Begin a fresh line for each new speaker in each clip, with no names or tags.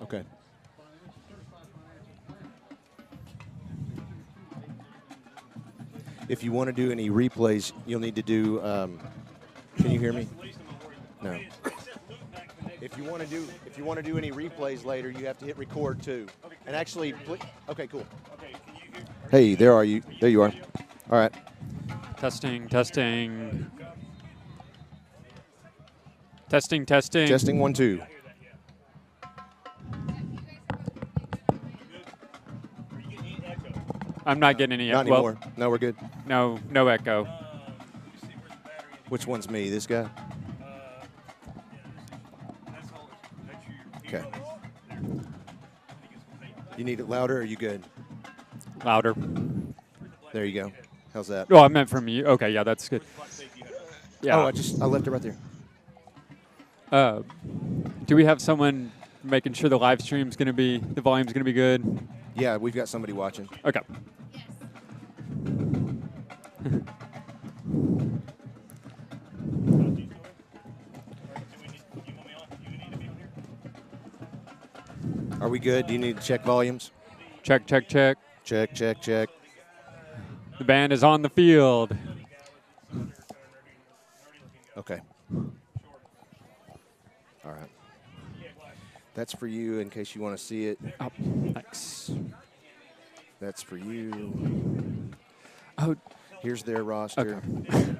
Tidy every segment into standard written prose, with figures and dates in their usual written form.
Okay. If you want to do any replays, you'll need to do. Can you hear me? No. If you want to do any replays later, you have to hit record too. And actually, okay, cool. Hey, there are you. There you are. All right.
Testing, testing. Testing, testing.
Testing 1, 2.
I'm not getting any.
Not anymore. No, we're good.
No echo.
Which one's me? This guy? Okay. You need it louder, or are you good?
Louder.
There you go. How's that?
Oh, I meant from you. Okay, yeah, that's good. Yeah.
Oh, I left it right there.
Do we have someone making sure the live stream's going to be, the volume's going to be good?
Yeah, we've got somebody watching.
Okay.
Are we good? Do you need to check volumes?
Check, check, check.
Check, check, check.
The band is on the field.
Okay. All right. That's for you in case you want to see it.
Oh, thanks.
That's for you.
Oh,
here's their roster.
Okay.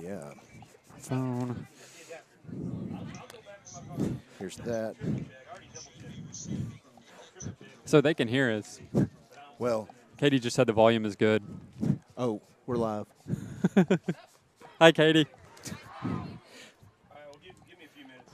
Yeah.
Phone.
Here's that.
So they can hear us.
Well,
Katie just said the volume is good.
Oh, we're live.
Hi, Katie.
Give me a few minutes.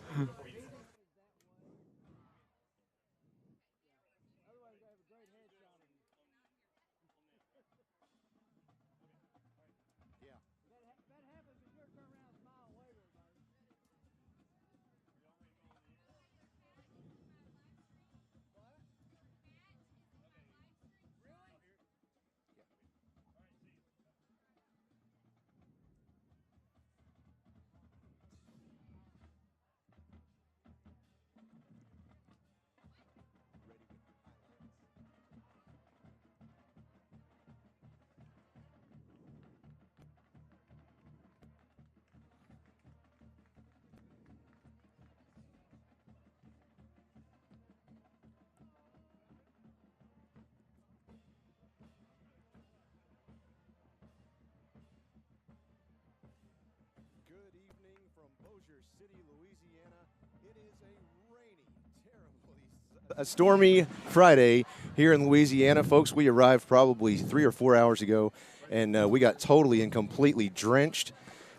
A stormy Friday here in Louisiana, folks. We arrived probably 3 or 4 hours ago, and we got totally and completely drenched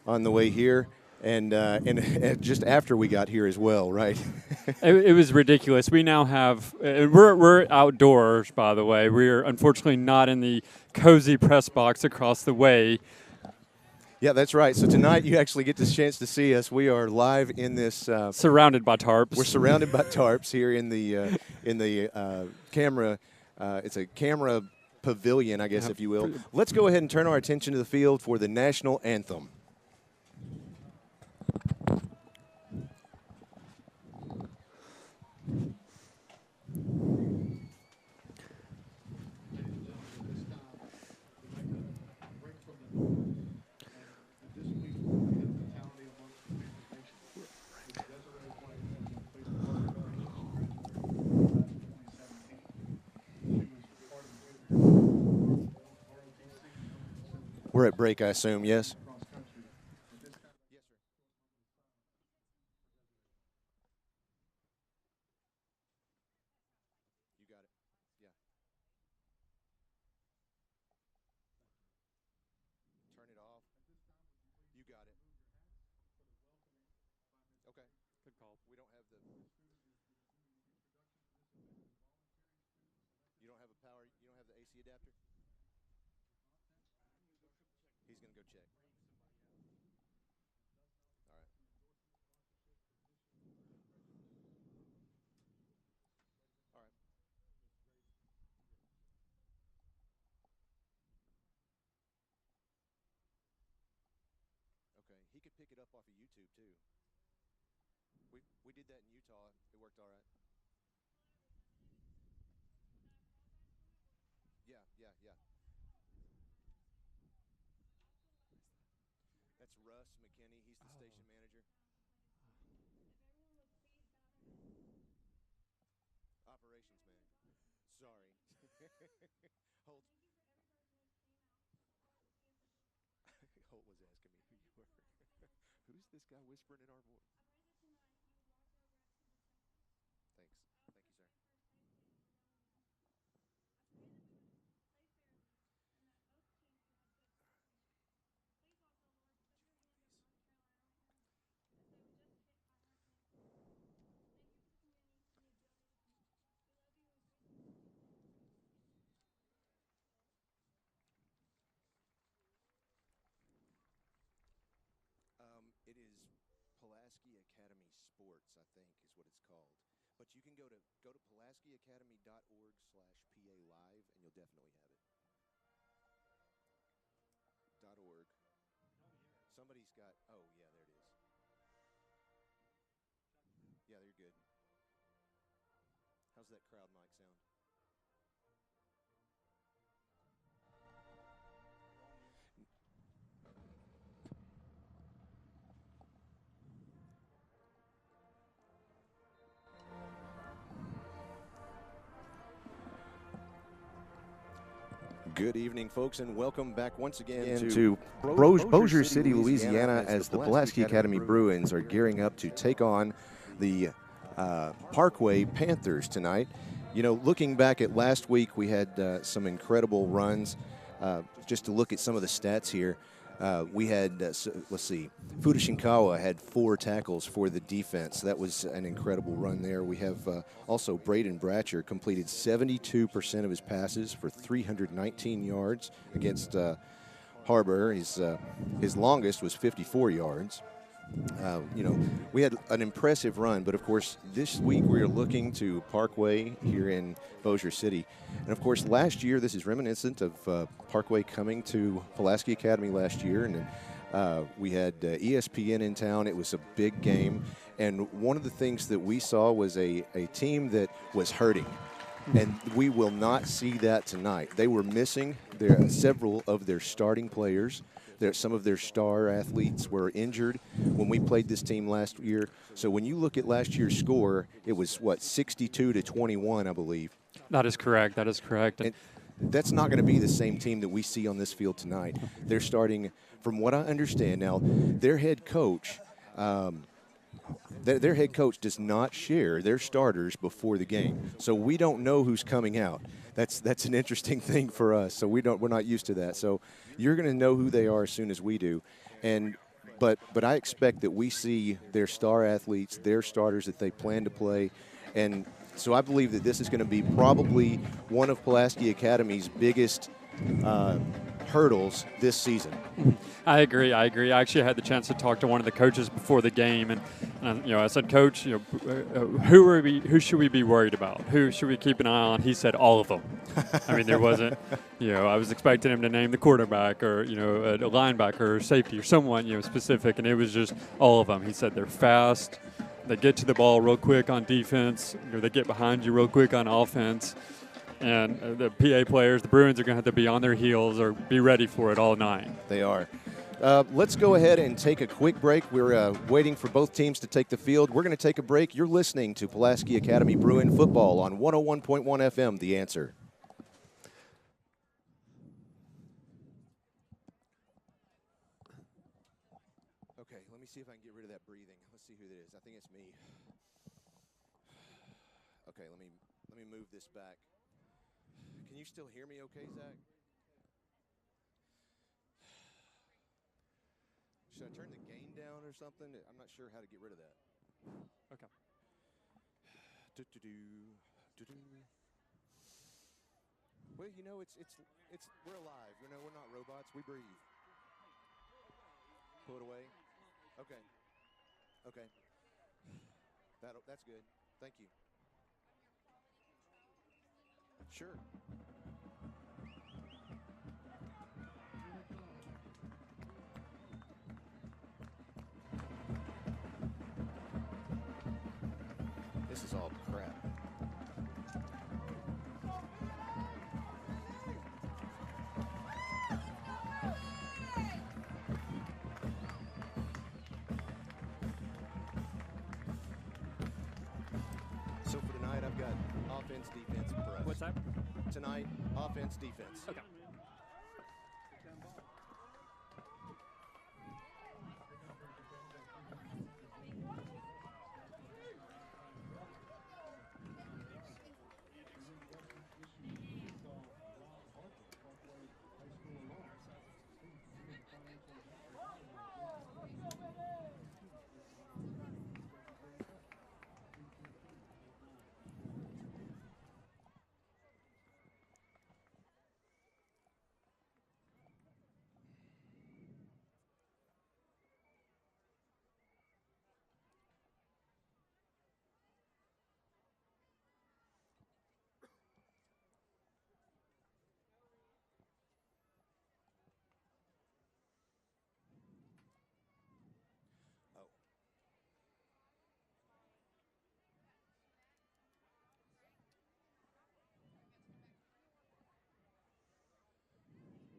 on the way here, and just after we got here as well, right?
It was ridiculous. We now have we're outdoors, by the way. We're unfortunately not in the cozy press box across the way.
Yeah, that's right. So tonight you actually get this chance to see us. We are live in this.
Surrounded by tarps.
We're surrounded by tarps here in the camera. It's a camera pavilion, I guess, if you will. Let's go ahead and turn our attention to the field for the national anthem. We're at break, I assume, yes? up off of YouTube too. We did that in Utah. It worked all right. Yeah, yeah, yeah. That's Russ McKinney. He's the station manager. Operations manager. Sorry. Holt. Holt was asking me who you were. Who's this guy whispering in our voice? Thanks. Thank you, sir. It is Pulaski Academy Sports, I think, is what it's called. But you can go to pulaskiacademy.org/PA Live, and you'll definitely have it. .org. Somebody's got. Oh yeah, there it is. Yeah, you're good. How's that crowd mic sound? Good evening, folks, and welcome back once again to Bossier City, Louisiana, as the Pulaski Academy Bruins are gearing up to take on the Parkway Panthers tonight. You know, looking back at last week, we had some incredible runs. Just to look at some of the stats here, we had, let's see, Fudashinkawa had 4 tackles for the defense. That was an incredible run there. We have also Braden Bratcher completed 72% of his passes for 319 yards against Harbor. His longest was 54 yards. You know, we had an impressive run, but of course this week we are looking to Parkway here in Bossier City. And of course last year, this is reminiscent of Parkway coming to Pulaski Academy last year, and we had ESPN in town. It was a big game, and one of the things that we saw was a team that was hurting. And we will not see that tonight. They were missing several of their starting players. Some of their star athletes were injured when we played this team last year. So when you look at last year's score, it was, what, 62-21, I believe.
That is correct. That is correct.
And that's not going to be the same team that we see on this field tonight. They're starting, from what I understand now, their head coach does not share their starters before the game. So we don't know who's coming out. That's an interesting thing for us. So we're not used to that. So you're going to know who they are as soon as we do. But I expect that we see their star athletes, their starters that they plan to play. And so I believe that this is going to be probably one of Pulaski Academy's biggest hurdles this season.
I agree. I actually had the chance to talk to one of the coaches before the game, and you know, I said, Coach, you know, who should we be worried about? Who should we keep an eye on? He said all of them. I mean, there wasn't, you know, I was expecting him to name the quarterback or, you know, a linebacker or safety or someone, you know, specific, and it was just all of them. He said they're fast, they get to the ball real quick on defense, you know, they get behind you real quick on offense. And the PA players, the Bruins, are going to have to be on their heels or be ready for it all night.
They are. Let's go ahead and take a quick break. We're waiting for both teams to take the field. We're going to take a break. You're listening to Pulaski Academy Bruin football on 101.1 FM, The Answer. Okay, let me see if I can get rid of that breathing. Let's see who it is. I think it's me. Okay, let me move this back. Can you still hear me okay, Zach? Should I turn the gain down or something? I'm not sure how to get rid of that.
Okay.
Well, you know, it's we're alive. You know, we're not robots. We breathe. Pull it away. Okay. Okay. That's good. Thank you. Sure. This is all crap. So for tonight, I've got offense, defense, and press.
What's that?
Tonight, offense, defense.
Okay.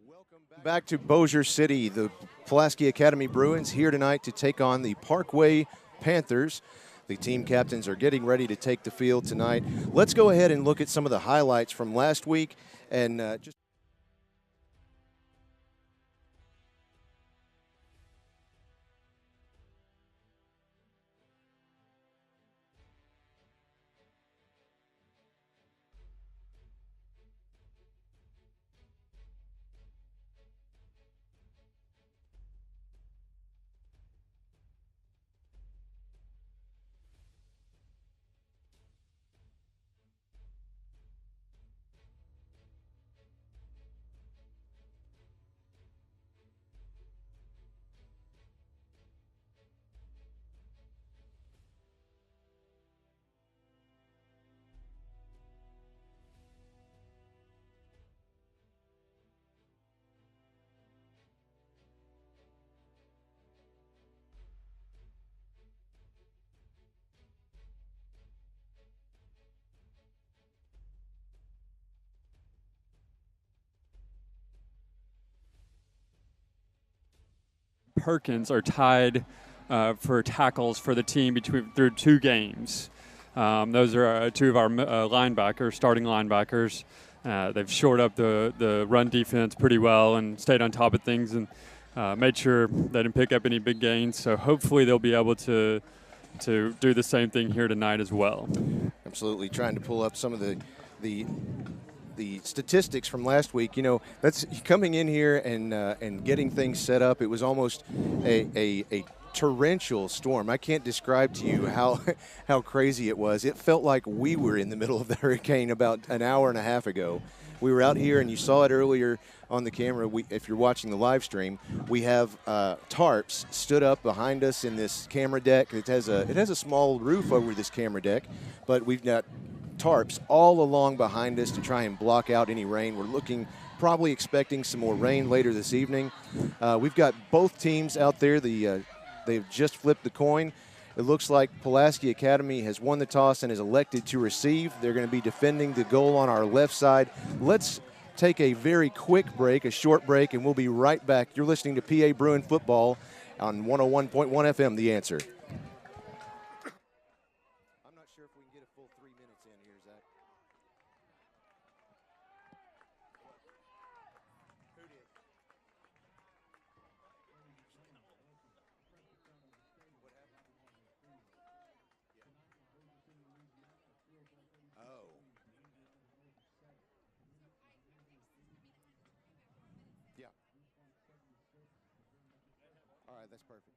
Welcome back to Bossier City. The Pulaski Academy Bruins here tonight to take on the Parkway Panthers. The team captains are getting ready to take the field tonight. Let's go ahead and look at some of the highlights from last week and just.
Perkins are tied for tackles for the team through 2 games. Those are 2 of our linebackers, starting linebackers. They've shored up the run defense pretty well and stayed on top of things and made sure they didn't pick up any big gains. So hopefully they'll be able to do the same thing here tonight as well.
Absolutely, trying to pull up some of the statistics from last week. You know, that's coming in here and getting things set up. It was almost a torrential storm. I can't describe to you how crazy it was. It felt like we were in the middle of the hurricane about an hour and a half ago. We were out here, and you saw it earlier on the camera. If you're watching the live stream, we have tarps stood up behind us in this camera deck. It has a small roof over this camera deck, but we've got tarps all along behind us to try and block out any rain. We're probably expecting some more rain later this evening. We've got both teams out there. They've just flipped the coin. It looks like Pulaski Academy has won the toss and is elected to receive. They're going to be defending the goal on our left side. Let's take a very quick break, a short break, and we'll be right back. You're listening to PA Bruin Football on 101.1 FM, The Answer. I'm not sure if we can get a full 3 minutes in here, Zach. Who did? What happened? Yeah. Oh. Yeah. All right, that's perfect.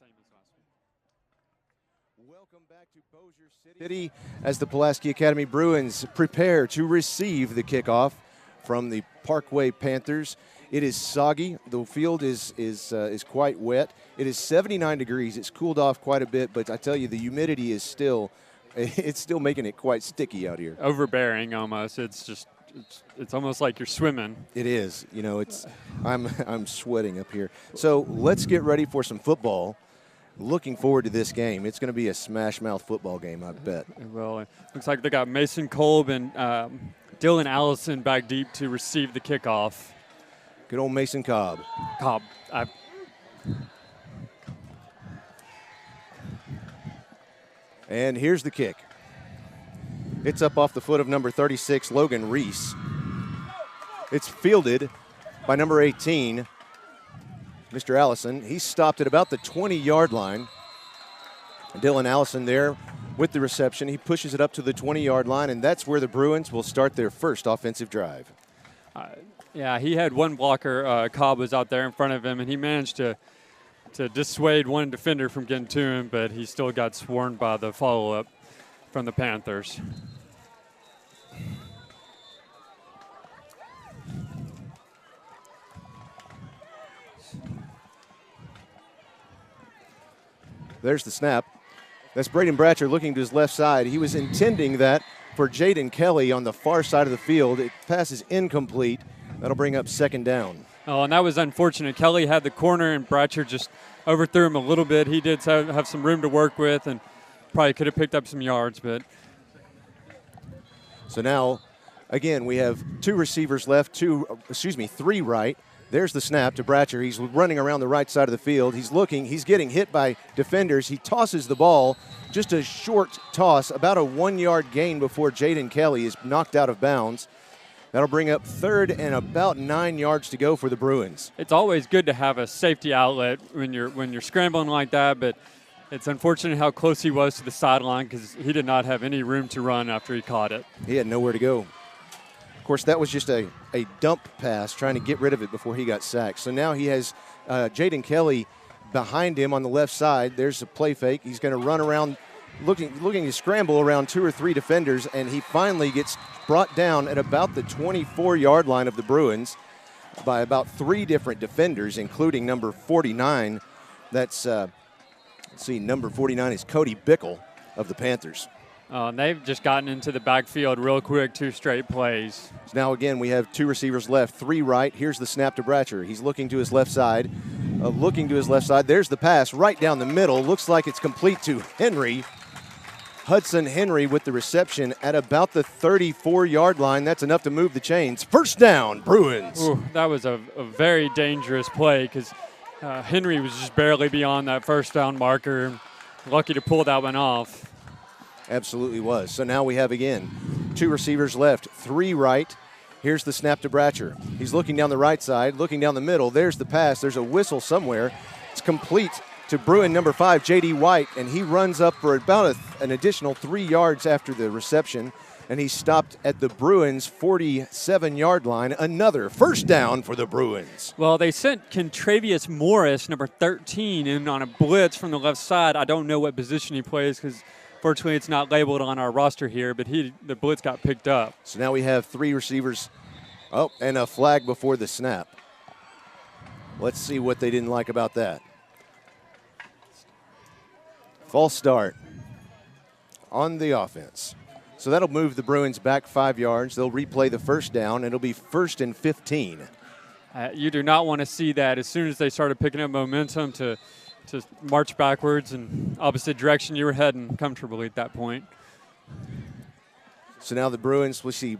Same as last week.
Welcome back to Bossier City as the Pulaski Academy Bruins prepare to receive the kickoff from the Parkway Panthers. It is soggy. The field is quite wet. It is 79 degrees. It's cooled off quite a bit, but I tell you, the humidity is still it's still making it quite sticky out here.
Overbearing almost. It's almost like you're swimming.
It is. You know, I'm sweating up here. So let's get ready for some football. Looking forward to this game. It's going to be a smash-mouth football game, I bet.
Well, it looks like they got Mason Kolb and Dylan Allison back deep to receive the kickoff.
Good old Mason Cobb. And here's the kick. It's up off the foot of number 36, Logan Reese. It's fielded by number 18, Mr. Allison. He's stopped at about the 20-yard line. Dylan Allison there with the reception. He pushes it up to the 20-yard line, and that's where the Bruins will start their first offensive drive.
Yeah, he had one blocker. Cobb was out there in front of him, and he managed to dissuade one defender from getting to him, but he still got swarmed by the follow-up from the Panthers.
There's the snap. That's Braden Bratcher looking to his left side. He was intending that for Jaden Kelly on the far side of the field. It passes incomplete. That'll bring up second down.
Oh, and that was unfortunate. Kelly had the corner, and Bratcher just overthrew him a little bit. He did have some room to work with, and probably could have picked up some yards. But
so now, again, we have two receivers left, three right. There's the snap to Bratcher. He's running around the right side of the field. He's looking. He's getting hit by defenders. He tosses the ball, just a short toss, about a 1-yard gain before Jaden Kelly is knocked out of bounds. That'll bring up third and about 9 yards to go for the Bruins.
It's always good to have a safety outlet when you're scrambling like that, but it's unfortunate how close he was to the sideline because he did not have any room to run after he caught it.
He had nowhere to go. Of course, that was just a dump pass, trying to get rid of it before he got sacked. So now he has Jaden Kelly behind him on the left side. There's a play fake. He's going to run around, looking to scramble around 2 or 3 defenders, and he finally gets brought down at about the 24-yard line of the Bruins by about 3 different defenders, including number 49. That's, number 49 is Cody Bickle of the Panthers.
And they've just gotten into the backfield real quick, 2 straight plays.
So now, again, we have 2 receivers left, 3 right. Here's the snap to Bratcher. He's looking to his left side. There's the pass right down the middle. Looks like it's complete to Henry. Hudson Henry with the reception at about the 34-yard line. That's enough to move the chains. First down, Bruins.
Ooh, that was a very dangerous play because Henry was just barely beyond that first down marker. Lucky to pull that one off.
Absolutely was. So now we have, again, 2 receivers left, 3 right. Here's the snap to Bratcher. He's looking down the right side, looking down the middle. There's the pass. There's a whistle somewhere. It's complete to Bruin number 5, J.D. White, and he runs up for about an additional 3 yards after the reception, and he's stopped at the Bruins' 47-yard line. Another first down for the Bruins.
Well, they sent Contravius Morris, number 13, in on a blitz from the left side. I don't know what position he plays because fortunately, it's not labeled on our roster here, but the blitz got picked up.
So now we have 3 receivers. Oh, and a flag before the snap. Let's see what they didn't like about that. False start on the offense. So that'll move the Bruins back 5 yards. They'll replay the first down. It'll be 1st and 15.
You do not want to see that as soon as they started picking up momentum to march backwards in opposite direction you were heading comfortably at that point.
So now the Bruins, we see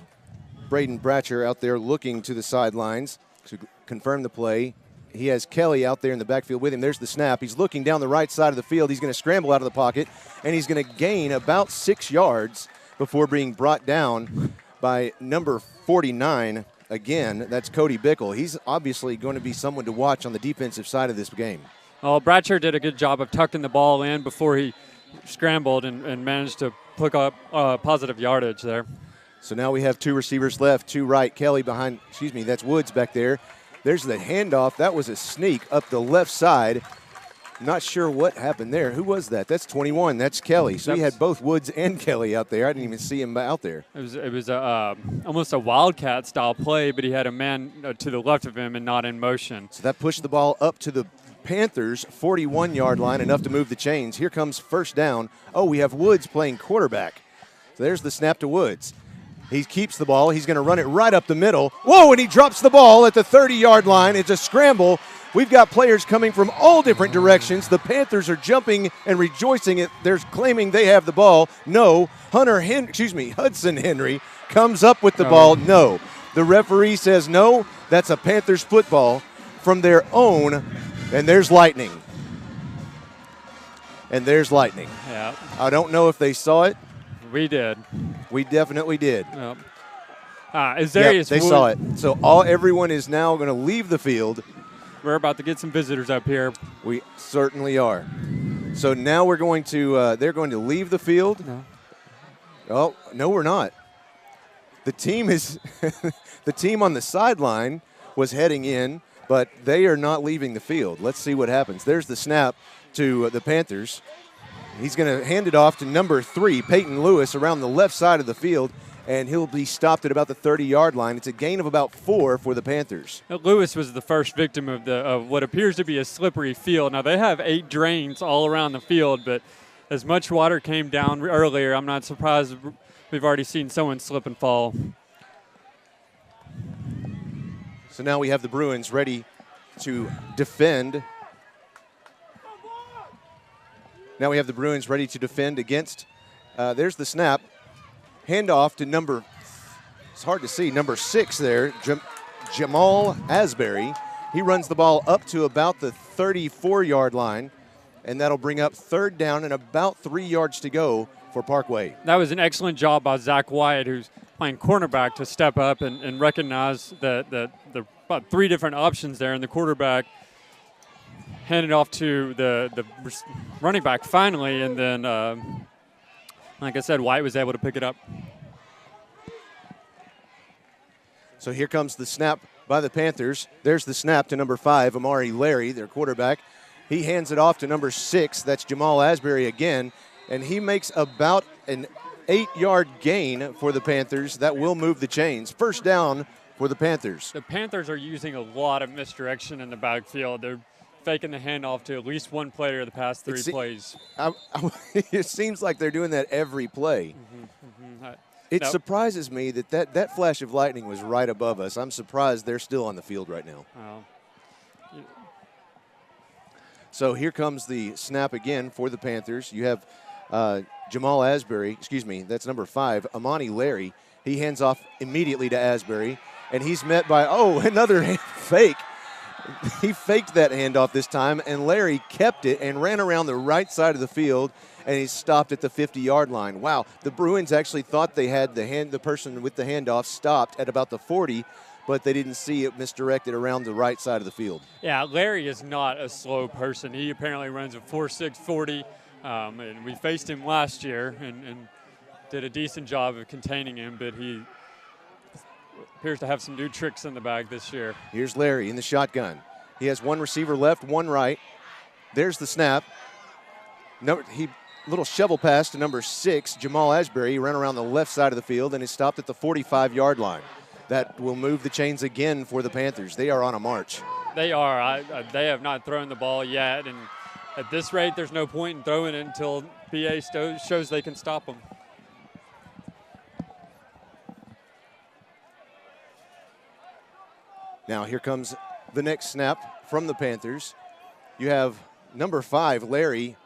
Braden Bratcher out there looking to the sidelines to confirm the play. He has Kelly out there in the backfield with him. There's the snap. He's looking down the right side of the field. He's going to scramble out of the pocket, and he's going to gain about 6 yards before being brought down by number 49. Again, that's Cody Bickle. He's obviously going to be someone to watch on the defensive side of this game.
Well, Bratcher did a good job of tucking the ball in before he scrambled and managed to pick up positive yardage there.
So now we have 2 receivers left, 2 right. Kelly behind, that's Woods back there. There's the handoff. That was a sneak up the left side. Not sure what happened there. Who was that? That's 21. That's Kelly. So he had both Woods and Kelly out there. I didn't even see him out there.
It was almost a Wildcat-style play, but he had a man to the left of him and not in motion.
So that pushed the ball up to the Panthers 41-yard line, enough to move the chains. Here comes first down. Oh, we have Woods playing quarterback. So there's the snap to Woods. He keeps the ball. He's going to run it right up the middle. Whoa, and he drops the ball at the 30-yard line. It's a scramble. We've got players coming from all different directions. The Panthers are jumping and rejoicing. They're claiming they have the ball. No, Hudson Henry comes up with the ball. No. The referee says no. That's a Panthers football from their own. And there's lightning.
Yeah.
I don't know if they saw it.
We did.
We definitely did.
Yep. Azarius
They saw it. So everyone is now going to leave the field.
We're about to get some visitors up here.
We certainly are. So now we're going to they're going to leave the field.
No.
Oh, no, we're not. The team is the team on the sideline was heading in, but they are not leaving the field. Let's see what happens. There's the snap to the Panthers. He's going to hand it off to number 3, Peyton Lewis, around the left side of the field, and he'll be stopped at about the 30-yard line. It's a gain of about 4 for the Panthers.
Lewis was the first victim of what appears to be a slippery field. Now, they have 8 drains all around the field, but as much water came down earlier, I'm not surprised we've already seen someone slip and fall.
So now we have the Bruins ready to defend. Now we have the Bruins ready to defend against. There's the snap. Handoff to number, it's hard to see, number 6 there, Jamal Asbury. He runs the ball up to about the 34-yard line, and that'll bring up third down and about 3 yards to go for Parkway.
That was an excellent job by Zach Wyatt, who's playing cornerback, to step up and recognize that the about 3 different options there, and the quarterback handed off to the running back finally, and then, like I said, White was able to pick it up.
So here comes the snap by the Panthers. There's the snap to number 5, Amari Larry, their quarterback. He hands it off to number 6, that's Jamal Asbury again, and he makes about an 8-yard gain for the Panthers. That will move the chains. First down for the Panthers.
The Panthers are using a lot of misdirection in the backfield. They're faking the handoff to at least one player the past 3 plays.
It seems like they're doing that every play. It surprises me that flash of lightning was right above us. I'm surprised they're still on the field right now. So here comes the snap again for the Panthers. You have Jamal Asbury, that's number 5, Amani Larry. He hands off immediately to Asbury, and he's met by, another fake. He faked that handoff this time, and Larry kept it and ran around the right side of the field, and he stopped at the 50-yard line. Wow, the Bruins actually thought they had the person with the handoff stopped at about the 40, but they didn't see it misdirected around the right side of the field.
Yeah, Larry is not a slow person. He apparently runs a 4.6 40, and we faced him last year and did a decent job of containing him, but he appears to have some new tricks in the bag this year.
Here's Larry in the shotgun. He has one receiver left, one right. There's the snap. Little shovel pass to number 6, Jamal Asbury. He ran around the left side of the field and he stopped at the 45-yard line. That will move the chains again for the Panthers. They are on a march.
They are. They have not thrown the ball yet, and at this rate, there's no point in throwing it until PA shows they can stop them.
Now here comes the next snap from the Panthers. You have number 5, Larry,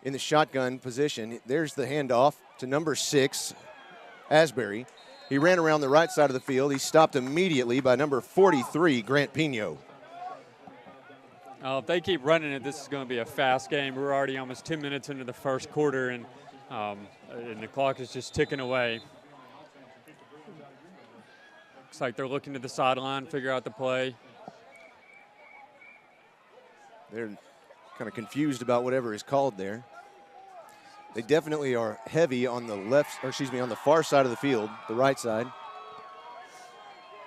in the shotgun position. There's the handoff to number 6, Asbury. He ran around the right side of the field. He stopped immediately by number 43, Grant Pino.
If they keep running it, this is going to be a fast game. We're already almost 10 minutes into the first quarter, and the clock is just ticking away. Looks like they're looking to the sideline, figure out the play.
They're kind of confused about whatever is called there. They definitely are heavy on the on the far side of the field, the right side.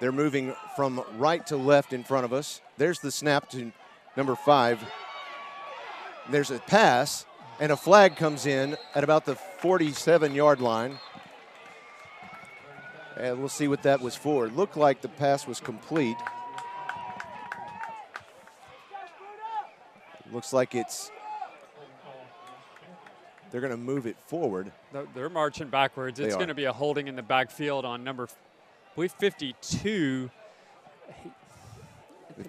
They're moving from right to left in front of us. There's the snap to number 5. There's a pass, and a flag comes in at about the 47-yard line. And we'll see what that was for. It looked like the pass was complete. Looks like they're going to move it forward.
They're marching backwards. It's going to be a holding in the backfield on number, I believe, 52.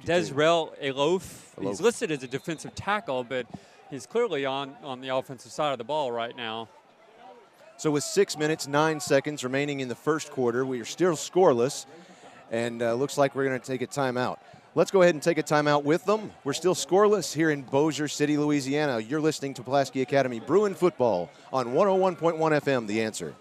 Desrel Elof. He's listed as a defensive tackle, but he's clearly on the offensive side of the ball right now.
So with 6 minutes, 9 seconds remaining in the first quarter, we are still scoreless, and looks like we're going to take a timeout. Let's go ahead and take a timeout with them. We're still scoreless here in Bossier City, Louisiana. You're listening to Pulaski Academy Bruin football on 101.1 FM, The Answer.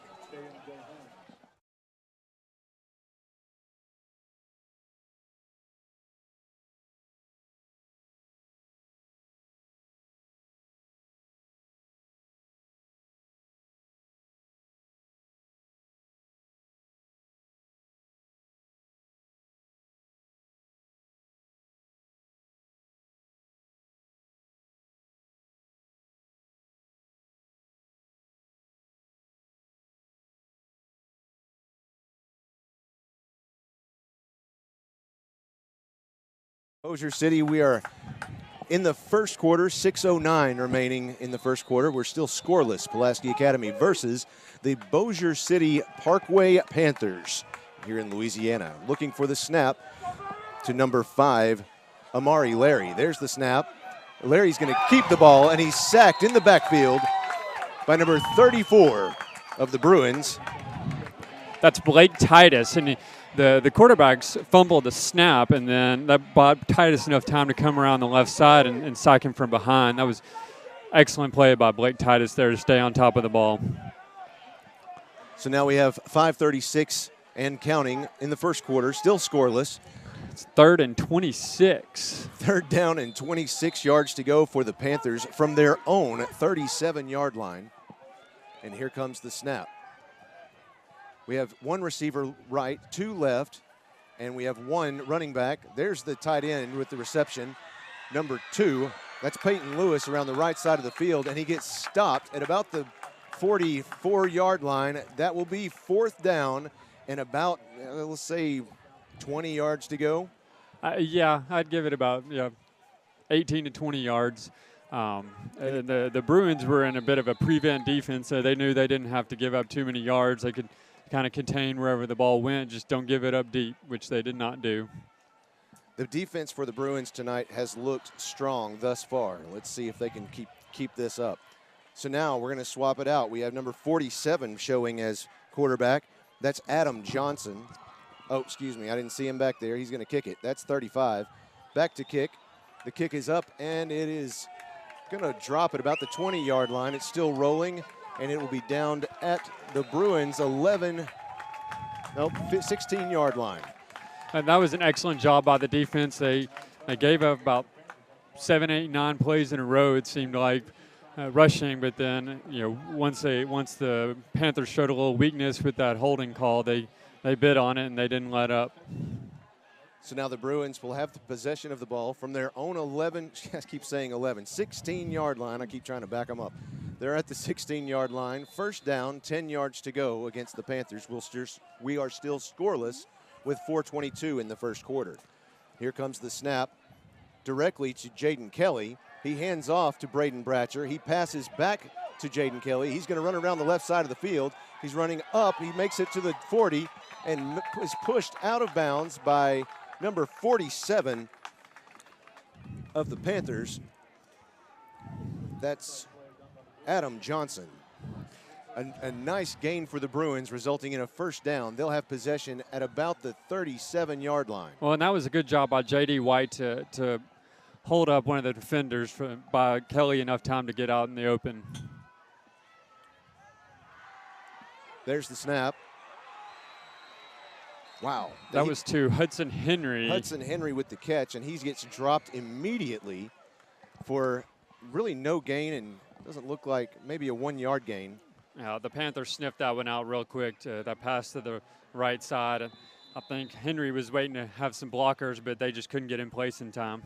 Bossier City, we are in the first quarter, 6:09 remaining in the first quarter. We're still scoreless. Pulaski Academy versus the Bossier City Parkway Panthers here in Louisiana. Looking for the snap to number 5, Amari Larry. There's the snap. Larry's going to keep the ball, and he's sacked in the backfield by number 34 of the Bruins.
That's Blake Titus, and the quarterbacks fumbled the snap, and then that bought Titus enough time to come around the left side and sack him from behind. That was excellent play by Blake Titus there to stay on top of the ball.
So now we have 5:36 and counting in the first quarter, still scoreless.
It's 3rd and 26.
3rd down and 26 yards to go for the Panthers from their own 37-yard line. And here comes the snap. We have one receiver right, 2 left, and we have 1 running back. There's the tight end with the reception, number 2. That's Peyton Lewis around the right side of the field, and he gets stopped at about the 44-yard line. That will be 4th down and about, let's say, 20 yards to go.
Yeah, I'd give it about 18 to 20 yards. The Bruins were in a bit of a prevent defense, so they knew they didn't have to give up too many yards. They could kind of contain wherever the ball went, just don't give it up deep, which they did not do.
The defense for the Bruins tonight has looked strong thus far. Let's see if they can keep this up. So now we're going to swap it out. We have number 47 showing as quarterback. That's Adam Johnson. Oh, excuse me, I didn't see him back there. He's going to kick it. That's 35. Back to kick. The kick is up, and it is going to drop at about the 20-yard line. It's still rolling, and it will be downed at the Bruins' 16-yard line.
And that was an excellent job by the defense. They gave up about 7, 8, 9 plays in a row, it seemed like, rushing. But then, once the Panthers showed a little weakness with that holding call, they bid on it and they didn't let up.
So now the Bruins will have the possession of the ball from their own 16-yard line. I keep trying to back them up. They're at the 16-yard line. First down, 10 yards to go against the Panthers. We are still scoreless with 4:22 in the first quarter. Here comes the snap directly to Jaden Kelly. He hands off to Braden Bratcher. He passes back to Jaden Kelly. He's going to run around the left side of the field. He's running up. He makes it to the 40 and is pushed out of bounds by number 47 of the Panthers. That's Adam Johnson. A nice gain for the Bruins, resulting in a first down. They'll have possession at about the 37-yard line.
Well, and that was a good job by J.D. White to hold up one of the defenders by Kelly enough time to get out in the open.
There's the snap. Wow.
That was to Hudson Henry.
Hudson Henry with the catch, and he gets dropped immediately for really no gain, and doesn't look like maybe a 1-yard gain.
Yeah, the Panthers sniffed that one out real quick. That pass to the right side. I think Henry was waiting to have some blockers, but they just couldn't get in place in time.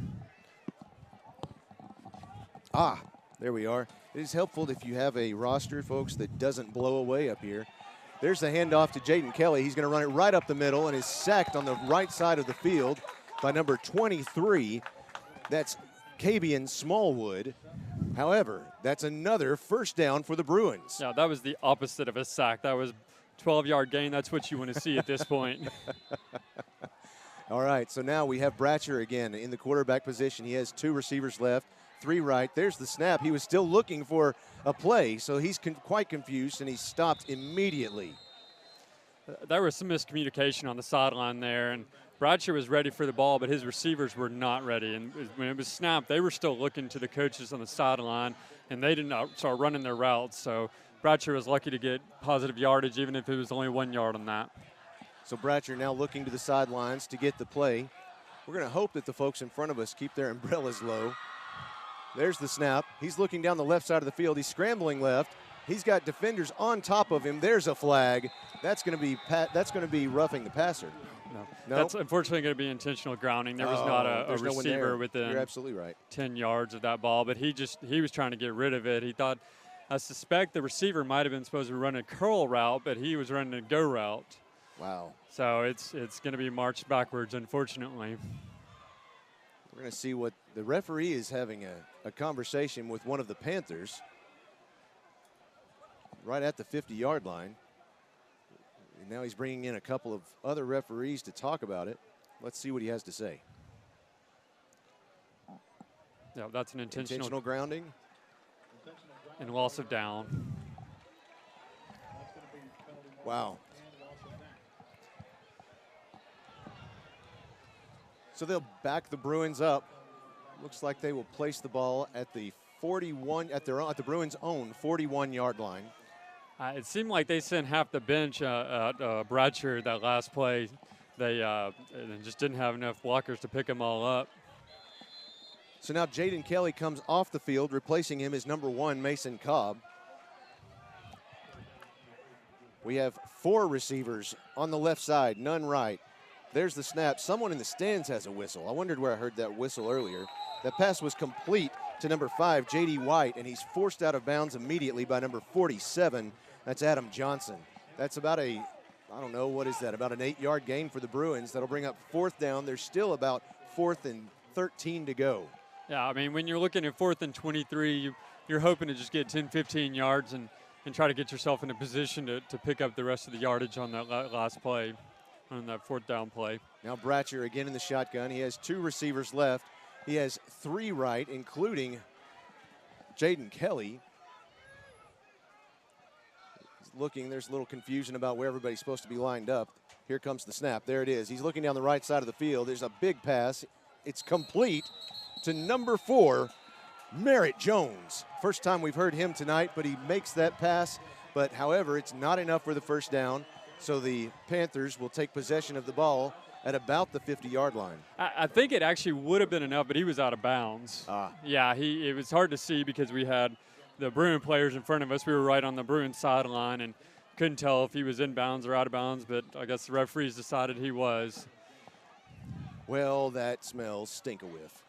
There we are. It is helpful if you have a roster, folks, that doesn't blow away up here. There's the handoff to Jaden Kelly. He's going to run it right up the middle and is sacked on the right side of the field by number 23. That's Kabian Smallwood. However, that's another first down for the Bruins.
Yeah, that was the opposite of a sack. That was 12-yard gain. That's what you want to see at this point.
All right, so now we have Bratcher again in the quarterback position. He has 2 receivers left, 3 right. There's the snap. He was still looking for a play, so he's quite confused, and he stopped immediately.
There was some miscommunication on the sideline there, and Bratcher was ready for the ball, but his receivers were not ready. And when it was snapped, they were still looking to the coaches on the sideline, and they did not start running their routes. So Bratcher was lucky to get positive yardage, even if it was only 1 yard on that.
So Bratcher now looking to the sidelines to get the play. We're going to hope that the folks in front of us keep their umbrellas low. There's the snap. He's looking down the left side of the field. He's scrambling left. He's got defenders on top of him. There's a flag. That's going to be roughing the passer.
No. That's unfortunately going to be intentional grounding. There was not a receiver within
You're absolutely right.
10 yards of that ball, but he was trying to get rid of it. He thought, I suspect the receiver might have been supposed to run a curl route, but he was running a go route.
Wow.
So it's going to be marched backwards, unfortunately.
We're going to see what the referee is having a conversation with one of the Panthers right at the 50-yard line. And now he's bringing in a couple of other referees to talk about it. Let's see what he has to say.
Yeah, that's an intentional
grounding.
And loss of down.
Wow. So they'll back the Bruins up. Looks like they will place the ball at the 41 at the Bruins' own 41-yard line.
It seemed like they sent half the bench at Bratcher that last play. They just didn't have enough blockers to pick them all up.
So now Jaden Kelly comes off the field. Replacing him is number 1, Mason Cobb. We have 4 receivers on the left side, none right. There's the snap. Someone in the stands has a whistle. I wondered where I heard that whistle earlier. That pass was complete to number 5, J.D. White, and he's forced out of bounds immediately by number 47. That's Adam Johnson. That's about I don't know, what is that, about an 8-yard gain for the Bruins. That'll bring up 4th down. There's still about 4th and 13 to go.
Yeah, I mean, when you're looking at 4th and 23, you're hoping to just get 10, 15 yards and try to get yourself in a position to pick up the rest of the yardage on that last play, on that 4th down play.
Now Bratcher again in the shotgun. He has 2 receivers left. He has 3 right, including Jaden Kelly. He's looking. There's a little confusion about where everybody's supposed to be lined up. Here comes the snap. There it is. He's looking down the right side of the field. There's a big pass. It's complete to number 4, Merritt Jones. First time we've heard him tonight, but he makes that pass. But, however, it's not enough for the first down. So the Panthers will take possession of the ball at about the 50-yard line.
I think it actually would have been enough, but he was out of bounds. Yeah, it was hard to see because we had the Bruin players in front of us. We were right on the Bruin sideline and couldn't tell if he was in bounds or out of bounds, but I guess the referees decided he was.
Well, that smells stink-a-whiff.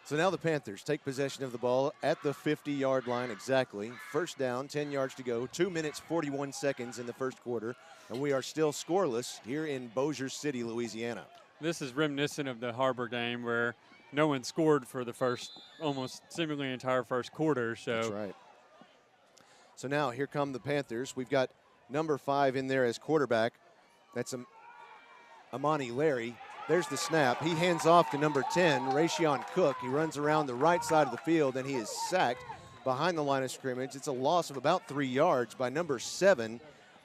So now the Panthers take possession of the ball at the 50-yard line exactly. First down, 10 yards to go, 2 minutes, 41 seconds in the first quarter, and we are still scoreless here in Bossier City, Louisiana.
This is reminiscent of the Harbor game where no one scored for the first, almost seemingly entire first quarter. So.
That's right. So now here come the Panthers. We've got number 5 in there as quarterback. That's Amani Larry. There's the snap. He hands off to number 10, Rayshon Cook. He runs around the right side of the field, and he is sacked behind the line of scrimmage. It's a loss of about 3 yards by number 7.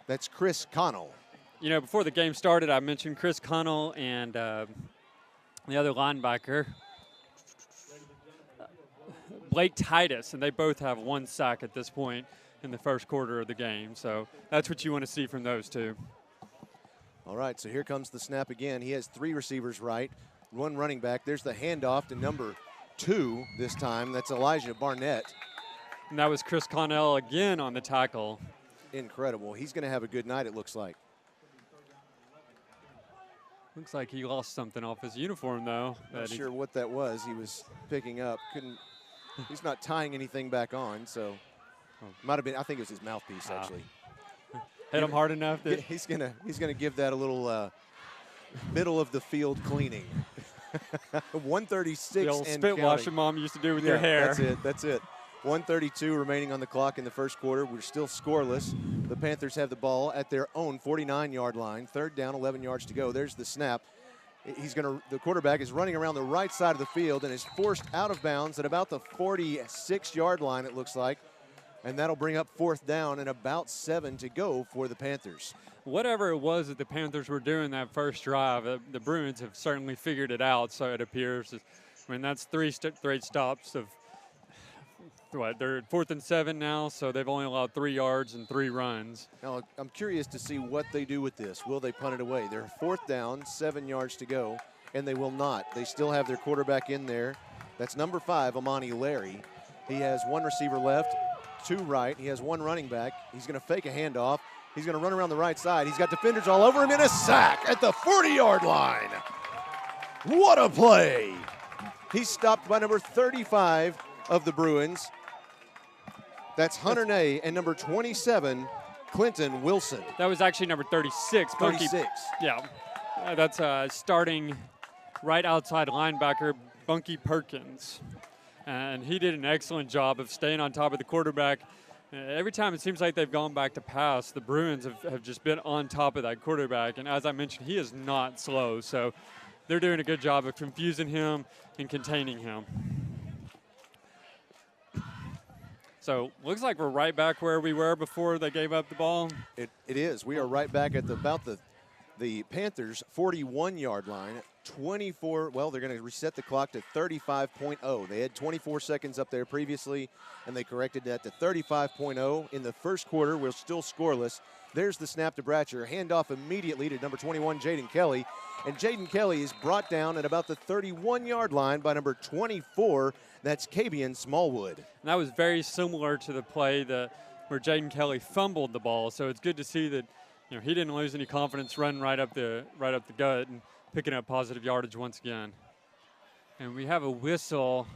That's Chris Connell.
You know, before the game started, I mentioned Chris Connell and the other linebacker, Blake Titus, and they both have 1 sack at this point in the first quarter of the game. So that's what you want to see from those two.
All right, so here comes the snap again. He has 3 receivers right, 1 running back. There's the handoff to number 2 this time. That's Elijah Barnett.
And that was Chris Connell again on the tackle.
Incredible. He's going to have a good night, it looks like.
Looks like he lost something off his uniform, though.
Not sure what that was he was picking up. He's not tying anything back on, so might have been, I think it was his mouthpiece, actually.
Hit him hard enough that
he's gonna give that a little middle of the field cleaning. 136
The old
and
spit wash
counting.
your mom used to do with your hair.
That's it. 132 remaining on the clock in the first quarter. We're still scoreless. The Panthers have the ball at their own 49-yard line. Third down, 11 yards to go. There's the snap. The quarterback is running around the right side of the field and is forced out of bounds at about the 46-yard line, it looks like. And that'll bring up fourth down and about 7 to go for the Panthers.
Whatever it was that the Panthers were doing that first drive, the Bruins have certainly figured it out, so it appears. I mean, that's three straight stops of what? They're at 4th and 7 now, so they've only allowed 3 yards and 3 runs.
Now, I'm curious to see what they do with this. Will they punt it away? They're fourth down, 7 yards to go, and they will not. They still have their quarterback in there. That's number 5, Amani Larry. He has one receiver left, 2 right. He has 1 running back. He's going to fake a handoff. He's going to run around the right side. He's got defenders all over him in a sack at the 40-yard line. What a play. He's stopped by number 35 of the Bruins. That's Hunter Ney and number 27, Clinton Wilson.
That was actually number 36.
36.
Yeah. That's starting right outside linebacker, Bunky Perkins. And he did an excellent job of staying on top of the quarterback. Every time it seems like they've gone back to pass, the Bruins have just been on top of that quarterback. And as I mentioned, he is not slow. So they're doing a good job of confusing him and containing him. So looks like we're right back where we were before they gave up the ball.
It is. We are right back at about the Panthers' 41-yard line. 24, well, they're going to reset the clock to 35.0. They had 24 seconds up there previously, and they corrected that to 35.0. In the first quarter, we're still scoreless. There's the snap to Bratcher. Handoff immediately to number 21, Jaden Kelly. And Jaden Kelly is brought down at about the 31-yard line by number 24. That's Kabian Smallwood.
And that was very similar to the play where Jaden Kelly fumbled the ball. So it's good to see that he didn't lose any confidence running right up the gut and picking up positive yardage once again. And we have a whistle.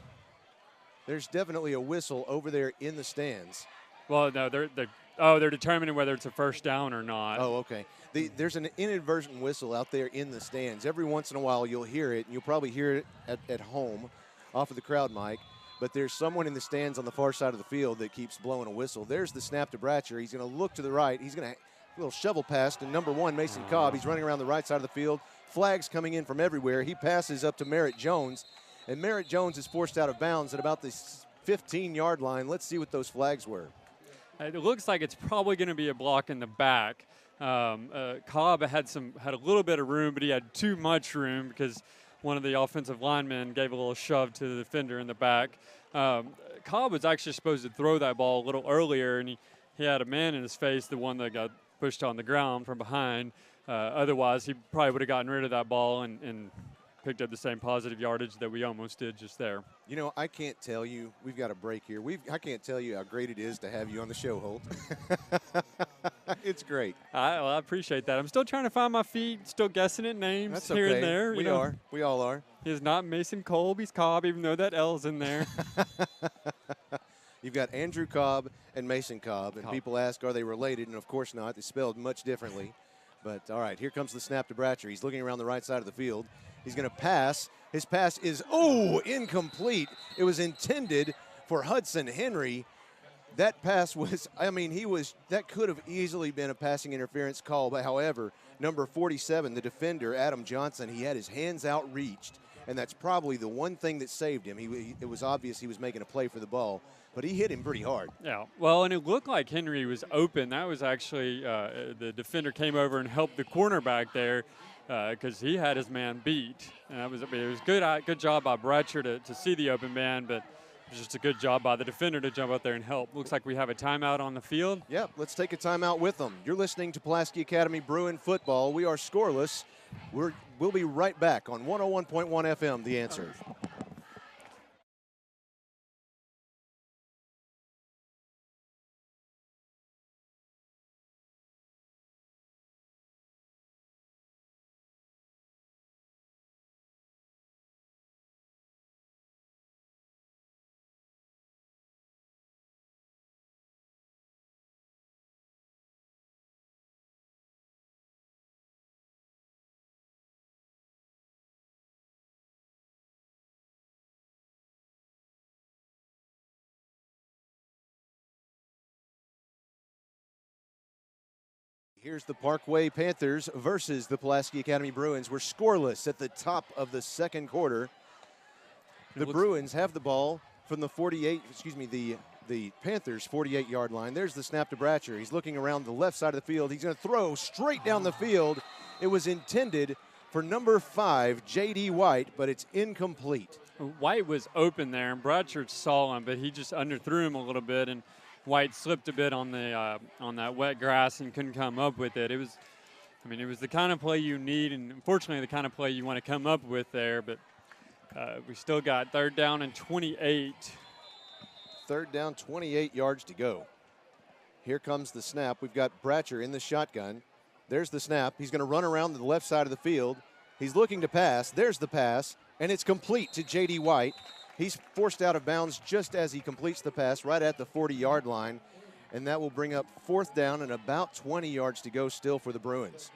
There's definitely a whistle over there in the stands.
Well, no, they're determining whether it's a first down or not.
Oh, okay. There's an inadvertent whistle out there in the stands. Every once in a while you'll hear it, and you'll probably hear it at home off of the crowd mic. But there's someone in the stands on the far side of the field that keeps blowing a whistle. There's the snap to Bratcher. He's going to look to the right. He's going to a little shovel pass to number 1, Mason Cobb. He's running around the right side of the field. Flags coming in from everywhere. He passes up to Merritt Jones, and Merritt Jones is forced out of bounds at about the 15-yard line. Let's see what those flags were.
It looks like it's probably going to be a block in the back. Cobb had a little bit of room, but he had too much room because one of the offensive linemen gave a little shove to the defender in the back. Cobb was actually supposed to throw that ball a little earlier, and he had a man in his face, the one that got pushed on the ground from behind. Otherwise, he probably would have gotten rid of that ball and picked up the same positive yardage that we almost did just there.
I can't tell you. We've got a break here. I can't tell you how great it is to have you on the show, Holt. It's great.
I appreciate that. I'm still trying to find my feet, still guessing at names.
That's
here
okay.
and there.
We are. We all are.
He's not Mason Kolb. He's Cobb, even though that L's in there.
You've got Andrew Cobb and Mason Cobb, and people ask, are they related? And of course not. They're spelled much differently. But all right, here comes the snap to Bratcher. He's looking around the right side of the field. He's going to pass. His pass is, incomplete. It was intended for Hudson Henry. That pass was, that could have easily been a passing interference call. But however, number 47, the defender, Adam Johnson, he had his hands outreached. And that's probably the one thing that saved him. It was obvious he was making a play for the ball, but he hit him pretty hard.
Yeah, well, and it looked like Henry was open. That was actually the defender came over and helped the cornerback there because he had his man beat. And it was good job by Bratcher to see the open man, but it was just a good job by the defender to jump out there and help. Looks like we have a timeout on the field.
Yep, let's take a timeout with them. You're listening to Pulaski Academy Bruin football. We are scoreless. We'll be right back on 101.1 FM, The Answer. Here's the Parkway Panthers versus the Pulaski Academy Bruins. We're scoreless at the top of the second quarter. The Bruins have the ball from the the Panthers' 48-yard line. There's the snap to Bratcher. He's looking around the left side of the field. He's going to throw straight down the field. It was intended for number 5, J.D. White, but it's incomplete.
White was open there, and Bratcher saw him, but he just underthrew him a little bit, and White slipped a bit on that wet grass and couldn't come up with it. It was the kind of play you need, and unfortunately the kind of play you want to come up with there, but we still got 3rd down and 28.
3rd down, 28 yards to go. Here comes the snap. We've got Bratcher in the shotgun. There's the snap. He's going to run around the left side of the field. He's looking to pass. There's the pass, and it's complete to J.D. White. He's forced out of bounds just as he completes the pass right at the 40-yard line, and that will bring up 4th down and about 20 yards to go still for the Bruins.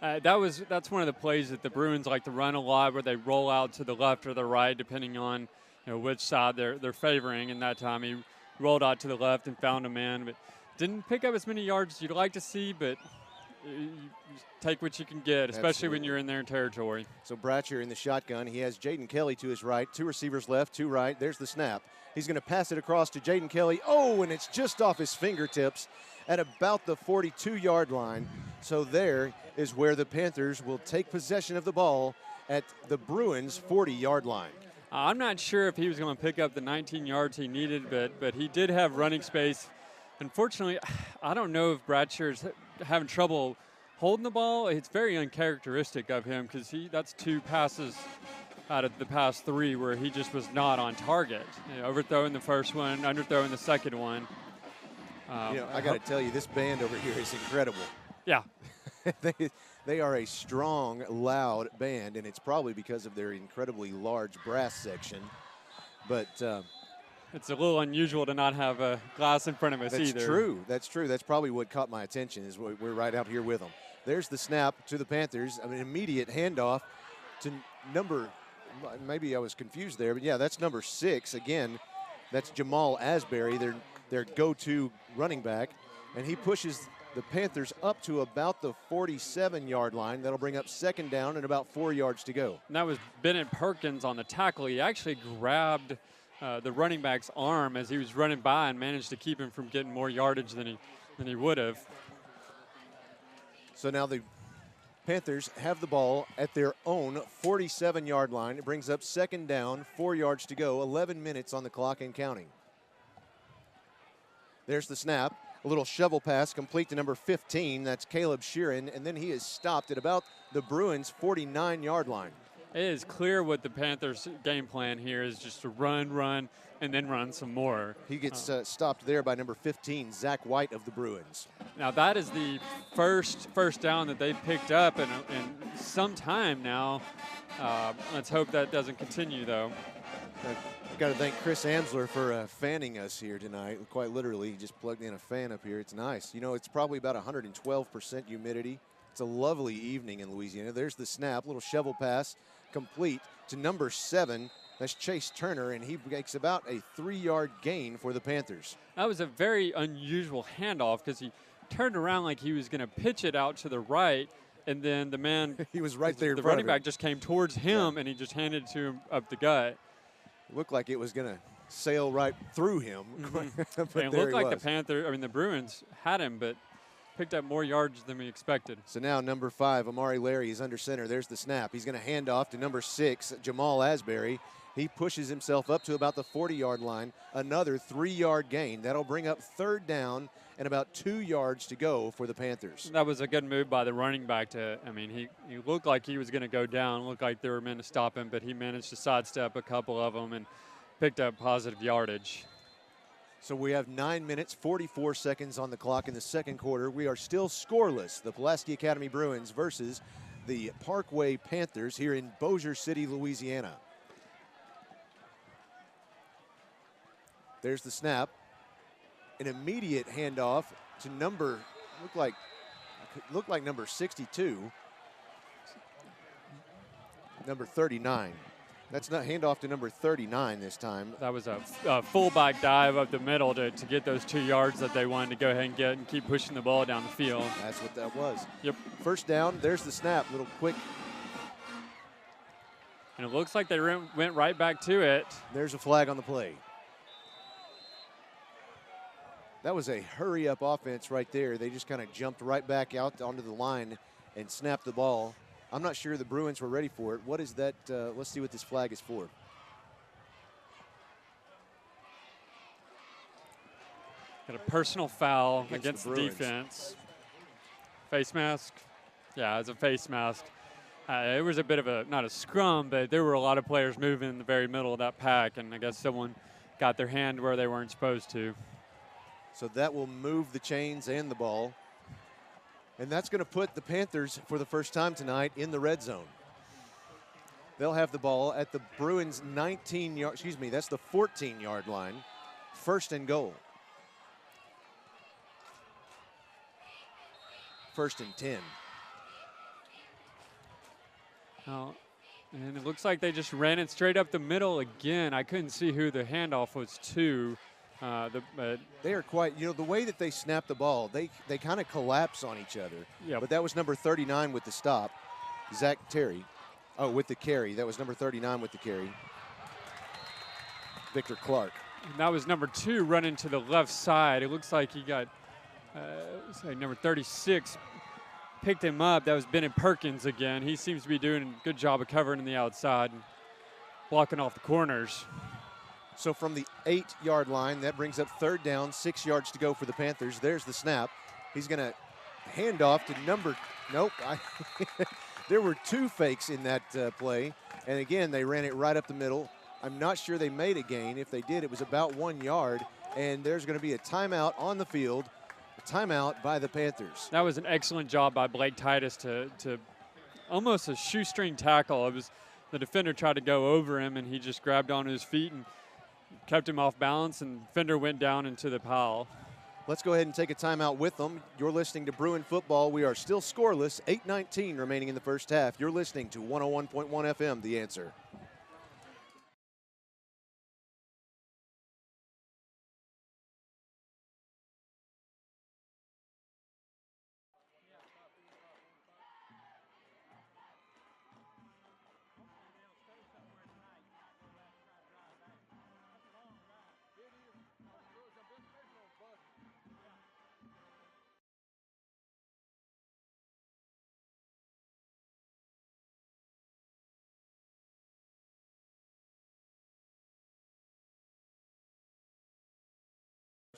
That's one of the plays that the Bruins like to run a lot, where they roll out to the left or the right, depending on which side they're favoring. And that time he rolled out to the left and found a man, but didn't pick up as many yards as you'd like to see, but you take what you can get, especially
Absolutely.
When you're in their territory.
So Bratcher in the shotgun. He has Jaden Kelly to his right. 2 receivers left, 2 right. There's the snap. He's going to pass it across to Jaden Kelly. Oh, and it's just off his fingertips at about the 42-yard line. So there is where the Panthers will take possession of the ball at the Bruins' 40-yard line.
I'm not sure if he was going to pick up the 19 yards he needed, but he did have running space. Unfortunately, I don't know if Bratcher's having trouble holding the ball. It's very uncharacteristic of him, because that's 2 passes out of the past 3 where he just was not on target. Overthrowing the first one, underthrowing the second one.
I got to tell you, this band over here is incredible.
Yeah.
They are a strong, loud band, and it's probably because of their incredibly large brass section. But
it's a little unusual to not have a glass in front of us either.
That's true. That's true. That's probably what caught my attention, is we're right out here with them. There's the snap to the Panthers. An immediate handoff to maybe I was confused there, but yeah, that's number 6. Again, that's Jamal Asbury, their go-to running back, and he pushes the Panthers up to about the 47-yard line. That'll bring up 2nd down and about 4 yards to go.
And that was Bennett Perkins on the tackle. He actually grabbed the running back's arm as he was running by and managed to keep him from getting more yardage than he would have.
So now the Panthers have the ball at their own 47-yard line. It brings up 2nd down, 4 yards to go, 11 minutes on the clock and counting. There's the snap. A little shovel pass complete to number 15. That's Caleb Sheeran, and then he is stopped at about the Bruins' 49-yard line.
It is clear what the Panthers' game plan here is, just to run, and then run some more.
He gets stopped there by number 15, Zach White of the Bruins.
Now that is the first down that they picked up in some time now. Let's hope that doesn't continue, though.
I've got to thank Chris Amsler for fanning us here tonight. Quite literally, he just plugged in a fan up here. It's nice. It's probably about 112% humidity. It's a lovely evening in Louisiana. There's the snap, little shovel pass, complete to number 7. That's Chase Turner, and he makes about a 3-yard gain for the Panthers.
That was a very unusual handoff, because he turned around like he was going to pitch it out to the right, and then the man,
he was right there.
The running back just came towards him, and he just handed it to him up the gut.
It looked like it was going to sail right through him.
Mm-hmm.
But
it looked like the Bruins had him, but picked up more yards than we expected.
So now number 5, Amari Larry, is under center. There's the snap. He's going to hand off to number 6, Jamal Asbury. He pushes himself up to about the 40-yard line. Another 3-yard gain. That'll bring up 3rd down and about 2 yards to go for the Panthers.
That was a good move by the running back he looked like he was going to go down, looked like there were men to stop him, but he managed to sidestep a couple of them and picked up positive yardage.
So we have 9 minutes, 44 seconds on the clock in the second quarter. We are still scoreless. The Pulaski Academy Bruins versus the Parkway Panthers here in Bossier City, Louisiana. There's the snap. An immediate handoff to looked like number 62, number 39. That's not handoff to number 39 this time.
That was a fullback dive up the middle to get those 2 yards that they wanted to go ahead and get and keep pushing the ball down the field.
That's what that was.
Yep.
First down, there's the snap, little quick.
And it looks like they went right back to it.
There's a flag on the play. That was a hurry-up offense right there. They just kind of jumped right back out onto the line and snapped the ball. I'm not sure the Bruins were ready for it. What is that? Let's see what this flag is for.
Got a personal foul against
the
the defense. Face mask. Yeah, it's a face mask. It was a bit of a, not a scrum, but there were a lot of players moving in the very middle of that pack, and I guess someone got their hand where they weren't supposed to.
So that will move the chains and the ball. And that's going to put the Panthers, for the first time tonight, in the red zone. They'll have the ball at the Bruins 19-yard, excuse me, that's the 14-yard line. First and goal. First and 10.
Oh, and it looks like they just ran it straight up the middle again. I couldn't see who the handoff was to.
They are quite, you know, the way that they snap the ball, they kind of collapse on each other.
Yep.
But that was number 39 with the stop, Zach Terry. Oh, with the carry. That was number 39 with the carry. Victor Clark.
And that was number 2 running to the left side. It looks like he got number 36 picked him up. That was Bennett Perkins again. He seems to be doing a good job of covering in the outside and blocking off the corners.
So from the 8-yard line, that brings up third down, 6 yards to go for the Panthers. There's the snap. He's going to hand off to nope. There were 2 fakes in that play. And again, they ran it right up the middle. I'm not sure they made a gain. If they did, it was about 1 yard. And there's going to be a timeout on the field. A timeout by the Panthers.
That was an excellent job by Blake Titus to almost a shoestring tackle. It was the defender tried to go over him, and he just grabbed onto his feet and kept him off balance, and Fender went down into the pile.
Let's go ahead and take a timeout with them. You're listening to Bruin Football. We are still scoreless, 8:19 remaining in the first half. You're listening to 101.1 FM, The Answer.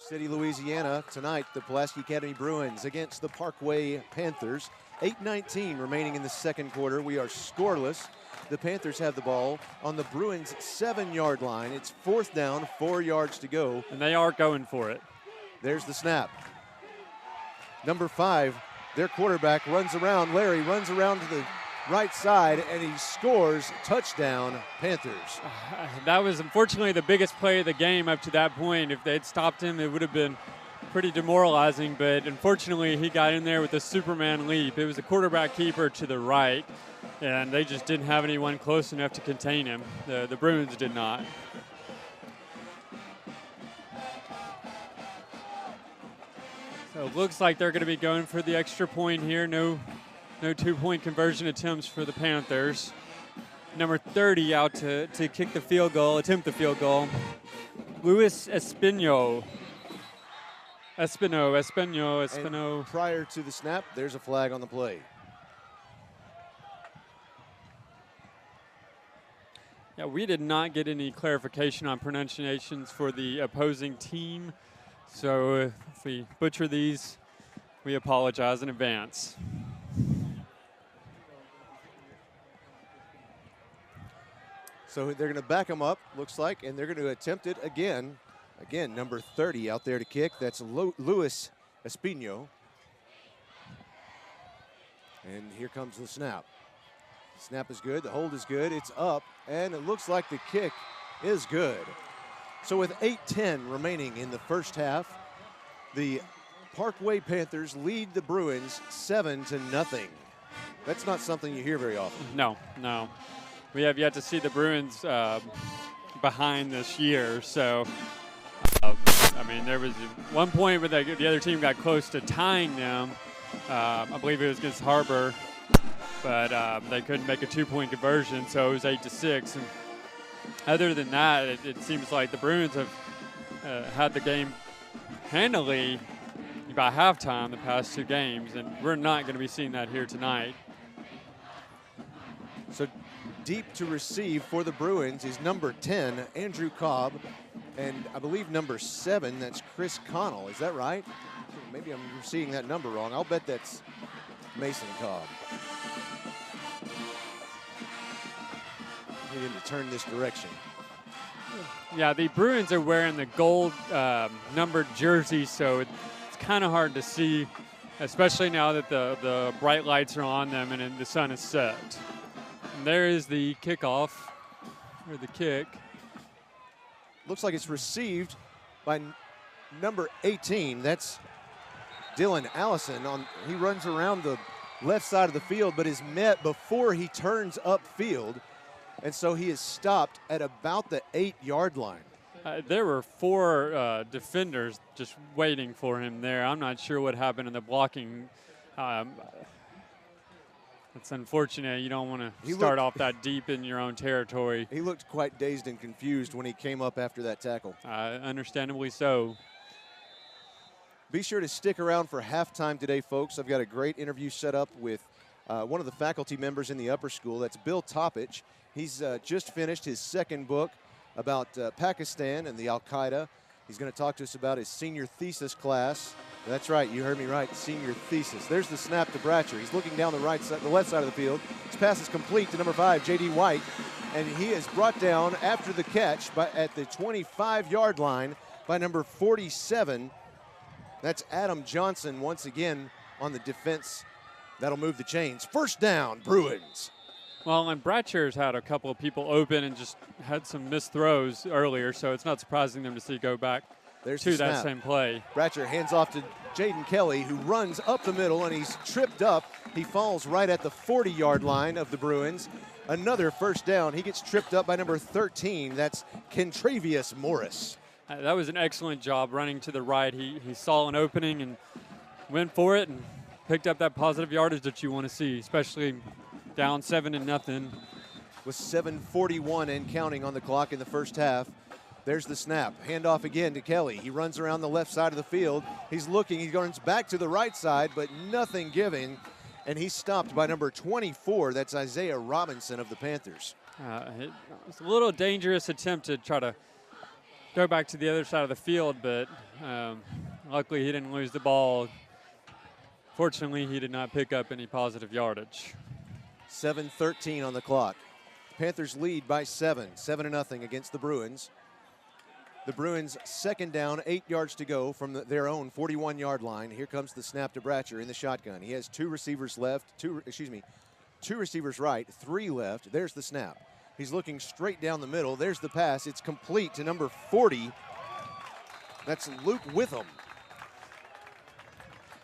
City, Louisiana. Tonight, the Pulaski Academy Bruins against the Parkway Panthers. 8:19 remaining in the second quarter. We are scoreless. The Panthers have the ball on the Bruins' 7-yard line. It's fourth down, 4 yards to go.
And they are going for it.
There's the snap. Number 5, their quarterback runs around. Larry runs around to the right side, and he scores. Touchdown, Panthers.
That was unfortunately the biggest play of the game up to that point. If they'd stopped him, it would have been pretty demoralizing, but unfortunately he got in there with a Superman leap. It was a quarterback keeper to the right, and they just didn't have anyone close enough to contain him. The Bruins did not. So it looks like they're going to be going for the extra point here. No 2-point conversion attempts for the Panthers. Number 30 out to kick the field goal, attempt the field goal. Luis Espino.
And prior to the snap, there's a flag on the play.
Yeah, we did not get any clarification on pronunciations for the opposing team. So if we butcher these, we apologize in advance.
So they're going to back him up, looks like, and they're going to attempt it again. Again, number 30 out there to kick. That's Luis Espino. And here comes the snap. Snap is good. The hold is good. It's up, and it looks like the kick is good. So with 8:10 remaining in the first half, the Parkway Panthers lead the Bruins 7-0. That's not something you hear very often.
No. we have yet to see the Bruins behind this year. So, I mean, there was one point where the other team got close to tying them. I believe it was against Harbor, but they couldn't make a 2-point conversion, so it was 8-6. And other than that, it seems like the Bruins have had the game handily by halftime the past 2 games, and we're not going to be seeing that here tonight.
So deep to receive for the Bruins is number 10, Andrew Cobb, and I believe number 7, that's Chris Connell. Is that right? Maybe I'm seeing that number wrong. I'll bet that's Mason Cobb. Need him to turn this direction.
Yeah, the Bruins are wearing the gold numbered jerseys, so it's kind of hard to see, especially now that the bright lights are on them and the sun is set. And there is the kickoff, or the kick.
Looks like it's received by number 18. That's Dylan Allison. He runs around the left side of the field, but is met before he turns upfield. And so he is stopped at about the 8-yard line.
There were 4 defenders just waiting for him there. I'm not sure what happened in the blocking. It's unfortunate. You don't want to start off that deep in your own territory.
He looked quite dazed and confused when he came up after that tackle.
Understandably so.
Be sure to stick around for halftime today, folks. I've got a great interview set up with one of the faculty members in the upper school. That's Bill Toppich. He's just finished his 2nd book about Pakistan and the Al-Qaeda. He's going to talk to us about his senior thesis class. That's right, you heard me right, senior thesis. There's the snap to Bratcher. He's looking down the left side of the field. His pass is complete to number 5, J.D. White, and he is brought down after the catch at the 25-yard line by number 47. That's Adam Johnson once again on the defense. That'll move the chains. First down, Bruins.
Well, and Bratcher's had a couple of people open and just had some missed throws earlier, so it's not surprising them to see go back to that same play.
Bratcher hands off to Jaden Kelly, who runs up the middle, and he's tripped up. He falls right at the 40-yard line of the Bruins. Another first down. He gets tripped up by number 13. That's Kentravius Morris.
That was an excellent job running to the right. He saw an opening and went for it and picked up that positive yardage that you want to see, especially down 7-0.
With 7:41 and counting on the clock in the first half. There's the snap. Handoff again to Kelly. He runs around the left side of the field. He's looking. He goes back to the right side, but nothing giving. And he's stopped by number 24. That's Isaiah Robinson of the Panthers.
It was a little dangerous attempt to try to go back to the other side of the field, but luckily he didn't lose the ball. Fortunately, he did not pick up any positive yardage.
7:13 on the clock. Panthers lead by 7-0 against the Bruins. The Bruins 2nd down, 8 yards to go from their own 41-yard line. Here comes the snap to Bratcher in the shotgun. He has 2 receivers left, 2 receivers right, 3 left. There's the snap. He's looking straight down the middle. There's the pass. It's complete to number 40. That's Luke Witham.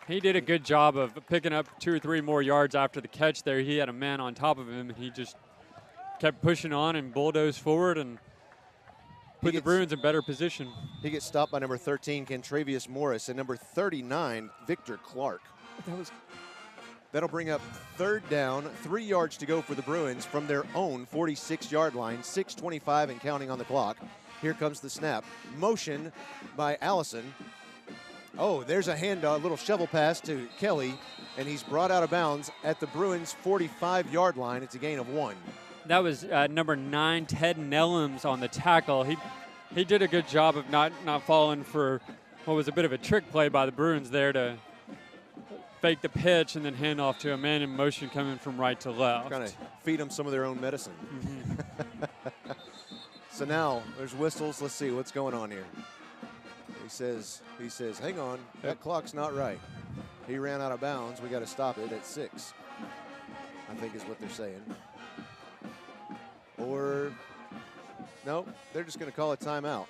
He did a good job of picking up 2 or 3 more yards after the catch there. He had a man on top of him, and he just kept pushing on and bulldozed forward and put the Bruins in better position.
He gets stopped by number 13, Kentravius Morris, and number 39, Victor Clark. That'll bring up 3rd down, 3 yards to go for the Bruins from their own 46-yard line, 6:25 and counting on the clock. Here comes the snap. Motion by Allison. Oh, there's a little shovel pass to Kelly, and he's brought out of bounds at the Bruins' 45-yard line. It's a gain of 1.
That was number 9, Ted Nellums on the tackle. He did a good job of not falling for what was a bit of a trick play by the Bruins there to fake the pitch and then hand off to a man in motion coming from right to left.
Trying to feed them some of their own medicine. Mm-hmm. So now there's whistles. Let's see what's going on here. He says, hang on, that clock's not right. He ran out of bounds. We got to stop it at 6, I think is what they're saying. Or, no, they're just going to call a timeout.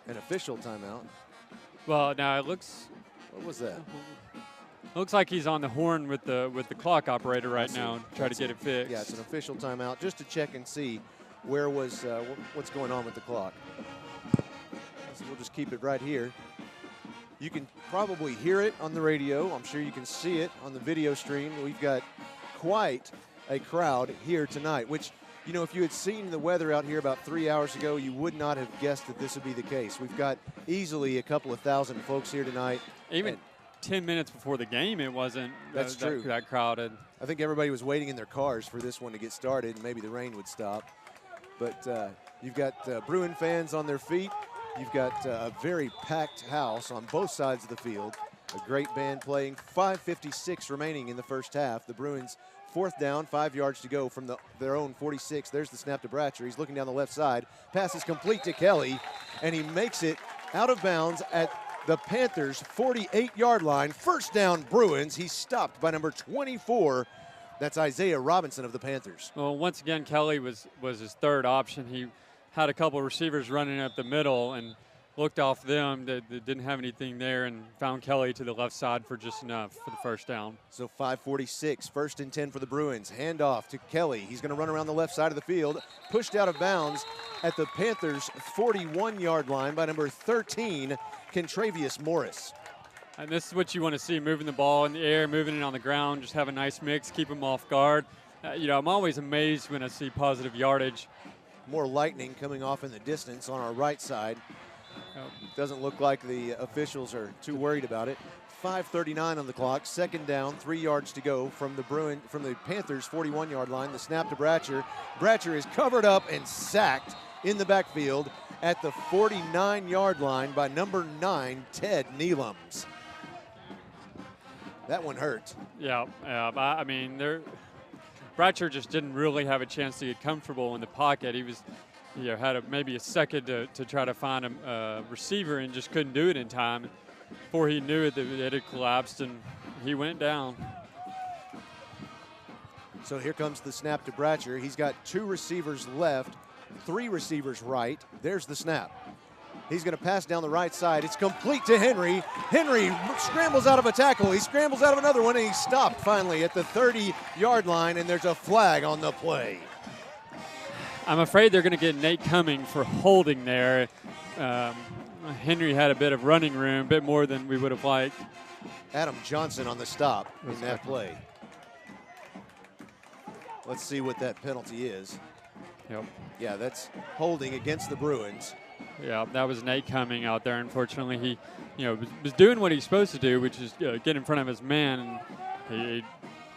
An official timeout.
Well, now it looks.
What was that?
Looks like he's on the horn with the clock operator right now, try to get it fixed.
Yeah, it's an official timeout just to check and see where was what's going on with the clock. So we'll just keep it right here. You can probably hear it on the radio. I'm sure you can see it on the video stream. We've got quite a crowd here tonight, which, you know, if you had seen the weather out here about 3 hours ago, you would not have guessed that this would be the case. We've got easily a couple of thousand folks here tonight.
Even 10 minutes before the game, it wasn't
true.
that crowded.
I think everybody was waiting in their cars for this one to get started, and maybe the rain would stop. But you've got Bruin fans on their feet. You've got a very packed house on both sides of the field. A great band playing. 5:56 remaining in the first half. The Bruins 4th down, 5 yards to go from their own 46. There's the snap to Bratcher. He's looking down the left side. Pass is complete to Kelly, and he makes it out of bounds at the Panthers' 48-yard line. First down, Bruins. He's stopped by number 24. That's Isaiah Robinson of the Panthers.
Well, once again, Kelly was his third option. He had a couple of receivers running up the middle and looked off them that didn't have anything there and found Kelly to the left side for just enough for the first down.
So 5:46, 1st and 10 for the Bruins. Handoff to Kelly. He's going to run around the left side of the field, pushed out of bounds at the Panthers' 41-yard line by number 13, Kentravius Morris.
And this is what you want to see, moving the ball in the air, moving it on the ground, just have a nice mix, keep them off guard. You know, I'm always amazed when I see positive yardage.
More lightning coming off in the distance on our right side. Doesn't look like the officials are too worried about it. 5:39 on the clock, 2nd down, 3 yards to go from the Panthers' 41-yard line. The snap to Bratcher. Bratcher is covered up and sacked in the backfield at the 49-yard line by number 9, Ted Neelums. That one hurt.
Yeah. I mean, Bratcher just didn't really have a chance to get comfortable in the pocket. He was, had maybe a second to try to find a receiver and just couldn't do it in time. Before he knew it, it had collapsed and he went down.
So here comes the snap to Bratcher. He's got 2 receivers left, 3 receivers right. There's the snap. He's going to pass down the right side. It's complete to Henry. Henry scrambles out of a tackle. He scrambles out of another one, and he's stopped finally at the 30-yard line, and there's a flag on the play.
I'm afraid they're going to get Nate Cumming for holding there. Henry had a bit of running room, a bit more than we would have liked.
Adam Johnson on the stop in that play. Let's see what that penalty is.
Yep.
Yeah, that's holding against the Bruins.
Yeah, that was Nate Cumming out there. Unfortunately, he, was doing what he's supposed to do, which is get in front of his man. And he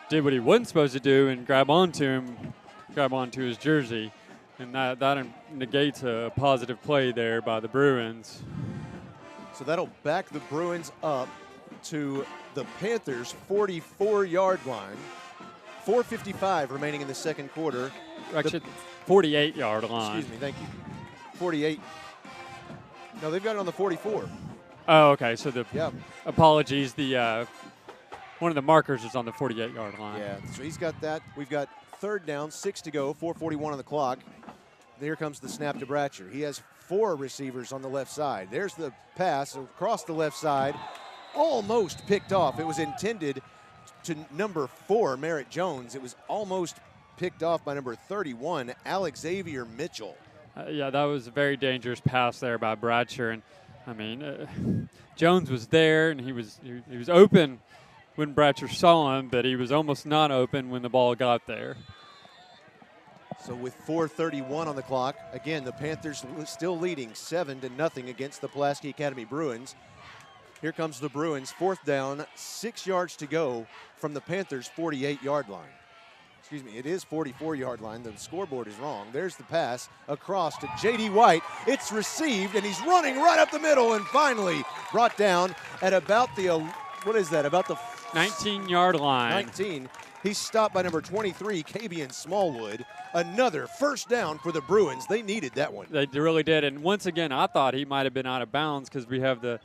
did what he wasn't supposed to do and grab onto his jersey, and that negates a positive play there by the Bruins.
So that'll back the Bruins up to the Panthers' 44-yard line. 4:55 remaining in the second quarter.
Actually, 48-yard line.
Excuse me, thank you. 48. No, they've got it on the 44.
Oh, okay. So apologies.
The
one of the markers is on the 48-yard line.
Yeah, so he's got that. We've got 3rd down, 6 to go, 4:41 on the clock. Here comes the snap to Bratcher. He has 4 receivers on the left side. There's the pass across the left side. Almost picked off. It was intended to number 4, Merritt Jones. It was almost picked off by number 31, Alex Xavier Mitchell.
Yeah, that was a very dangerous pass there by Bratcher. And, I mean, Jones was there, and he was open when Bratcher saw him, but he was almost not open when the ball got there.
So with 4:31 on the clock, again, the Panthers still leading 7-0 against the Pulaski Academy Bruins. Here comes the Bruins, 4th down, 6 yards to go from the Panthers' 48-yard line. Excuse me, it is 44-yard line. The scoreboard is wrong. There's the pass across to J.D. White. It's received, and he's running right up the middle and finally brought down at about the, about the
19-yard line.
19. He's stopped by number 23, Kavian Smallwood. Another first down for the Bruins. They needed that one.
They really did. And once again, I thought he might have been out of bounds because we have the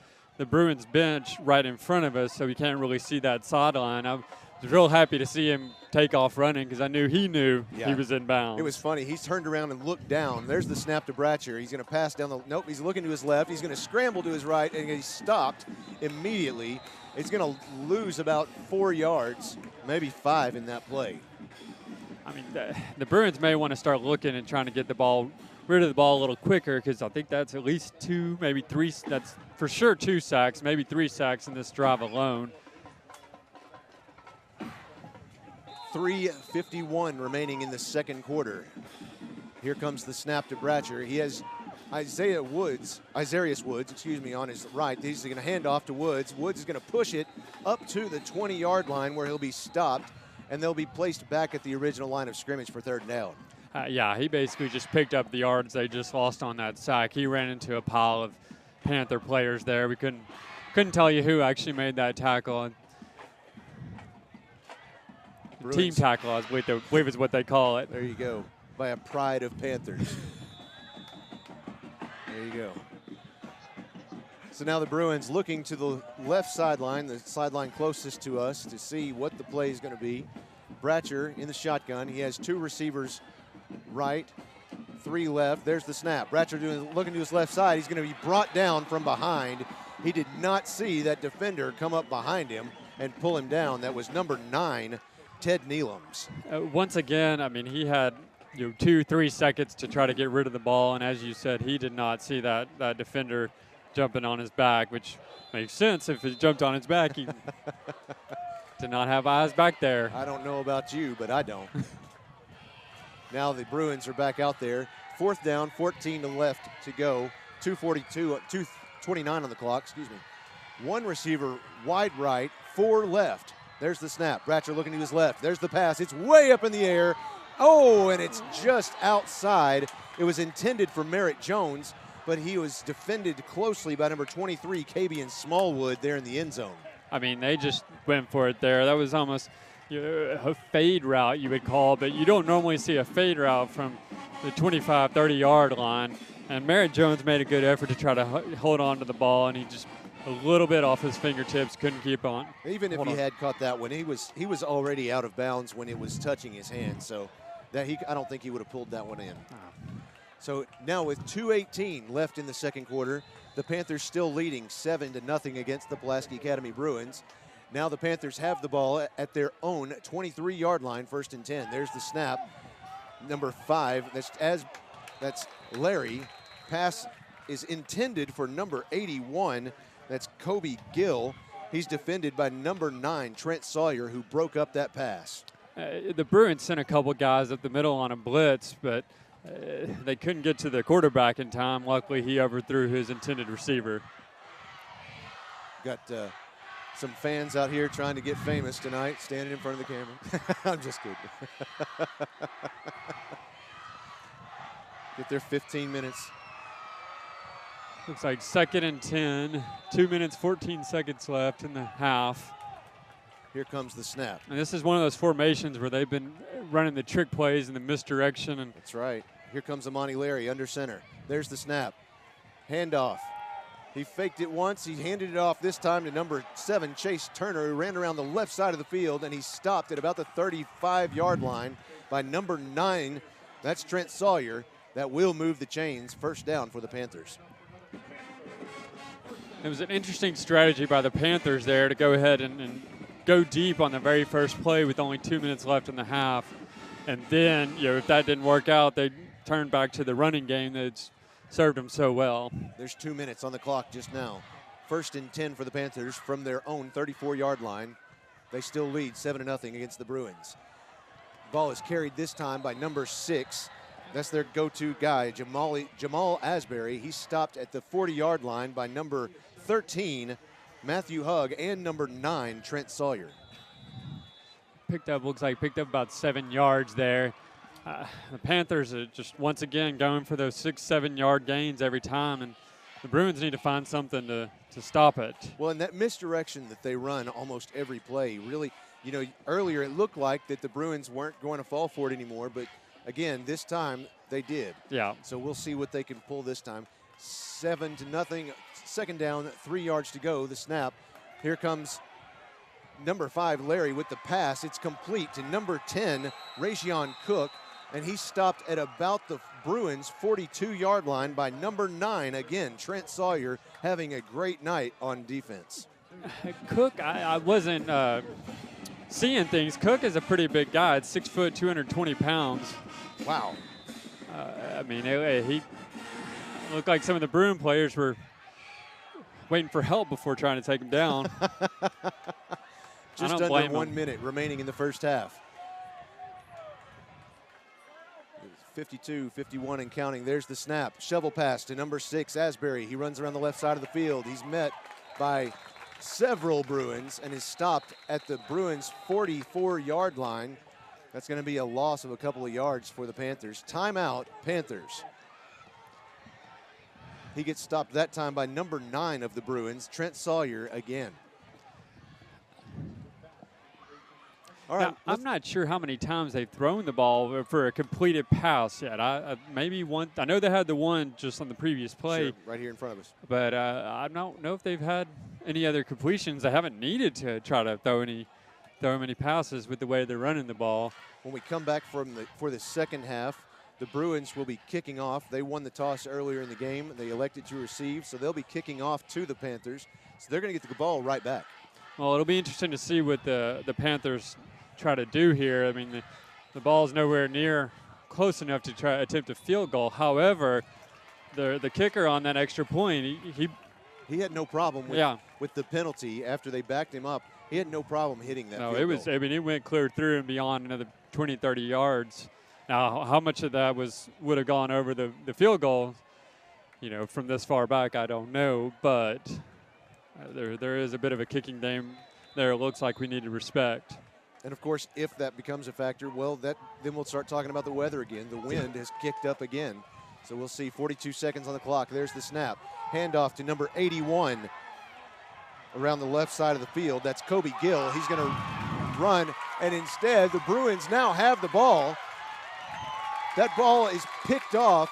Bruins bench right in front of us, so we can't really see that sideline. I was real happy to see him take off running because I knew he was in bounds.
It was funny. He's turned around and looked down. There's the snap to Bratcher. He's going to pass down the – nope, he's looking to his left. He's going to scramble to his right, and he stopped immediately. He's going to lose about 4 yards, maybe 5 in that play.
I mean, the Bruins may want to start looking and trying to get rid of the ball a little quicker because I think that's at least 2, maybe 3 – that's for sure 2 sacks, maybe 3 sacks in this drive alone.
3:51 remaining in the second quarter. Here comes the snap to Bratcher. He has Isaiah Woods, on his right. He's going to hand off to Woods. Woods is going to push it up to the 20-yard line where he'll be stopped, and they'll be placed back at the original line of scrimmage for third down.
Yeah, he basically just picked up the yards they just lost on that sack. He ran into a pile of Panther players there. We couldn't tell you who actually made that tackle. Team tackle, I believe is what they call it.
There you go. By a pride of Panthers. There you go. So now the Bruins looking to the left sideline, the sideline closest to us, to see what the play is going to be. Bratcher in the shotgun. He has 2 receivers right, 3 left. There's the snap. Bratcher looking to his left side. He's going to be brought down from behind. He did not see that defender come up behind him and pull him down. That was number 9, Ted Neelums.
Once again, I mean, he had 2-3 seconds to try to get rid of the ball, and as you said, he did not see that defender jumping on his back, which makes sense. If he jumped on his back, he did not have eyes back there.
I don't know about you, but I don't. Now the Bruins are back out there. 4th down, 14 to left to go. 2:29 on the clock, excuse me. 1 receiver wide right, 4 left. There's the snap. Bratcher looking to his left. There's the pass. It's way up in the air. Oh, and it's just outside. It was intended for Merritt Jones, but he was defended closely by number 23, Kabian Smallwood, there in the end zone.
I mean, they just went for it there. That was almost a fade route, you would call, but you don't normally see a fade route from the 25, 30-yard line. And Merritt Jones made a good effort to try to hold on to the ball, and he just a little bit off his fingertips, couldn't keep on.
Even if he had caught that one, he was already out of bounds when it was touching his hand, so I don't think he would have pulled that one in. So now with 2:18 left in the second quarter, the Panthers still leading 7-0 against the Pulaski Academy Bruins. Now the Panthers have the ball at their own 23-yard line, 1st and 10. There's the snap, number 5. That's Larry. Pass is intended for number 81. That's Kobe Gill. He's defended by number 9, Trent Sawyer, who broke up that pass.
The Bruins sent a couple guys up the middle on a blitz, but they couldn't get to the quarterback in time. Luckily, he overthrew his intended receiver.
Got some fans out here trying to get famous tonight, standing in front of the camera. I'm just kidding. Get their 15 minutes.
Looks like 2nd and 10, 2 minutes, 14 seconds left in the half.
Here comes the snap.
And this is one of those formations where they've been running the trick plays and the misdirection. And
that's right. Here comes Amani Larry under center. There's the snap. Handoff. He faked it once. He handed it off this time to number 7, Chase Turner, who ran around the left side of the field, and he stopped at about the 35-yard line by number 9. That's Trent Sawyer. That will move the chains. 1st down for the Panthers.
It was an interesting strategy by the Panthers there to go ahead and go deep on the very first play with only 2 minutes left in the half. And then, if that didn't work out, they turned back to the running game that's served them so well.
There's 2 minutes on the clock just now. 1st and 10 for the Panthers from their own 34-yard line. They still lead 7-0 against the Bruins. Ball is carried this time by number 6. That's their go-to guy, Jamal Asbury. He stopped at the 40-yard line by number 13, Matthew Hugg, and number 9, Trent Sawyer.
Looks like picked up about 7 yards there. The Panthers are just once again going for those 6-7 yard gains every time, and the Bruins need to find something to stop it.
Well, and that misdirection that they run almost every play, really, earlier it looked like that the Bruins weren't going to fall for it anymore, but again, this time they did.
Yeah.
So we'll see what they can pull this time. 7-0, 2nd down, 3 yards to go, the snap. Here comes number 5, Larry, with the pass. It's complete to number 10, Rajion Cook, and he stopped at about the Bruins' 42-yard line by number 9. Again, Trent Sawyer having a great night on defense.
Cook, I wasn't seeing things. Cook is a pretty big guy. It's 6 foot, 220 pounds.
Wow.
I mean, he looked like some of the Bruin players were waiting for help before trying to take him down.
Just under 1 minute remaining in the first half. 52, 51 and counting. There's the snap. Shovel pass to number 6, Asbury. He runs around the left side of the field. He's met by several Bruins and is stopped at the Bruins' 44-yard line. That's going to be a loss of a couple of yards for the Panthers. Timeout, Panthers. He gets stopped that time by number 9 of the Bruins, Trent Sawyer again. All right,
now, I'm not sure how many times they've thrown the ball for a completed pass yet. Maybe one. I know they had the one just on the previous play.
Sure, right here in front of us.
But I don't know if they've had any other completions. They haven't needed to try to throw many passes with the way they're running the ball.
When we come back for the second half, the Bruins will be kicking off. They won the toss earlier in the game. They elected to receive, so they'll be kicking off to the Panthers. So they're going to get the ball right back.
Well, it'll be interesting to see what the Panthers try to do here. I mean, the ball's nowhere near close enough to try to attempt a field goal. However, the kicker on that extra point,
he had no problem with the penalty after they backed him up. He had no problem hitting that.
No,
field goal.
I mean, it went clear through and beyond another 20, 30 yards. Now, how much of that would have gone over the field goal, from this far back, I don't know. But there is a bit of a kicking game there. It looks like we need to respect.
And, of course, if that becomes a factor, well, then we'll start talking about the weather again. The wind has kicked up again. So we'll see 42 seconds on the clock. There's the snap. Handoff to number 81 around the left side of the field. That's Kobe Gill. He's going to run, and instead the Bruins now have the ball. That ball is picked off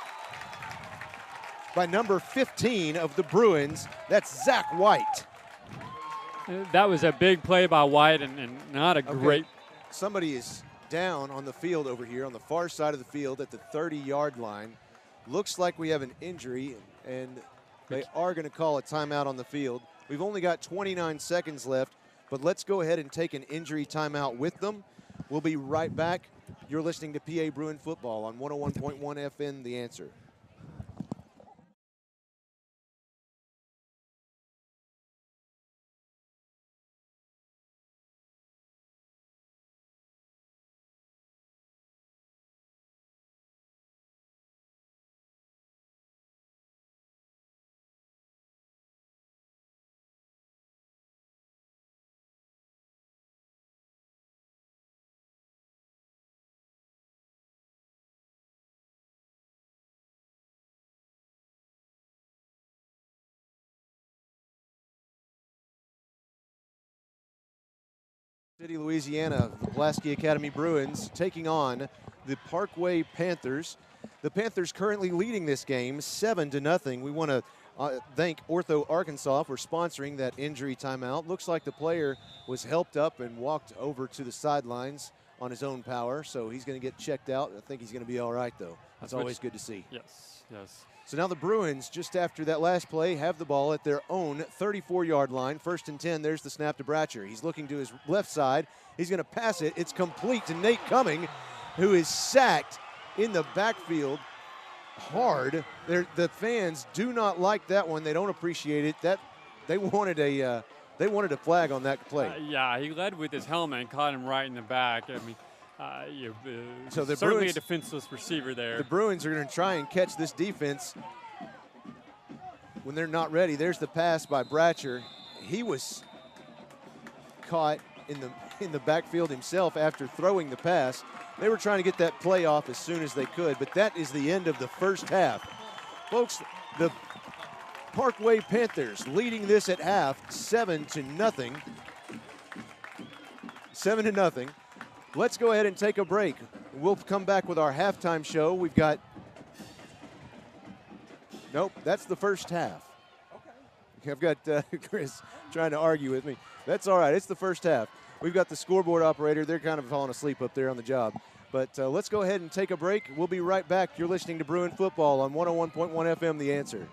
by number 15 of the Bruins. That's Zach White.
That was a big play by White and not a great.
Somebody is down on the field over here on the far side of the field at the 30-yard line. Looks like we have an injury, and they are going to call a timeout on the field. We've only got 29 seconds left, but let's go ahead and take an injury timeout with them. We'll be right back. You're listening to PA Bruin Football on 101.1 FM, The Answer. City, Louisiana, the Pulaski Academy Bruins taking on the Parkway Panthers. The Panthers currently leading this game 7-0. We want to thank Ortho Arkansas for sponsoring that injury timeout. Looks like the player was helped up and walked over to the sidelines on his own power, so he's going to get checked out. I think he's going to be all right, though. That's always good to see.
Yes, yes.
So now the Bruins, just after that last play, have the ball at their own 34-yard line. 1st and 10, there's the snap to Bratcher. He's looking to his left side. He's going to pass it. It's complete to Nate Cumming, who is sacked in the backfield hard. The fans do not like that one. They don't appreciate it. They wanted a flag on that play.
Yeah, he led with his helmet and caught him right in the back. I mean,
so the
certainly
Bruins,
a defenseless receiver there.
The Bruins are going to try and catch this defense when they're not ready. There's the pass by Bratcher. He was caught in the backfield himself after throwing the pass. They were trying to get that play off as soon as they could, but that is the end of the first half. Folks, the Parkway Panthers leading this at half 7-0. 7-0. Let's go ahead and take a break. We'll come back with our halftime show. We've got, nope, that's the first half. I've got Chris trying to argue with me. That's all right. It's the first half. We've got the scoreboard operator. They're kind of falling asleep up there on the job. But let's go ahead and take a break. We'll be right back. You're listening to Bruin Football on 101.1 FM, The Answer.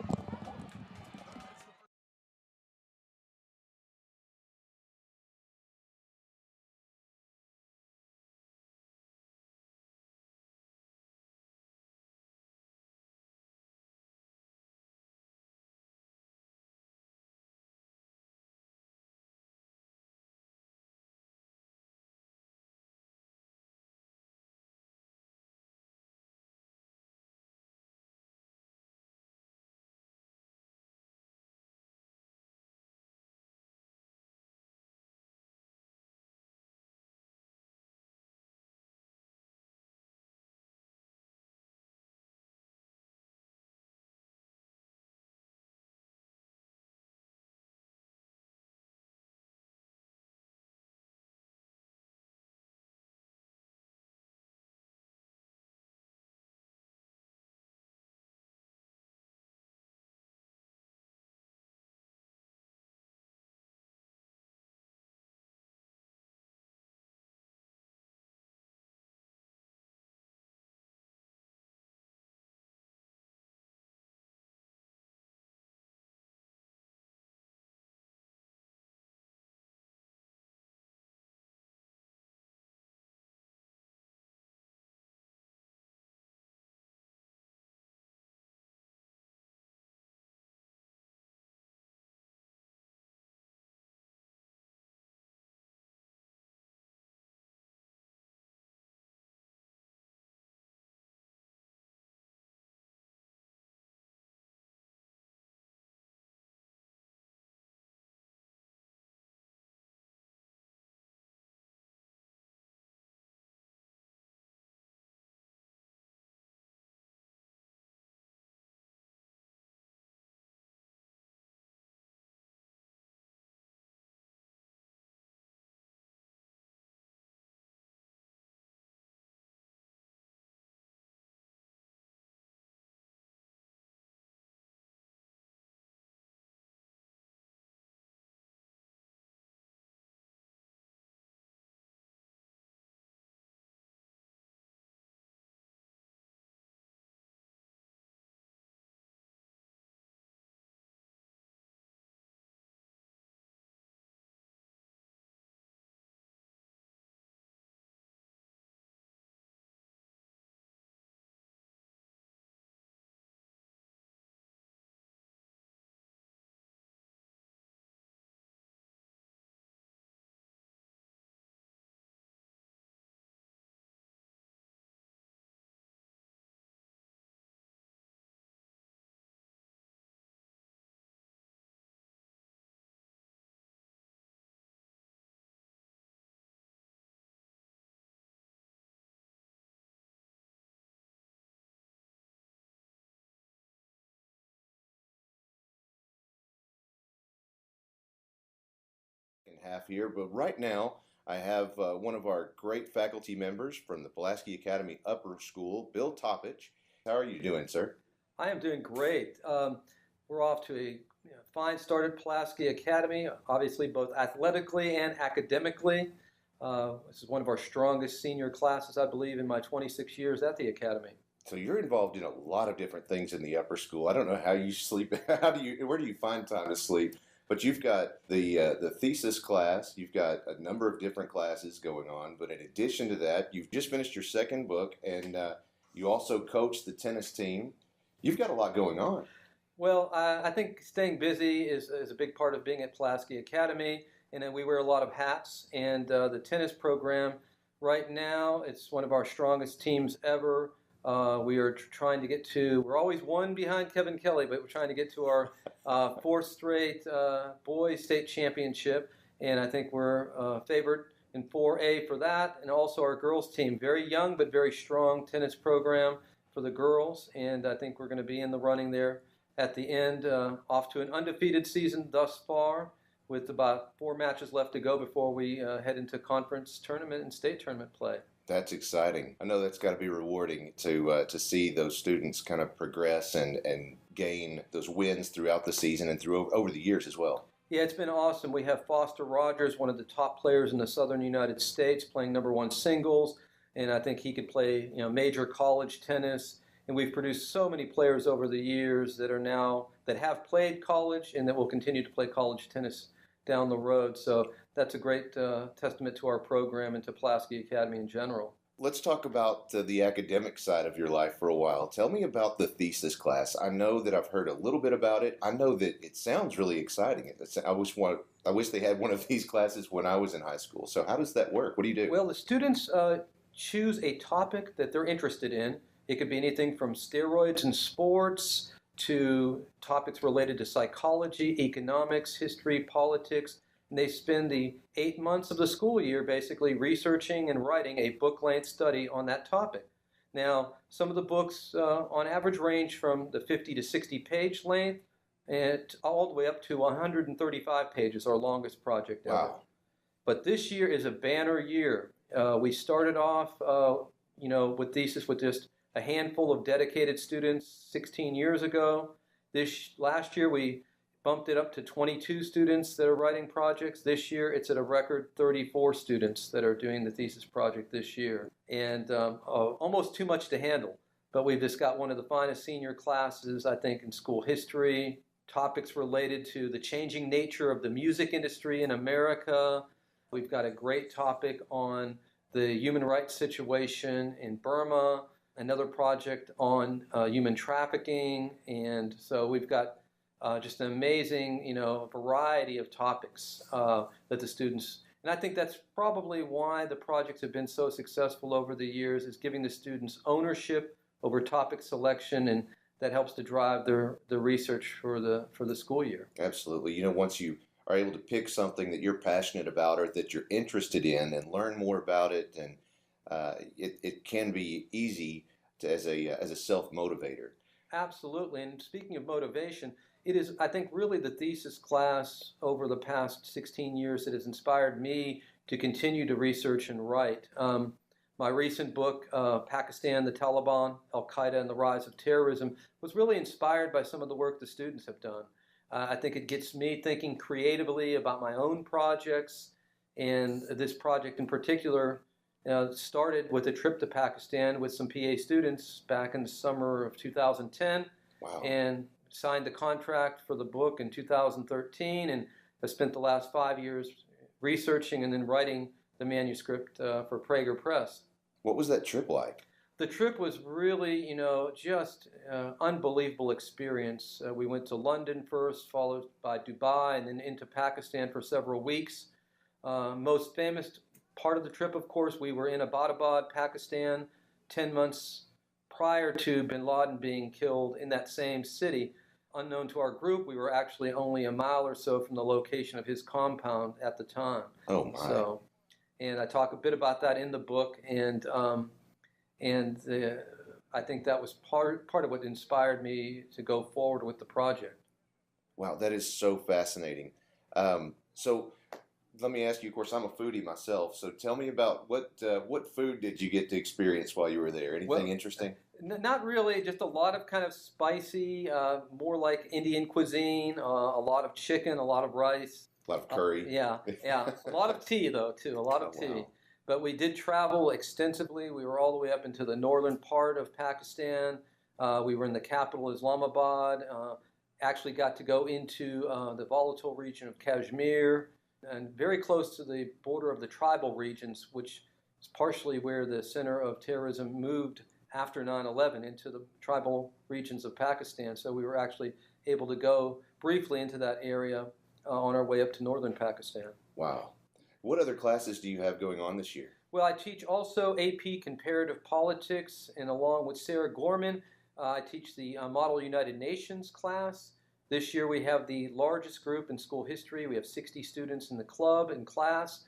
Half here, but right now I have one of our great faculty members from the Pulaski Academy Upper School, Bill Toppich. How are you doing, sir?
I am doing great. We're off to a fine start at Pulaski Academy, obviously both athletically and academically. This is one of our strongest senior classes, I believe, in my 26 years at the Academy.
So you're involved in a lot of different things in the upper school. I don't know how you sleep. Where do you find time to sleep? But you've got the thesis class. You've got a number of different classes going on. But in addition to that, you've just finished your second book, and you also coach the tennis team. You've got a lot going on.
Well, I think staying busy is a big part of being at Pulaski Academy, and then we wear a lot of hats. And the tennis program, right now, it's one of our strongest teams ever. We are trying to get to, we're always one behind Kevin Kelly, but we're trying to get to our fourth straight boys state championship. And I think we're favored in 4A for that. And also our girls team, very young but very strong tennis program for the girls. And I think we're going to be in the running there at the end, off to an undefeated season thus far, with about 4 matches left to go before we head into conference tournament and state tournament play.
That's exciting. I know that's got to be rewarding to see those students kind of progress and gain those wins throughout the season and through over the years as well.
Yeah, it's been awesome. We have Foster Rogers, one of the top players in the Southern United States, playing #1 singles, and I think he could play, major college tennis. And we've produced so many players over the years that have played college and that will continue to play college tennis down the road. So that's a great testament to our program and to Pulaski Academy in general.
Let's talk about the academic side of your life for a while. Tell me about the thesis class. I know that I've heard a little bit about it. I know that it sounds really exciting. I wish they had one of these classes when I was in high school. So how does that work? What do you do?
Well, the students choose a topic that they're interested in. It could be anything from steroids in sports to topics related to psychology, economics, history, politics. And they spend the 8 months of the school year basically researching and writing a book-length study on that topic. Now, some of the books on average range from the 50 to 60 page length and all the way up to 135 pages, our longest project ever.
Wow.
But this year is a banner year. We started off, with thesis with just a handful of dedicated students 16 years ago. Last year we bumped it up to 22 students that are writing projects. This year it's at a record 34 students that are doing the thesis project this year. And almost too much to handle. But we've just got one of the finest senior classes, I think, in school history, topics related to the changing nature of the music industry in America. We've got a great topic on the human rights situation in Burma, another project on human trafficking. And so we've got just an amazing, variety of topics that the students, and I think that's probably why the projects have been so successful over the years, is giving the students ownership over topic selection, and that helps to drive the research for the school year.
Absolutely. Once you are able to pick something that you're passionate about or that you're interested in and learn more about it, and it can be easy as a self-motivator.
Absolutely. And speaking of motivation, it is, I think, really the thesis class over the past 16 years that has inspired me to continue to research and write. My recent book, Pakistan, the Taliban, Al-Qaeda, and the Rise of Terrorism, was really inspired by some of the work the students have done. I think it gets me thinking creatively about my own projects, and this project in particular started with a trip to Pakistan with some PA students back in the summer of 2010.
Wow.
And signed the contract for the book in 2013, and I spent the last 5 years researching and then writing the manuscript for Prager Press.
What was that trip like?
The trip was really, just unbelievable experience. We went to London first, followed by Dubai, and then into Pakistan for several weeks. Most famous part of the trip, of course, we were in Abbottabad, Pakistan, 10 months prior to bin Laden being killed in that same city. Unknown to our group, we were actually only a mile or so from the location of his compound at the time.
Oh my!
And I talk a bit about that in the book, and I think that was part of what inspired me to go forward with the project.
Wow, that is so fascinating. So let me ask you. Of course, I'm a foodie myself. So tell me about what food did you get to experience while you were there? Anything interesting?
Not really. Just a lot of kind of spicy, more like Indian cuisine. A lot of chicken, a lot of rice.
A lot of curry.
Yeah. A lot of tea, though, too. A lot of tea.
Wow.
But we did travel extensively. We were all the way up into the northern part of Pakistan. We were in the capital, Islamabad. Actually got to go into the volatile region of Kashmir, and very close to the border of the tribal regions, which is partially where the center of terrorism moved after 9/11 into the tribal regions of Pakistan. So we were actually able to go briefly into that area on our way up to northern Pakistan.
Wow. What other classes do you have going on this year?
Well, I teach also AP Comparative Politics, and along with Sarah Gorman, I teach the Model United Nations class. This year we have the largest group in school history. We have 60 students in the club and class,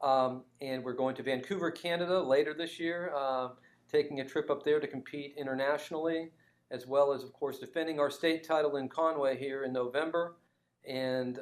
and we're going to Vancouver, Canada later this year, taking a trip up there to compete internationally, as well as, of course, defending our state title in Conway here in November. And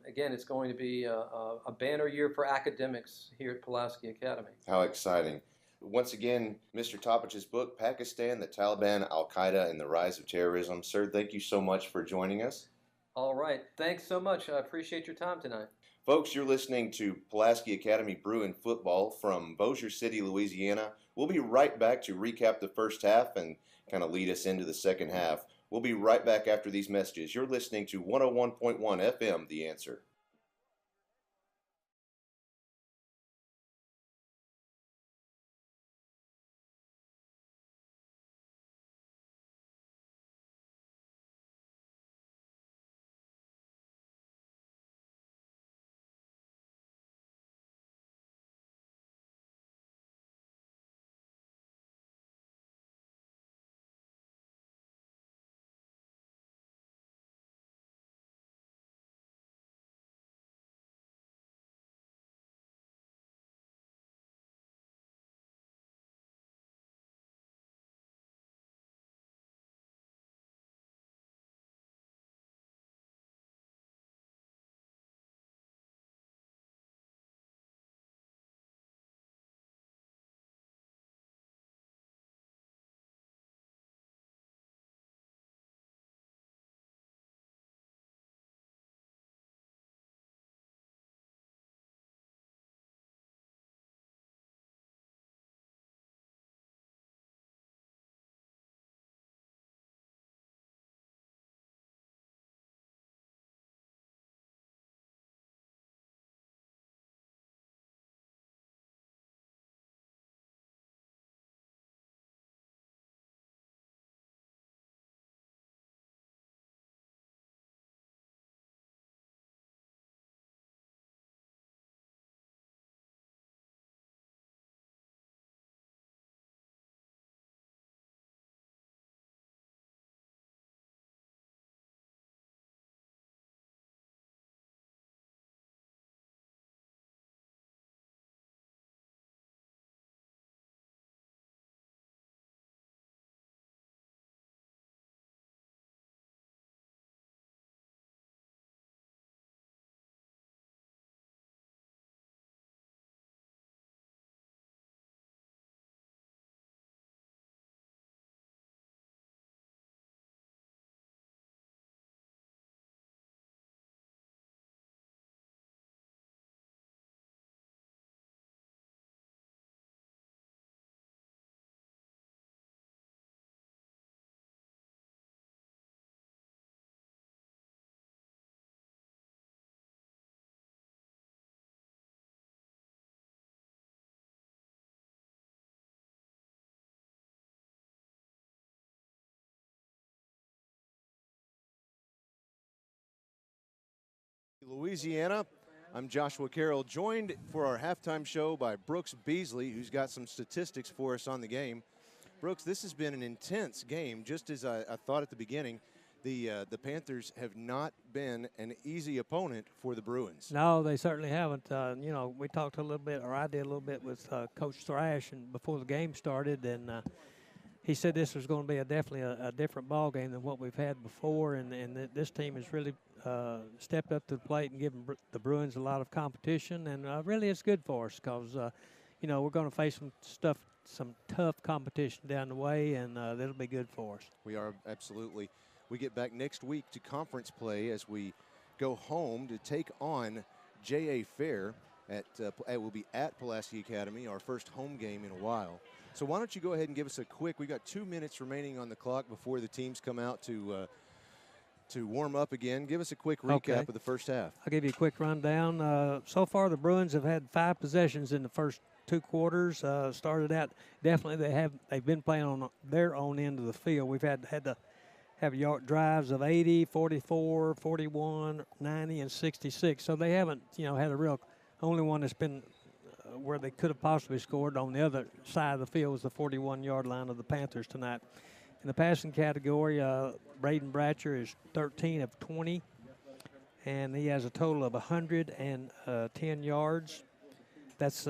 again, it's going to be a banner year for academics here at Pulaski Academy.
How exciting. once again, Mr. Topich's book, Pakistan, the Taliban, Al-Qaeda, and the Rise of Terrorism. Sir, thank you so much for joining us.
All right. Thanks so much. I appreciate your time tonight.
Folks, you're listening to Pulaski Academy Bruin football from Bossier City, Louisiana. We'll be right back to recap the first half and kind of lead us into the second half. We'll be right back after these messages. You're listening to 101.1 FM, The Answer. Louisiana. I'm Joshua Carroll, joined for our halftime show by Brooks Beasley, who's got some statistics for us on the game. Brooks, this has been an intense game. Just as I thought at the beginning, the Panthers have not been an easy opponent for the Bruins.
No, they certainly haven't. We talked a little bit, or I did a little bit with Coach Thrash and before the game started, and he said this was going to be definitely a different ball game than what we've had before, and this team has really stepped up to the plate and given the Bruins a lot of competition, and really it's good for us because, we're going to face some tough competition down the way, and that'll be good for us.
We are, absolutely. We get back next week to conference play as we go home to take on J.A. Fair. We'll be at Pulaski Academy, our first home game in a while. So why don't you go ahead and give us we've got 2 minutes remaining on the clock before the teams come out to warm up again. Give us a quick recap of the first half.
I'll give you a quick rundown. So far, the Bruins have had 5 possessions in the first 2 quarters. Started out, definitely they've been playing on their own end of the field. We've had to have drives of 80, 44, 41, 90, and 66. So they haven't, had a real, only one that's been where they could have possibly scored on the other side of the field was the 41-yard line of the Panthers tonight. In the passing category, Braden Bratcher is 13 of 20, and he has a total of 110 yards. That's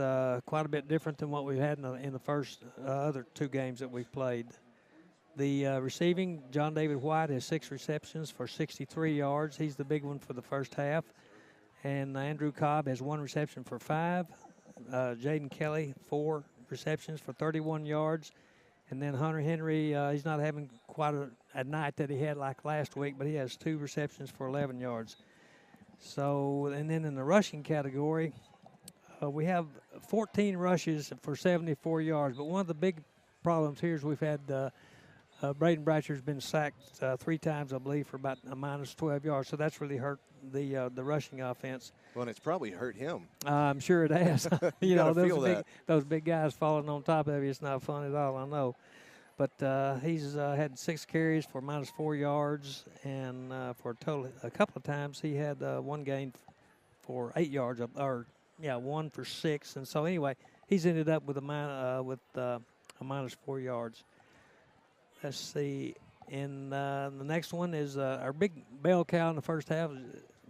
quite a bit different than what we've had in the first other 2 games that we've played. The receiving, John David White has 6 receptions for 63 yards. He's the big one for the first half. And Andrew Cobb has 1 reception for 5. Jaden Kelly, 4 receptions for 31 yards. And then Hunter Henry, he's not having quite a night that he had like last week, but he has 2 receptions for 11 yards. So, and then in the rushing category, we have 14 rushes for 74 yards. But one of the big problems here is we've had Braden Bratcher's been sacked 3 times, I believe, for about a minus 12 yards. So that's really hurt the rushing offense.
Well, and it's probably hurt him.
I'm sure it has.
You know,
those big guys falling on top of you, it's not fun at all, I know. But he's had 6 carries for minus 4 yards, and for a total, a couple of times he had 1 gain for 8 yards, 1 for 6. And so anyway, he's ended up with a minus 4 yards. Let's see. And the next one is our big bell cow in the first half.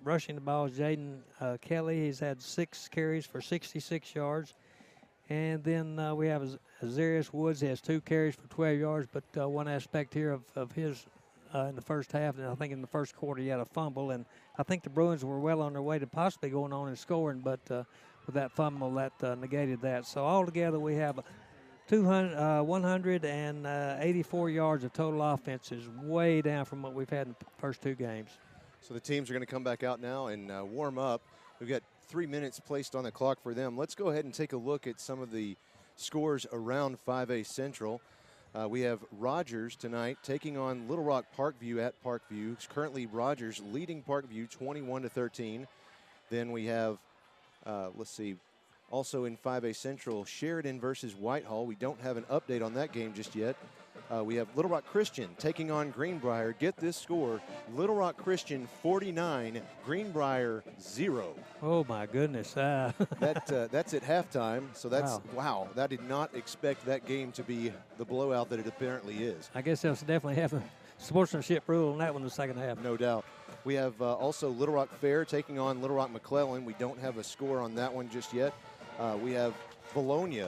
Rushing the ball is Jaden Kelly. He's had 6 carries for 66 yards. And then we have Azarius Woods. He has 2 carries for 12 yards. But one aspect here of his in the first half, and I think in the first quarter he had a fumble. And I think the Bruins were well on their way to possibly going on and scoring. But with that fumble, that negated that. So altogether we have 184 yards of total offense, is way down from what we've had in the first 2 games.
So the teams are going to come back out now and warm up. We've got 3 minutes placed on the clock for them. Let's go ahead and take a look at some of the scores around 5A Central. We have Rogers tonight taking on Little Rock Parkview at Parkview. It's currently Rogers leading Parkview 21-13. Then we have, also in 5A Central, Sheridan versus Whitehall. We don't have an update on that game just yet. We have Little Rock Christian taking on Greenbrier. Get this score: Little Rock Christian 49, Greenbrier 0.
Oh my goodness!
That's at halftime. So that's wow. That did not expect that game to be the blowout that it apparently is.
I guess they'll definitely have a sportsmanship rule on that one in the second half.
No doubt. We have also Little Rock Fair taking on Little Rock McClellan. We don't have a score on that one just yet. We have Bologna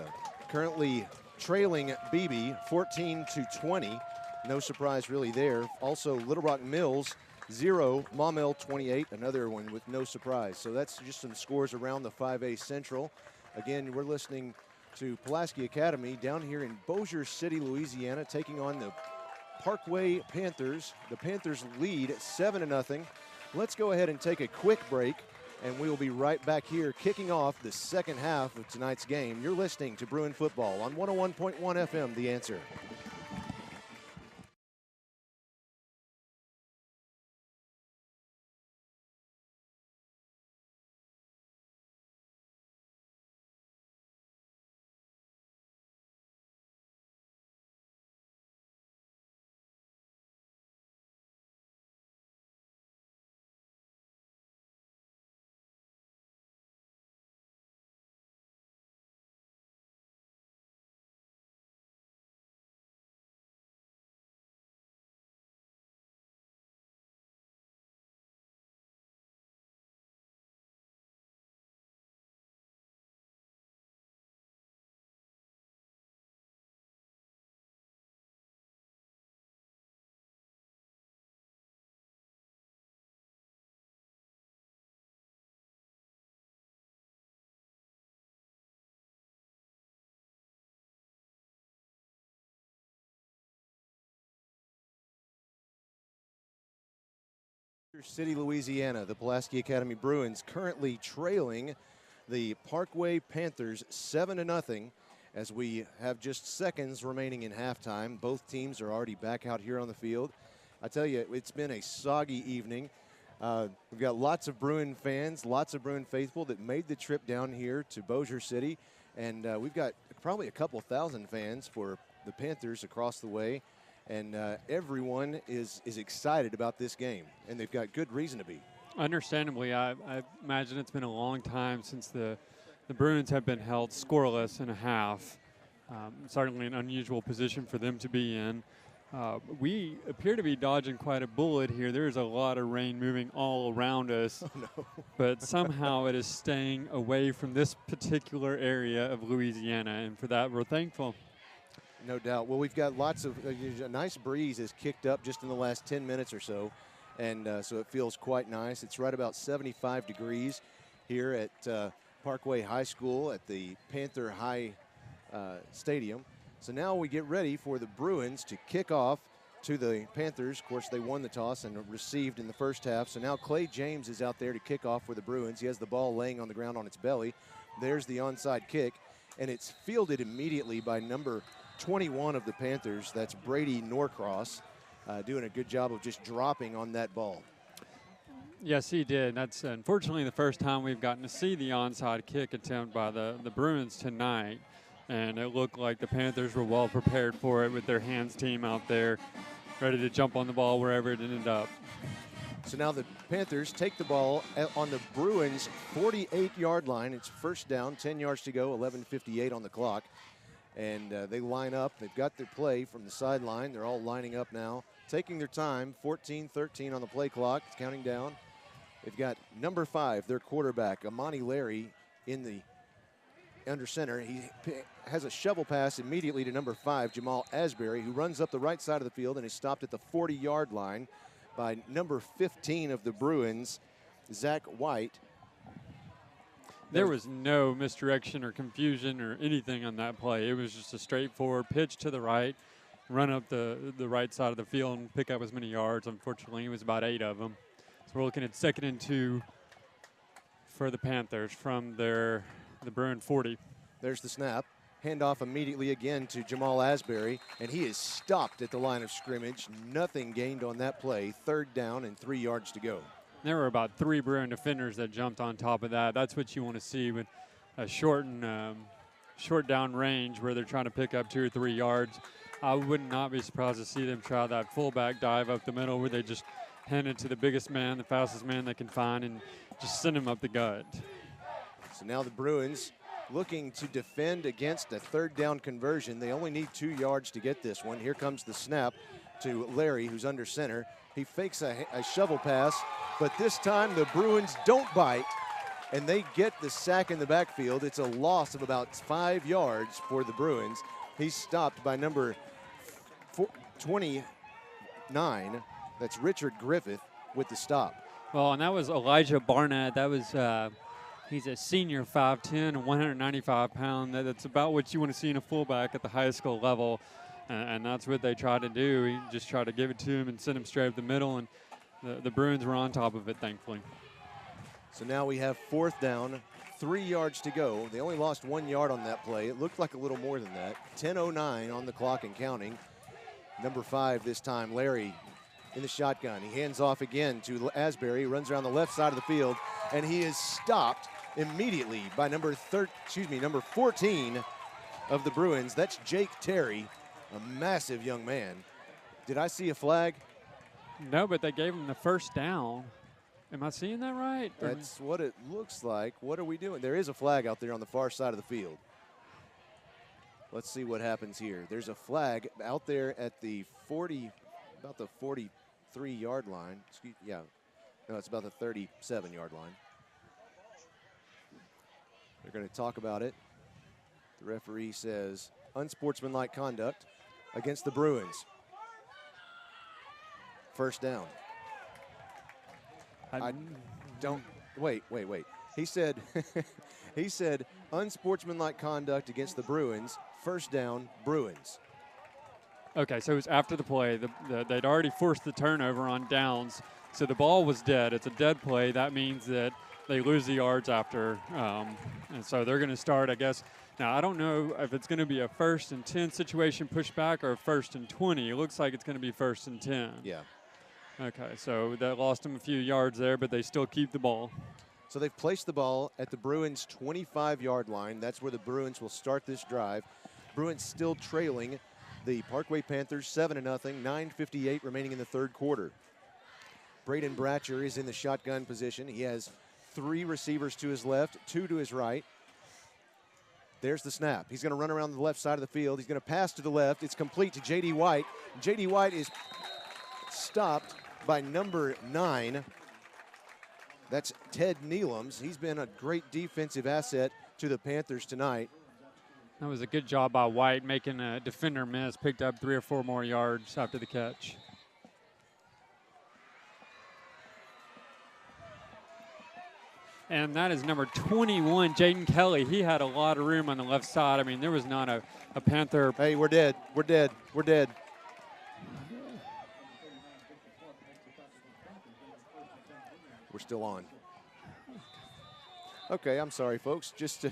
currently trailing Beebe 14-20. No surprise really there. Also Little Rock Mills 0, Maumelle 28, another one with no surprise. So that's just some scores around the 5A Central. Again, we're listening to Pulaski Academy down here in Bossier City, Louisiana, taking on the Parkway Panthers. The Panthers lead 7-0. Let's go ahead and take a quick break, and we will be right back here kicking off the second half of tonight's game. You're listening to Bruin Football on 101.1 FM, The Answer. City, Louisiana, the Pulaski Academy Bruins currently trailing the Parkway Panthers 7-0 as we have just seconds remaining in halftime. Both teams are already back out here on the field. I tell you, it's been a soggy evening. We've got lots of Bruin fans, lots of Bruin faithful that made the trip down here to Bossier City, and we've got probably a couple thousand fans for the Panthers across the way. And everyone is excited about this game, and they've got good reason to be.
Understandably, I imagine it's been a long time since the Bruins have been held scoreless in a half. Certainly an unusual position for them to be in. We appear to be dodging quite a bullet here. There's a lot of rain moving all around us, but somehow it is staying away from this particular area of Louisiana, and for that we're thankful.
No doubt. Well, we've got lots of a nice breeze has kicked up just in the last 10 minutes or so, and so it feels quite nice. It's right about 75 degrees here at Parkway High School at the Panther High Stadium. So now we get ready for the Bruins to kick off to the Panthers. Of course, they won the toss and received in the first half. So now Clay James is out there to kick off for the Bruins. He has the ball laying on the ground on its belly. There's the onside kick, and it's fielded immediately by number 21 of the Panthers. That's Brady Norcross, doing a good job of just dropping on that ball.
Yes, he did. That's unfortunately the first time we've gotten to see the onside kick attempt by the Bruins tonight. And it looked like the Panthers were well prepared for it with their hands team out there, ready to jump on the ball wherever it ended up.
So now the Panthers take the ball on the Bruins' 48-yard line. It's first down, 10 yards to go, 11:58 on the clock. And they line up. They've got their play from the sideline. They're all lining up now, taking their time. 14-13 on the play clock. It's counting down. They've got number 5, their quarterback, Amani Larry, in the under center. He has a shovel pass immediately to number 5, Jamal Asbury, who runs up the right side of the field and is stopped at the 40-yard line by number 15 of the Bruins, Zach White.
There was no misdirection or confusion or anything on that play. It was just a straightforward pitch to the right, run up the right side of the field and pick up as many yards. Unfortunately, it was about 8 of them. So we're looking at 2nd and 2 for the Panthers from the Bruin 40.
There's the snap. Handoff immediately again to Jamal Asbury, and he is stopped at the line of scrimmage. Nothing gained on that play. 3rd down and 3 yards to go.
There were about 3 Bruin defenders that jumped on top of that. That's what you want to see with a short down range where they're trying to pick up 2 or 3 yards. I would not be surprised to see them try that fullback dive up the middle where they just hand it to the biggest man, the fastest man they can find, and just send him up the gut.
So now the Bruins looking to defend against a 3rd down conversion. They only need 2 yards to get this one. Here comes the snap to Larry, who's under center. He fakes a shovel pass, but this time the Bruins don't bite, and they get the sack in the backfield. It's a loss of about 5 yards for the Bruins. He's stopped by number 29. That's Richard Griffith with the stop.
Well, and that was Elijah Barnett. That was he's a senior, 5'10", and 195 pound. That's about what you want to see in a fullback at the high school level. And that's what they tried to do. He just tried to give it to him and send him straight up the middle, and the Bruins were on top of it, thankfully.
So now we have 4th down, 3 yards to go. They only lost 1 yard on that play. It looked like a little more than that. 10:09 on the clock and counting. Number 5 this time, Larry in the shotgun. He hands off again to Asbury, runs around the left side of the field, and he is stopped immediately by number 14 of the Bruins. That's Jake Terry, a massive young man. Did I see a flag?
No, but they gave him the first down. Am I seeing that right?
That's what it looks like. What are we doing? There is a flag out there on the far side of the field. Let's see what happens here. There's a flag out there at the 40, about the 43-yard line. No, it's about the 37-yard line. They're going to talk about it. The referee says unsportsmanlike conduct against the Bruins. First down. I don't, wait. He said, he said unsportsmanlike conduct against the Bruins. First down, Bruins.
Okay, so it was after the play. They'd already forced the turnover on downs, so the ball was dead. It's a dead play. That means that they lose the yards after, and so they're going to start, I guess. Now, I don't know if it's going to be a 1st and 10 situation pushback or a 1st and 20. It looks like it's going to be 1st and 10.
Yeah.
Okay, so that lost them a few yards there, but they still keep the ball.
So they've placed the ball at the Bruins' 25-yard line. That's where the Bruins will start this drive. Bruins still trailing the Parkway Panthers 7-0, 9:58 remaining in the 3rd quarter. Braden Bratcher is in the shotgun position. He has 3 receivers to his left, 2 to his right. There's the snap. He's going to run around the left side of the field. He's going to pass to the left. It's complete to J.D. White. J.D. White is stopped by number 9. That's Ted Neelums. He's been a great defensive asset to the Panthers tonight.
That was a good job by White, making a defender miss, picked up 3 or 4 more yards after the catch. And that is number 21, Jaden Kelly. He had a lot of room on the left side. I mean, there was not a Panther.
Hey, we're dead. We're dead. We're dead. We're still on. Okay, I'm sorry, folks. Just to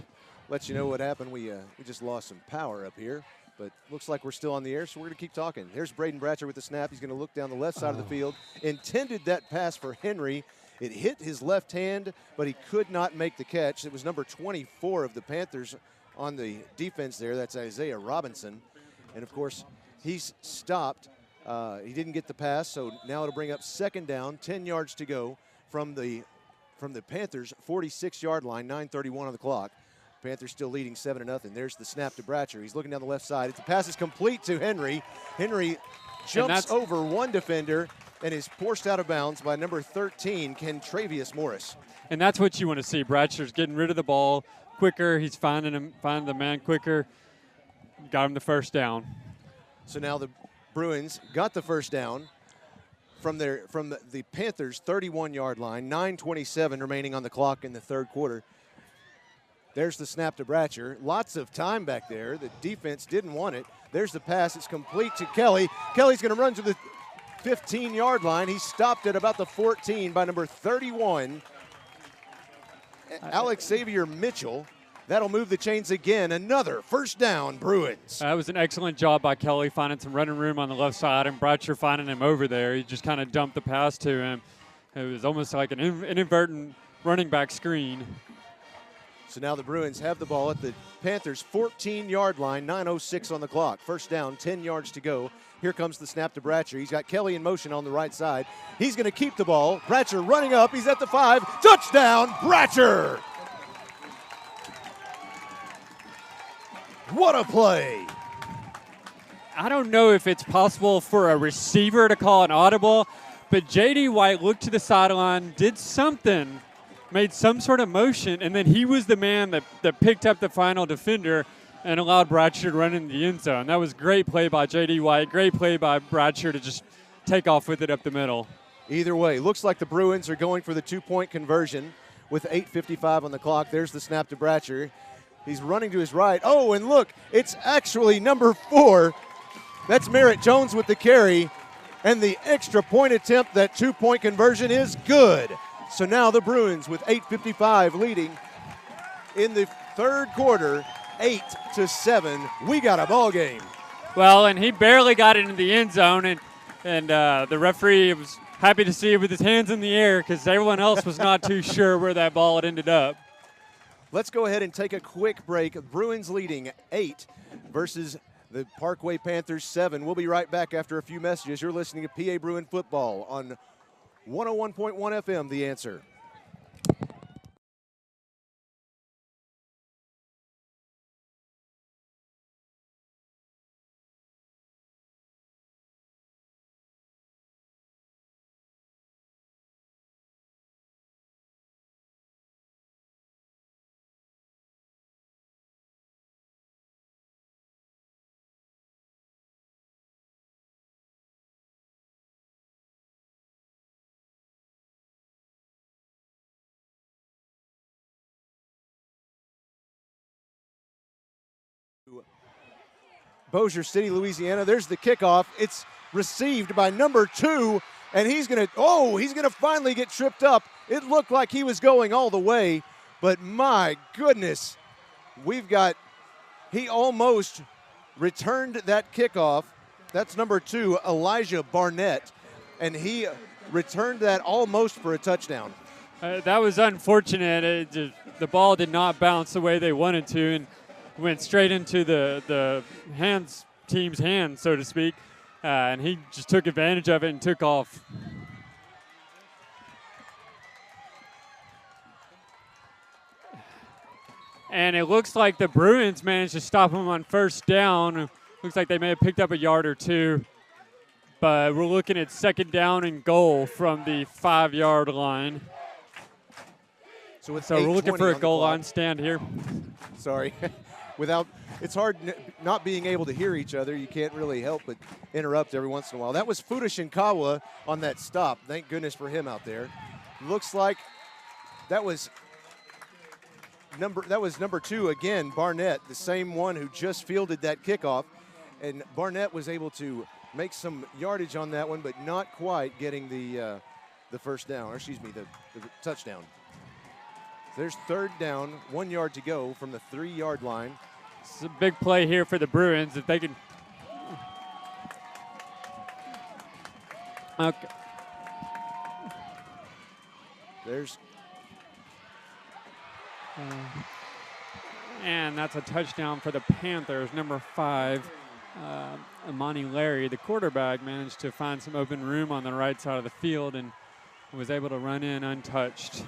let you know what happened, we just lost some power up here. But looks like we're still on the air, so we're going to keep talking. Here's Braden Bratcher with the snap. He's going to look down the left side of the field. Intended that pass for Henry. It hit his left hand, but he could not make the catch. It was number 24 of the Panthers on the defense there. That's Isaiah Robinson. And, of course, he's stopped. He didn't get the pass, so now it'll bring up second down, 10 yards to go from the Panthers' 46-yard line, 9:31 on the clock. Panthers still leading 7-0. There's the snap to Bratcher. He's looking down the left side. The pass is complete to Henry. Henry jumps over one defender and is forced out of bounds by number 13, Kentravius Morris.
And that's what you want to see. Bratcher's getting rid of the ball quicker. He's finding the man quicker. Got him the first down.
So now the Bruins got the first down from the Panthers' 31-yard line. 9:27 remaining on the clock in the third quarter. There's the snap to Bratcher. Lots of time back there. The defense didn't want it. There's the pass. It's complete to Kelly. Kelly's going to run to the 15-yard line. He stopped at about the 14 by number 31, Alex Xavier Mitchell. That'll move the chains again. Another first down, Bruins.
That was an excellent job by Kelly, finding some running room on the left side, and Bratcher finding him over there. He just kind of dumped the pass to him. It was almost like an inadvertent running back screen.
So now the Bruins have the ball at the Panthers' 14-yard line, 9:06 on the clock. First down, 10 yards to go. Here comes the snap to Bratcher. He's got Kelly in motion on the right side. He's going to keep the ball. Bratcher running up. He's at the 5. Touchdown, Bratcher! What a play!
I don't know if it's possible for a receiver to call an audible, but J.D. White looked to the sideline, did something, made some sort of motion, and then he was the man that picked up the final defender and allowed Bratcher to run in the end zone. That was great play by J.D. White, great play by Bratcher to just take off with it up the middle.
Either way, looks like the Bruins are going for the two-point conversion with 8:55 on the clock. There's the snap to Bratcher. He's running to his right. Oh, and look, it's actually number 4. That's Merritt Jones with the carry. And the extra point attempt, that two-point conversion is good. So now the Bruins with 8:55 leading in the third quarter, 8-7. We got a ball game.
Well, and he barely got it into the end zone, and the referee was happy to see it with his hands in the air because everyone else was not too sure where that ball had ended up.
Let's go ahead and take a quick break. Bruins leading 8 versus the Parkway Panthers 7. We'll be right back after a few messages. You're listening to PA Bruin Football on 101.1 FM, The Answer. Bossier City, Louisiana. There's the kickoff. It's received by number 2, and he's going to finally get tripped up. It looked like he was going all the way, but my goodness, he almost returned that kickoff. That's number 2, Elijah Barnett, and he returned that almost for a touchdown.
That was unfortunate. The ball did not bounce the way they wanted to, and went straight into the team's hands, so to speak, and he just took advantage of it and took off. And it looks like the Bruins managed to stop him on first down. Looks like they may have picked up a yard or two, but we're looking at second down and goal from the 5-yard line. So we're looking for a goal line stand here.
Sorry. It's hard not being able to hear each other. You can't really help but interrupt every once in a while. That was Fuda Shinkawa on that stop. Thank goodness for him out there. Looks like that was was number 2 again, Barnett, the same one who just fielded that kickoff. And Barnett was able to make some yardage on that one, but not quite getting the first down, or excuse me, the touchdown. There's 3rd down, 1 yard to go from the 3-yard line.
It's a big play here for the Bruins if they can. Okay.
There's.
And that's a touchdown for the Panthers. Number 5, Amani Larry, the quarterback, managed to find some open room on the right side of the field and was able to run in untouched.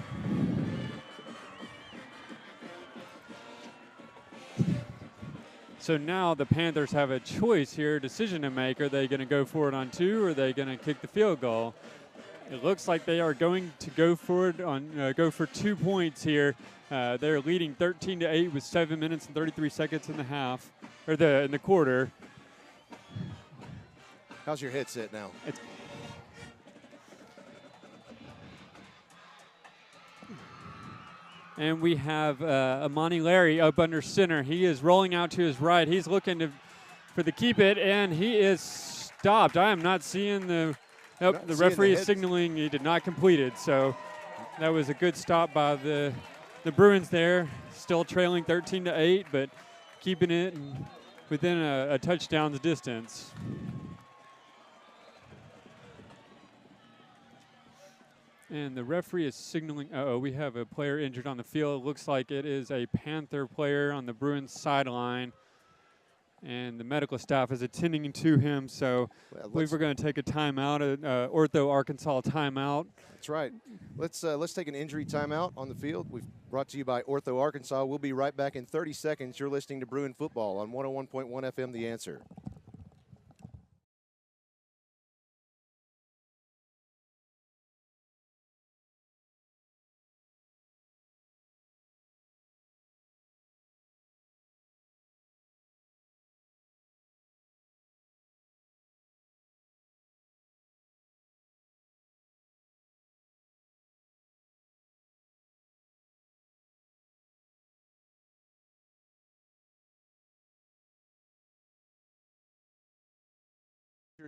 So now the Panthers have a choice here, decision to make. Are they going to go for it on 2, or are they going to kick the field goal? It looks like they are going to go for it on go for 2 points here. They're leading 13-8 with 7 minutes and 33 seconds in the half, or in the quarter.
How's your headset now?
And we have Amani Larry up under center. He is rolling out to his right. He's looking for the keep it, and he is stopped. I am not seeing the. Nope, the referee is signaling he did not complete it. So that was a good stop by the Bruins there. Still trailing 13-8, but keeping it within a touchdown's distance. And the referee is signaling. We have a player injured on the field. It looks like it is a Panther player on the Bruins sideline. And the medical staff is attending to him. So I believe we're going to take a timeout, Ortho Arkansas timeout.
That's right. Let's take an injury timeout on the field. We've brought to you by Ortho Arkansas. We'll be right back in 30 seconds. You're listening to Bruin Football on 101.1 FM, The Answer.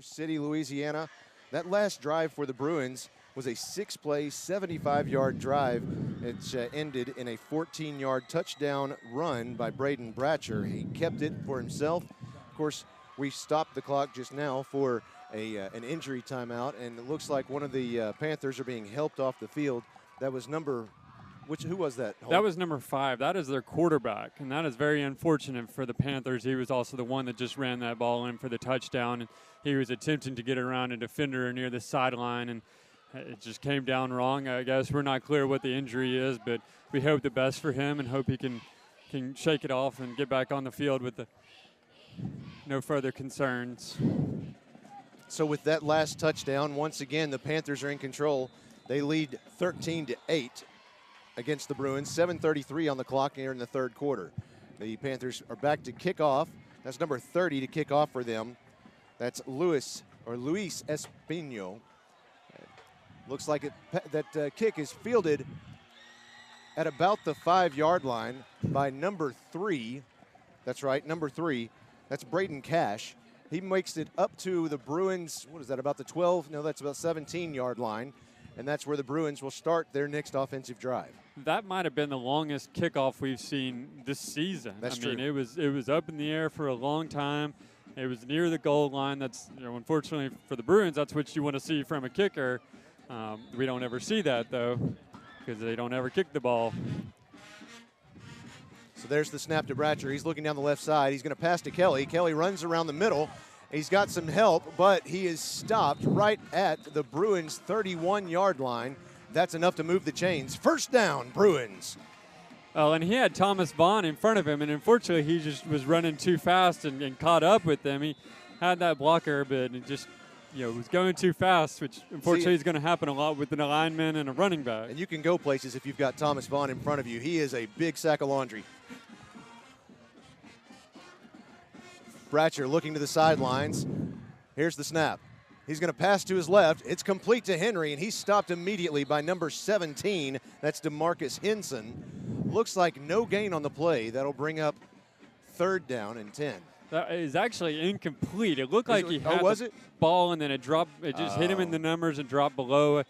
City, Louisiana. That last drive for the Bruins was a 6-play, 75-yard drive. It ended in a 14-yard touchdown run by Braden Bratcher. He kept it for himself. Of course, we stopped the clock just now for an injury timeout, and it looks like one of the Panthers are being helped off the field. That was who was that?
That was number 5. That is their quarterback, and that is very unfortunate for the Panthers. He was also the one that just ran that ball in for the touchdown, and he was attempting to get around a defender near the sideline, and it just came down wrong. I guess we're not clear what the injury is, but we hope the best for him and hope he can shake it off and get back on the field with no further concerns.
So with that last touchdown, once again, the Panthers are in control. They lead 13-8 against the Bruins. 7:33 on the clock here in the third quarter. The Panthers are back to kick off. That's number 30 to kick off for them. That's Luis Espino. Looks like that kick is fielded at about the 5-yard line by number 3. That's right, number 3. That's Braden Cash. He makes it up to the Bruins, what is that, about the 12? No, that's about 17-yard line. And that's where the Bruins will start their next offensive drive.
That might have been the longest kickoff we've seen this season.
That's true.
I mean, it was up in the air for a long time. It was near the goal line. That's, unfortunately for the Bruins, that's what you want to see from a kicker. We don't ever see that, though, because they don't ever kick the ball.
So there's the snap to Bratcher. He's looking down the left side. He's going to pass to Kelly. Kelly runs around the middle. He's got some help, but he is stopped right at the Bruins' 31-yard line. That's enough to move the chains. First down, Bruins.
Oh, and he had Thomas Vaughn in front of him, and unfortunately he just was running too fast and caught up with them. He had that blocker, but it just was going too fast, which unfortunately is going to happen a lot with an lineman and a running back.
And you can go places if you've got Thomas Vaughn in front of you. He is a big sack of laundry. Bratcher looking to the sidelines. Here's the snap. He's going to pass to his left. It's complete to Henry, and he's stopped immediately by number 17. That's DeMarcus Henson. Looks like no gain on the play. That'll bring up 3rd down and 10.
That is actually incomplete. It looked like he had
the
ball and then it dropped. It just hit him in the numbers and dropped below.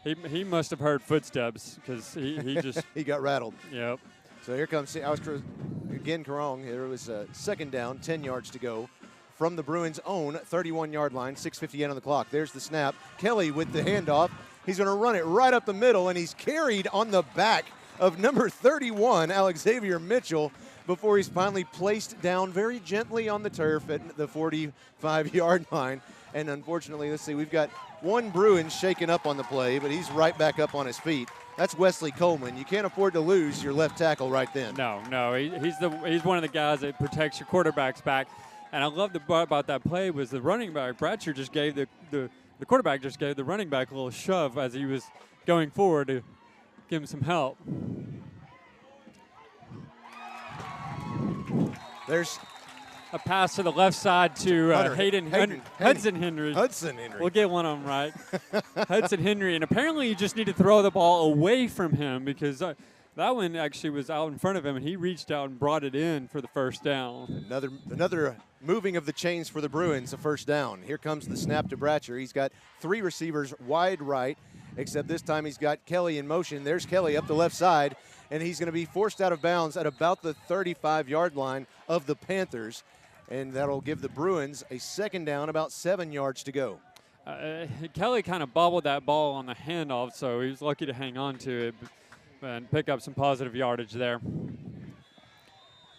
He must have heard footsteps because he just
he got rattled.
Yep.
So here comes again Karong. There was a 2nd down, 10 yards to go from the Bruins' own 31-yard line. 6:58 on the clock. There's the snap. Kelly with the handoff. He's going to run it right up the middle, and he's carried on the back of number 31, Xavier Mitchell, before he's finally placed down very gently on the turf at the 45-yard line. And unfortunately, let's see, we've got one Bruin shaken up on the play, but he's right back up on his feet. That's Wesley Coleman. You can't afford to lose your left tackle right then.
No, he's one of the guys that protects your quarterback's back. And I love the part about that play was the running back. Bratcher just gave the quarterback just gave the running back a little shove as he was going forward to give him some help.
There's
a pass to the left side to Hudson Henry.
Hudson Henry.
We'll get one of them right. Hudson Henry. And apparently you just need to throw the ball away from him because that one actually was out in front of him, and he reached out and brought it in for the 1st down.
Another moving of the chains for the Bruins, a 1st down. Here comes the snap to Bratcher. He's got 3 receivers wide right, except this time he's got Kelly in motion. There's Kelly up the left side, and he's going to be forced out of bounds at about the 35-yard line of the Panthers, and that'll give the Bruins a 2nd down, about 7 yards to go.
Kelly kind of bobbled that ball on the handoff, so he was lucky to hang on to it and pick up some positive yardage there.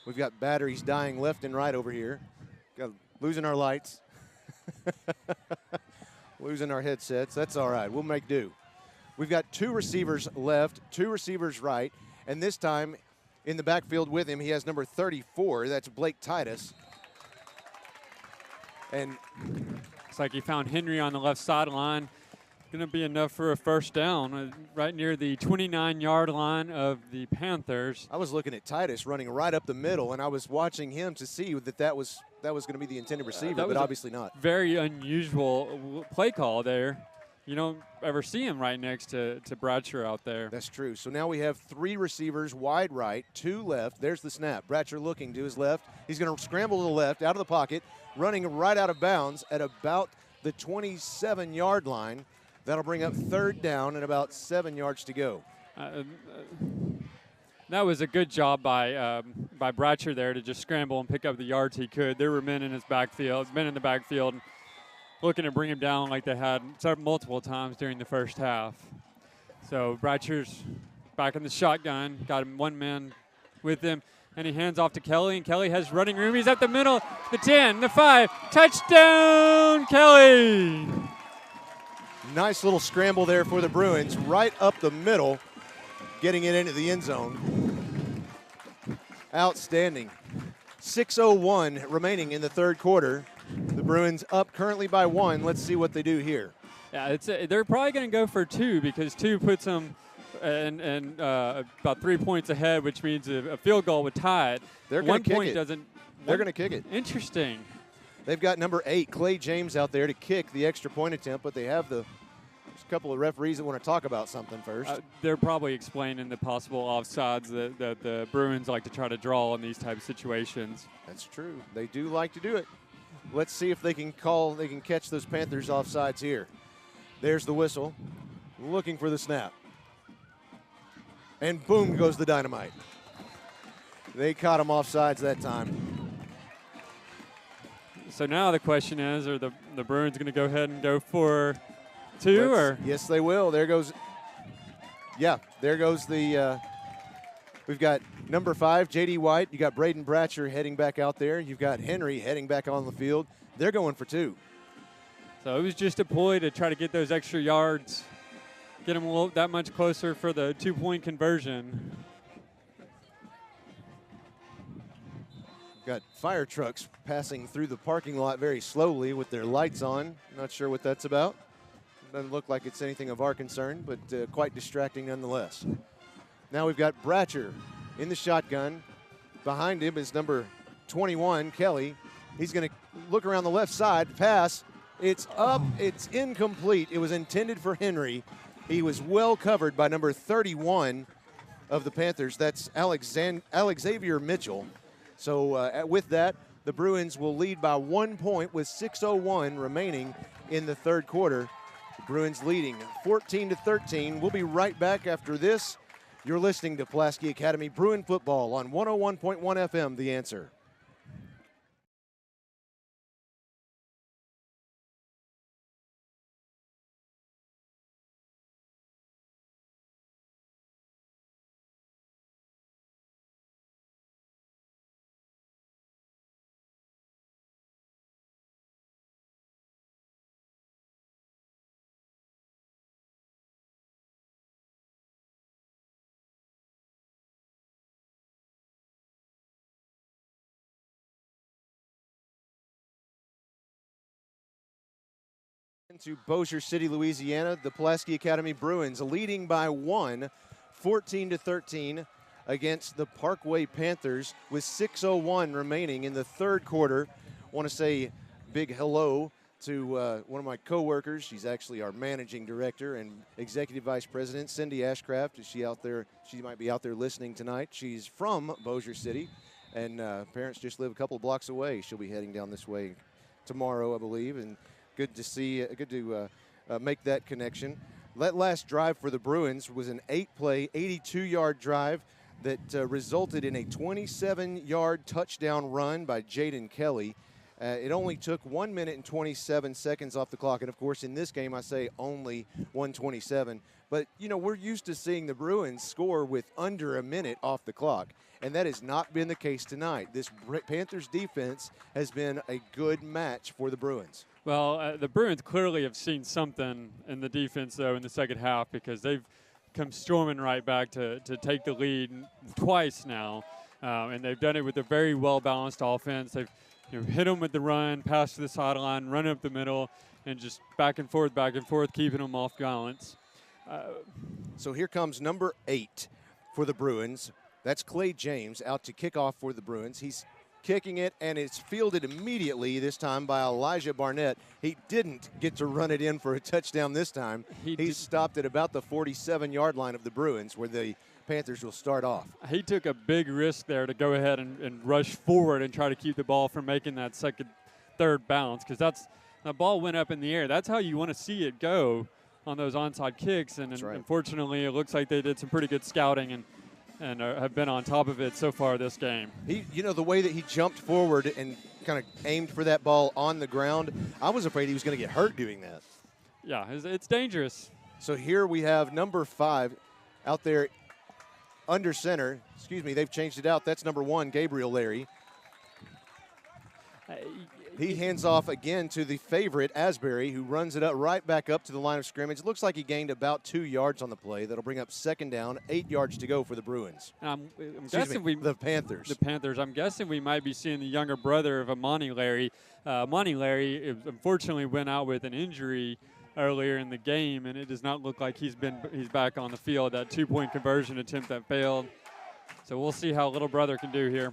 We've got batteries dying left and right over here. Losing our lights. Losing our headsets. That's all right. We'll make do. We've got 2 receivers left, 2 receivers right, and this time in the backfield with him, he has number 34. That's Blake Titus. And
looks like he found Henry on the left sideline. Going to be enough for a 1st down right near the 29-yard line of the Panthers.
I was looking at Titus running right up the middle, and I was watching him to see that was going to be the intended receiver, but obviously not.
Very unusual play call there. You don't ever see him right next to Bratcher out there.
That's true. So now we have 3 receivers wide right, 2 left. There's the snap. Bratcher looking to his left. He's going to scramble to the left, out of the pocket, running right out of bounds at about the 27-yard line. That'll bring up 3rd down and about 7 yards to go.
That was a good job by Bratcher there to just scramble and pick up the yards he could. There were men in the backfield looking to bring him down like they had multiple times during the 1st half. So Bratcher's back in the shotgun, got him 1 man with him, and he hands off to Kelly, and Kelly has running room. He's up the middle, the 10, the 5, touchdown, Kelly!
Nice little scramble there for the Bruins, right up the middle, getting it into the end zone. Outstanding. 6:01 remaining in the 3rd quarter. The Bruins up currently by 1. Let's see what they do here.
Yeah, they're probably going to go for 2 because 2 puts them about 3 points ahead, which means a field goal would tie it.
They're going to kick it.
They're
going to kick it.
Interesting.
They've got number 8, Clay James, out there to kick the extra point attempt, but they have there's a couple of referees that want to talk about something first.
They're probably explaining the possible offsides that the Bruins like to try to draw in these type of situations.
That's true. They do like to do it. Let's see if they can catch those Panthers offsides here. There's the whistle, looking for the snap. And boom goes the dynamite. They caught him offsides that time.
So now the question is, are the Bruins going to go ahead and go for 2? Or
yes, they will. There goes the we've got number 5, J.D. White. You got Braden Bratcher heading back out there. You've got Henry heading back on the field. They're going for 2.
So it was just a ploy to try to get those extra yards, get them that much closer for the 2-point conversion.
Got fire trucks passing through the parking lot very slowly with their lights on. Not sure what that's about. Doesn't look like it's anything of our concern, but quite distracting nonetheless. Now we've got Bratcher in the shotgun. Behind him is number 21, Kelly. He's going to look around the left side, pass. It's up, it's incomplete. It was intended for Henry. He was well covered by number 31, of the Panthers. That's Xavier Mitchell. So with that, the Bruins will lead by 1 point with 6:01 remaining in the third quarter. The Bruins leading 14-13. We'll be right back after this. You're listening to Pulaski Academy Bruin football on 101.1 FM, The Answer. To Bossier City, Louisiana, the Pulaski Academy Bruins leading by 1, 14-13 against the Parkway Panthers with 6:01 remaining in the third quarter. Want to say big hello to one of my coworkers. She's actually our managing director and executive vice president, Cindy Ashcraft. Is she out there? She might be out there listening tonight. She's from Bossier City, and parents just live a couple of blocks away. She'll be heading down this way tomorrow, I believe, and good to see, good to make that connection. That last drive for the Bruins was an 8-play, 82-yard drive that resulted in a 27-yard touchdown run by Jaden Kelly. It only took 1 minute and 27 seconds off the clock. And, of course, in this game, I say only 1:27. But, you know, we're used to seeing the Bruins score with under a minute off the clock. And that has not been the case tonight. This Panthers defense has been a good match for the Bruins.
Well, the Bruins clearly have seen something in the defense, though, in the second half, because they've come storming right back to take the lead twice now. And they've done it with a very well-balanced offense. They've hit them with the run, pass to the sideline, run up the middle, and just back and forth, keeping them off balance.
So here comes number 8 for the Bruins. That's Clay James out to kick off for the Bruins. He's kicking it, and it's fielded immediately this time by Elijah Barnett. He didn't get to run it in for a touchdown this time. He's stopped at about the 47-yard line of the Bruins, where the Panthers will start off.
He took a big risk there to go ahead and rush forward and try to keep the ball from making that third bounce, because that ball went up in the air. That's how you want to see it go on those onside kicks, and
right.
Unfortunately, it looks like they did some pretty good scouting and have been on top of it so far this game.
The way that he jumped forward and kind of aimed for that ball on the ground, I was afraid he was going to get hurt doing that.
Yeah, it's dangerous.
So here we have number 5 out there under center. Excuse me, they've changed it out. That's number 1, Gabriel Larry. He hands off again to the favorite, Asbury, who runs it up right back up to the line of scrimmage. It looks like he gained about 2 yards on the play. That'll bring up second down, 8 yards to go for the Bruins.
I'm guessing
the Panthers.
The Panthers. I'm guessing we might be seeing the younger brother of Amani Larry. Amani Larry unfortunately went out with an injury earlier in the game, and it does not look like he's back on the field. That 2-point conversion attempt that failed. So we'll see how little brother can do here.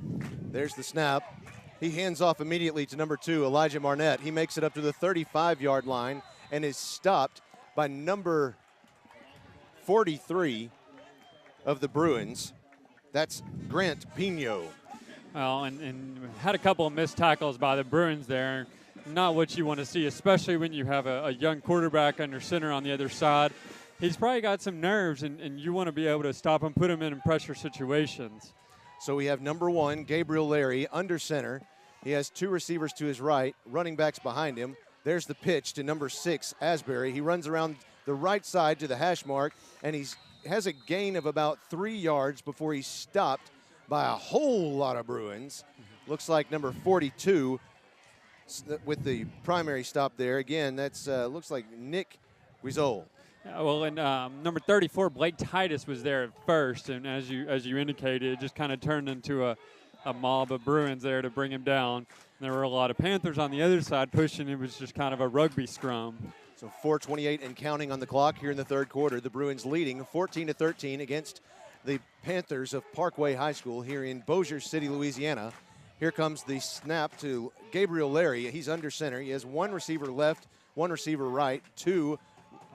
There's the snap. He hands off immediately to number 2, Elijah Barnett. He makes it up to the 35-yard line and is stopped by number 43 of the Bruins. That's Grant Pino.
Well, and had a couple of missed tackles by the Bruins there. Not what you want to see, especially when you have a young quarterback under center on the other side. He's probably got some nerves, and you want to be able to stop him, put him in pressure situations.
So we have number 1, Gabriel Larry, under center. He has 2 receivers to his right, running backs behind him. There's the pitch to number 6, Asbury. He runs around the right side to the hash mark, and he has a gain of about 3 yards before he's stopped by a whole lot of Bruins. Looks like number 42 with the primary stop there. Again, that's looks like Nick Guizol.
Well, and number 34, Blake Titus, was there at first, and as you indicated, it just kind of turned into a mob of Bruins there to bring him down. And there were a lot of Panthers on the other side pushing. It was just kind of a rugby scrum.
So 4:28 and counting on the clock here in the third quarter. The Bruins leading 14-13 against the Panthers of Parkway High School here in Bossier City, Louisiana. Here comes the snap to Gabriel Larry. He's under center. He has 1 receiver left, 1 receiver right, 2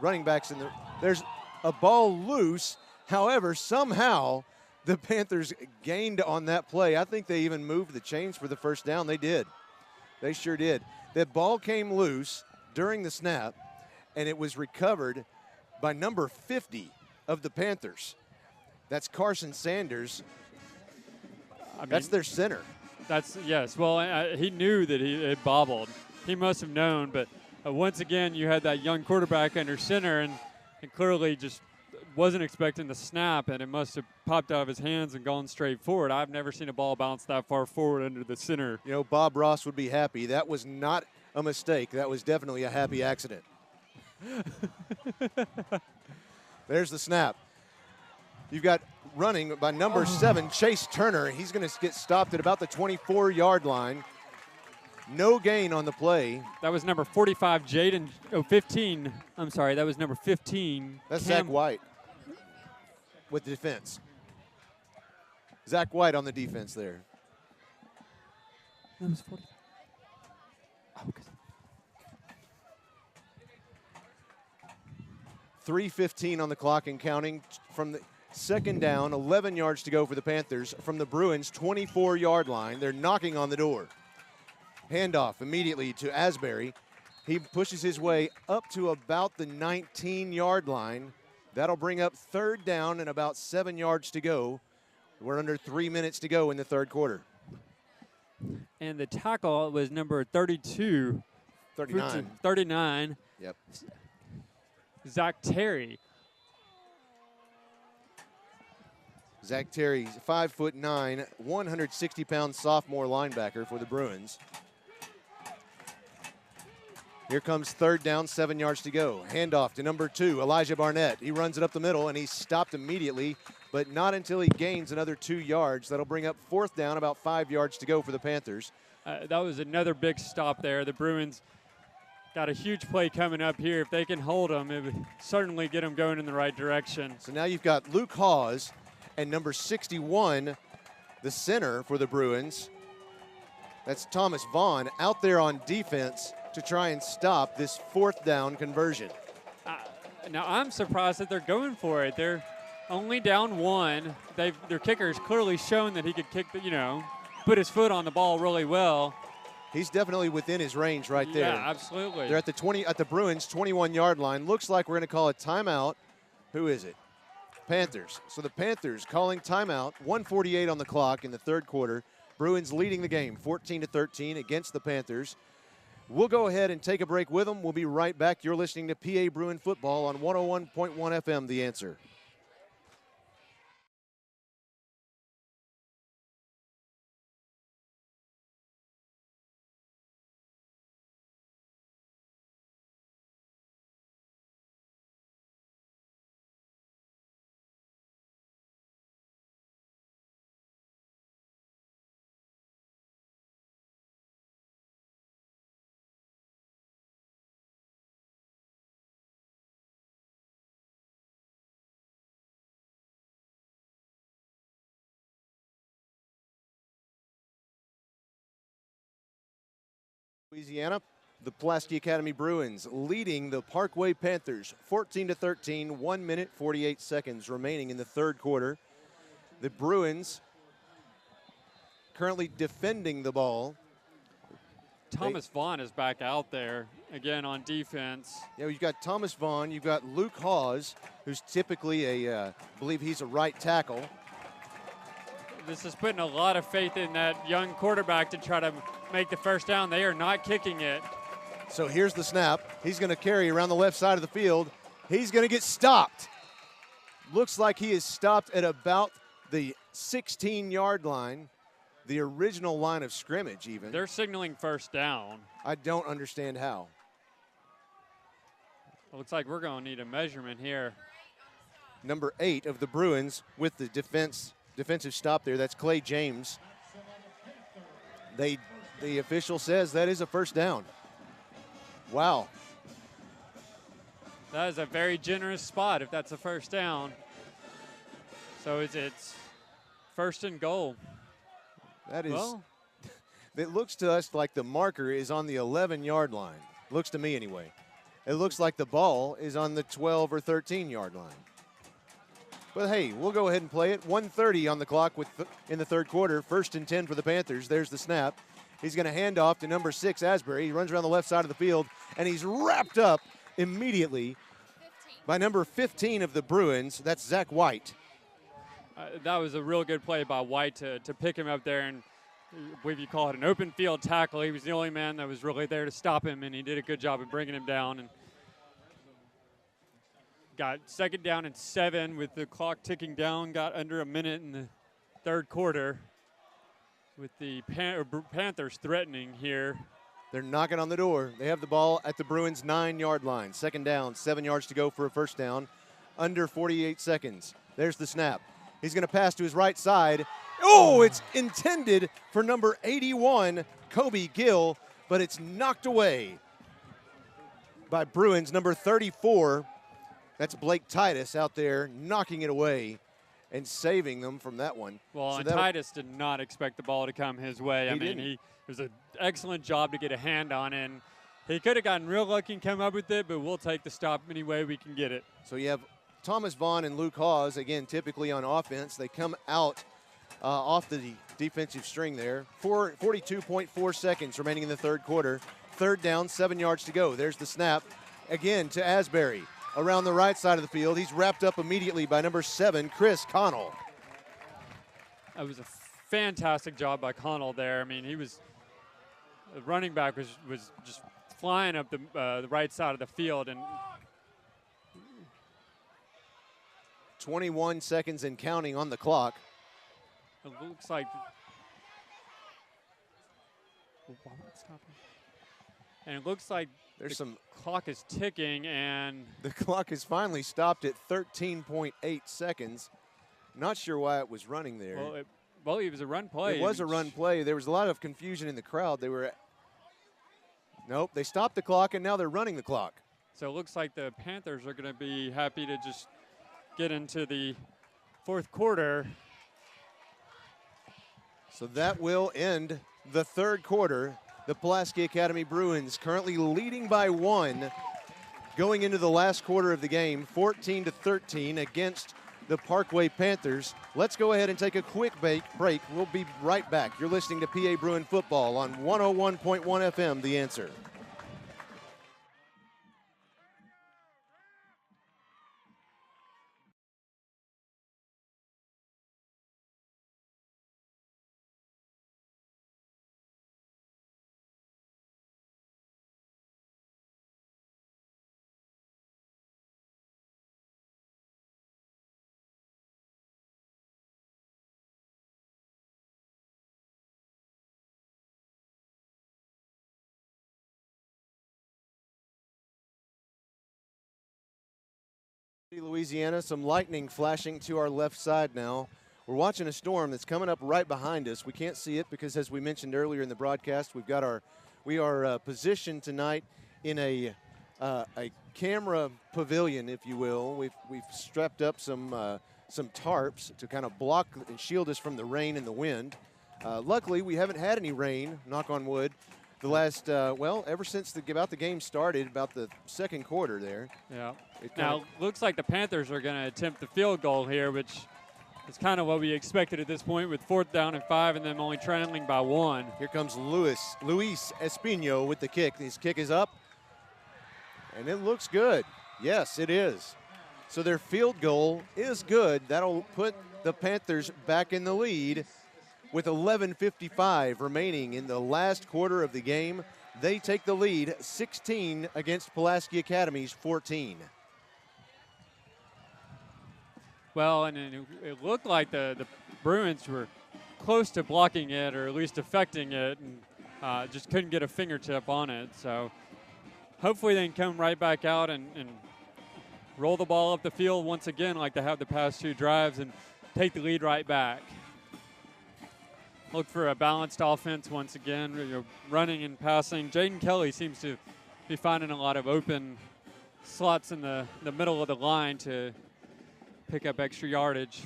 running backs in the. There's a ball loose. However, somehow the Panthers gained on that play. I think they even moved the chains for the first down. They did. They sure did. The ball came loose during the snap, and it was recovered by number 50 of the Panthers. That's Carson Sanders. That's their center.
Yes. Well, he knew that it bobbled. He must have known, but once again, you had that young quarterback under center, and clearly just wasn't expecting the snap, and it must have popped out of his hands and gone straight forward. I've never seen a ball bounce that far forward under the center.
You know, Bob Ross would be happy. That was not a mistake. That was definitely a happy accident. There's the snap. You've got running by number 7, Chase Turner. He's going to get stopped at about the 24-yard line. No gain on the play.
That was number 45, 15. I'm sorry, that was number 15.
That's Zach White with defense. Zach White on the defense there.
That was 40. Oh, okay.
3:15 on the clock and counting from the second down, 11 yards to go for the Panthers from the Bruins' 24-yard line. They're knocking on the door. Handoff immediately to Asbury. He pushes his way up to about the 19-yard line. That'll bring up third down and about 7 yards to go. We're under 3 minutes to go in the third quarter.
And the tackle was number 32.
39.
39.
Yep.
Zach Terry.
Zach Terry, 5'9", 160-pound sophomore linebacker for the Bruins. Here comes third down, 7 yards to go. Handoff to number 2, Elijah Barnett. He runs it up the middle, and he's stopped immediately, but not until he gains another 2 yards. That'll bring up fourth down, about 5 yards to go for the Panthers.
That was another big stop there. The Bruins got a huge play coming up here. If they can hold them, it would certainly get them going in the right direction.
So now you've got Luke Hawes and number 61, the center for the Bruins. That's Thomas Vaughn out there on defense to try and stop this fourth down conversion.
Now, I'm surprised that they're going for it. They're only down 1. Their kicker's clearly shown that he could kick, put his foot on the ball really well.
He's definitely within his range right there.
Yeah, absolutely.
They're at the Bruins' 21-yard line. Looks like we're going to call a timeout. Who is it? Panthers. So the Panthers calling timeout. 1:48 on the clock in the third quarter. Bruins leading the game 14-13 against the Panthers. We'll go ahead and take a break with them. We'll be right back. You're listening to PA Bruin Football on 101.1 FM, The Answer. Louisiana, the Pulaski Academy Bruins leading the Parkway Panthers 14-13, 1 minute 48 seconds remaining in the third quarter. The Bruins currently defending the ball.
Thomas Vaughn is back out there again on defense.
Yeah, you've got Thomas Vaughn, you've got Luke Hawes, who's typically I believe he's a right tackle.
This is putting a lot of faith in that young quarterback to try to make the first down. They are not kicking it.
So here's the snap. He's going to carry around the left side of the field. He's going to get stopped. Looks like he is stopped at about the 16-yard line, the original line of scrimmage even.
They're signaling first down.
I don't understand how.
It looks like we're going to need a measurement here.
Number 8 of the Bruins with the defensive stop there. That's Clay James. The official says that is a first down. Wow.
That is a very generous spot if that's a first down. So it's first and goal.
That is,
well,
it looks to us like the marker is on the 11-yard line. Looks to me anyway. It looks like the ball is on the 12 or 13-yard line. But hey, we'll go ahead and play it. 1:30 on the clock in the third quarter. 1st and 10 for the Panthers. There's the snap. He's going to hand off to number 6, Asbury. He runs around the left side of the field, and he's wrapped up immediately by number 15 of the Bruins. That's Zach White.
That was a real good play by White to pick him up there, and I believe you call it an open field tackle. He was the only man that was really there to stop him, and he did a good job of bringing him down. And got 2nd down and 7 with the clock ticking down. Got under a minute in the third quarter with the Panthers threatening here.
They're knocking on the door. They have the ball at the Bruins' 9-yard line. 2nd down, 7 yards to go for a first down. Under 48 seconds. There's the snap. He's going to pass to his right side. Oh, it's intended for number 81, Kobe Gill, but it's knocked away by Bruins number 34. That's Blake Titus out there knocking it away and saving them from that one.
Well,
so
and Titus did not expect the ball to come his way. It was an excellent job to get a hand on it. And he could have gotten real lucky and come up with it, but we'll take the stop any way we can get it.
So you have Thomas Vaughn and Luke Hawes, again, typically on offense. They come out off the defensive string there. 42.4 seconds remaining in the third quarter. 3rd down, 7 yards to go. There's the snap. Again to Asbury. Around the right side of the field. He's wrapped up immediately by number 7, Chris Connell.
That was a fantastic job by Connell there. I mean, the running back was just flying up the right side of the field. And
21 seconds and counting on the clock.
It looks like
There's some
clock is ticking, and
the clock is finally stopped at 13.8 seconds. Not sure why it was running there.
Well, it was a run play.
It was a run play. There was a lot of confusion in the crowd. Nope, they stopped the clock, and now they're running the clock.
So it looks like the Panthers are going to be happy to just get into the fourth quarter.
So that will end the third quarter. The Pulaski Academy Bruins currently leading by 1 going into the last quarter of the game, 14-13 against the Parkway Panthers. Let's go ahead and take a quick break. We'll be right back. You're listening to PA Bruin Football on 101.1 FM, The Answer. Louisiana, some lightning flashing to our left side now. We're watching a storm that's coming up right behind us. We can't see it because, as we mentioned earlier in the broadcast, we are positioned tonight in a camera pavilion, if you will. We've strapped up some tarps to kind of block and shield us from the rain and the wind. Luckily, we haven't had any rain, knock on wood, the last, ever since about the game started, about the second quarter there.
Yeah. Now, looks like the Panthers are going to attempt the field goal here, which is kind of what we expected at this point with 4th down and 5 and them only trailing by 1.
Here comes Luis Espino with the kick. His kick is up, and it looks good. Yes, it is. So their field goal is good. That'll put the Panthers back in the lead with 11:55 remaining in the last quarter of the game. They take the lead 16 against Pulaski Academy's 14.
Well, and it looked like the Bruins were close to blocking it, or at least affecting it, and just couldn't get a fingertip on it. So hopefully they can come right back out and roll the ball up the field once again like they have the past 2 drives and take the lead right back. Look for a balanced offense once again, running and passing. Jaden Kelly seems to be finding a lot of open slots in the middle of the line to pick up extra yardage.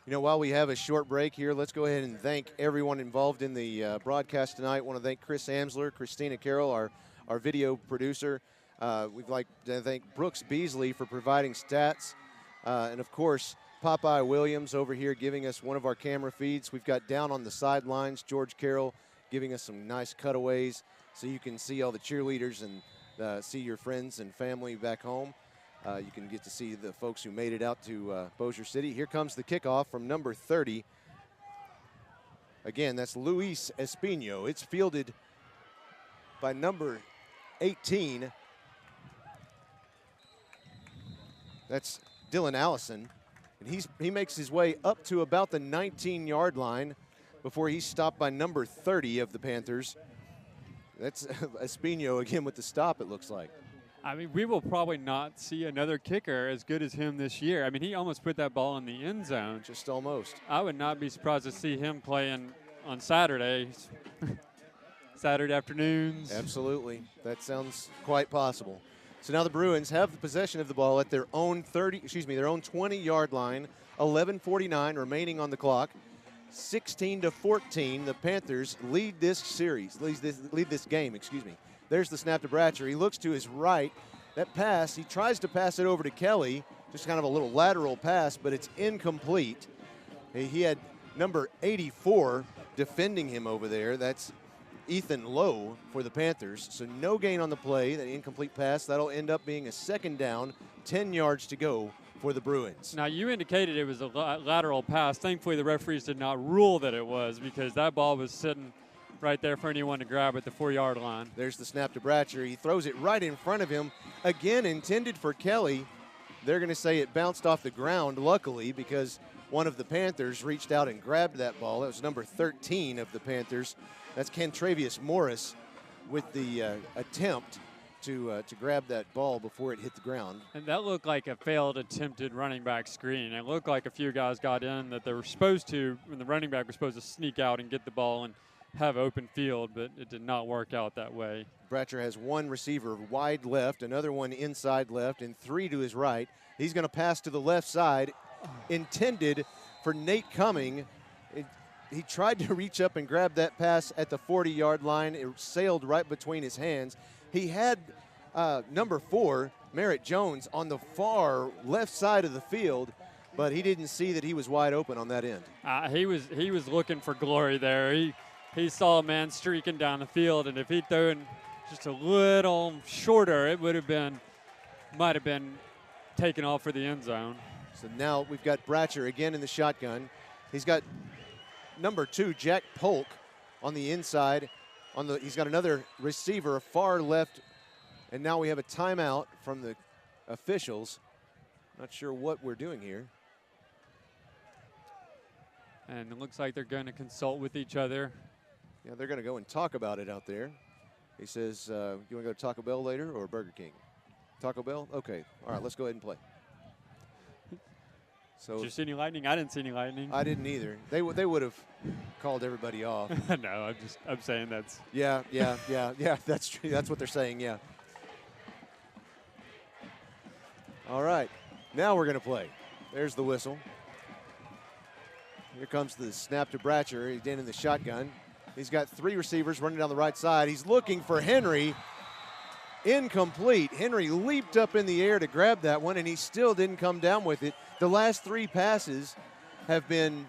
While we have a short break here, let's go ahead and thank everyone involved in the broadcast tonight. I want to thank Chris Amsler, Christina Carroll, our video producer. We'd like to thank Brooks Beasley for providing stats. And, of course, Popeye Williams over here giving us one of our camera feeds. We've got down on the sidelines George Carroll giving us some nice cutaways so you can see all the cheerleaders and see your friends and family back home. You can get to see the folks who made it out to Bossier City. Here comes the kickoff from number 30. Again, that's Luis Espino. It's fielded by number 18. That's Dylan Allison. And he makes his way up to about the 19-yard line before he's stopped by number 30 of the Panthers. That's Espino again with the stop, it looks like.
I mean, we will probably not see another kicker as good as him this year. I mean, he almost put that ball in the end zone.
Just almost.
I would not be surprised to see him playing on Saturdays, Saturday afternoons.
Absolutely. That sounds quite possible. So now the Bruins have the possession of the ball at their own their own 20-yard line. 11:49 remaining on the clock. 16-14, the Panthers lead this game. There's the snap to Bratcher. He looks to his right. That pass, he tries to pass it over to Kelly, just kind of a little lateral pass, but it's incomplete. He had number 84 defending him over there. That's Ethan Lowe for the Panthers. So no gain on the play, that incomplete pass. That'll end up being a second down, 10 yards to go for the Bruins.
Now, you indicated it was a lateral pass. Thankfully, the referees did not rule that it was because that ball was sitting right there for anyone to grab at the 4-yard line.
There's the snap to Bratcher. He throws it right in front of him. Again, intended for Kelly. They're going to say it bounced off the ground, luckily, because one of the Panthers reached out and grabbed that ball. That was number 13 of the Panthers. That's Kentravius Morris with the attempt to grab that ball before it hit the ground.
And that looked like a failed attempted running back screen. It looked like a few guys got in that they were supposed to, when the running back was supposed to sneak out and get the ball and have open field, but it did not work out that way.
Bratcher has one receiver wide left, another one inside left, and 3 to his right. He's going to pass to the left side, intended for Nate Cumming. He tried to reach up and grab that pass at the 40-yard line. It sailed right between his hands. He had number 4, Merritt Jones, on the far left side of the field, but he didn't see that he was wide open on that end.
He was looking for glory there. He saw a man streaking down the field, and if he'd thrown just a little shorter, it might have been taken off for the end zone.
So now we've got Bratcher again in the shotgun. He's got number 2, Jack Polk, on the inside. He's got another receiver far left, and now we have a timeout from the officials. Not sure what we're doing here.
And it looks like they're going to consult with each other.
Yeah, they're going to go and talk about it out there. He says, you want to go to Taco Bell later or Burger King? Taco Bell? Okay. All right, let's go ahead and play. So,
did you see any lightning? I didn't see any lightning.
I didn't either. They would have called everybody off.
No, I'm saying that's.
Yeah. That's true. That's what they're saying. Yeah. All right. Now we're going to play. There's the whistle. Here comes the snap to Bratcher. He's in the shotgun. He's got 3 receivers running down the right side. He's looking for Henry. Incomplete. Henry leaped up in the air to grab that one, and he still didn't come down with it. The last 3 passes have been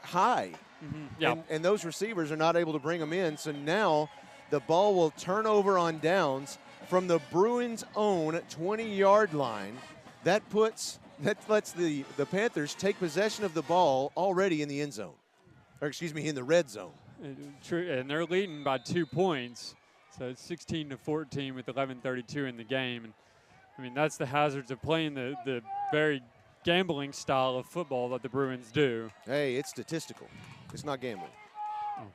high.
Mm-hmm. Yeah.
And those receivers are not able to bring them in. So now the ball will turn over on downs from the Bruins' own 20-yard line. That lets the Panthers take possession of the ball already in the end zone. Or excuse me, in the red zone.
And they're leading by 2 points. So it's 16-14 with 11:32 in the game. And I mean, that's the hazards of playing the very gambling style of football that the Bruins do.
Hey, it's statistical. It's not gambling. Oh.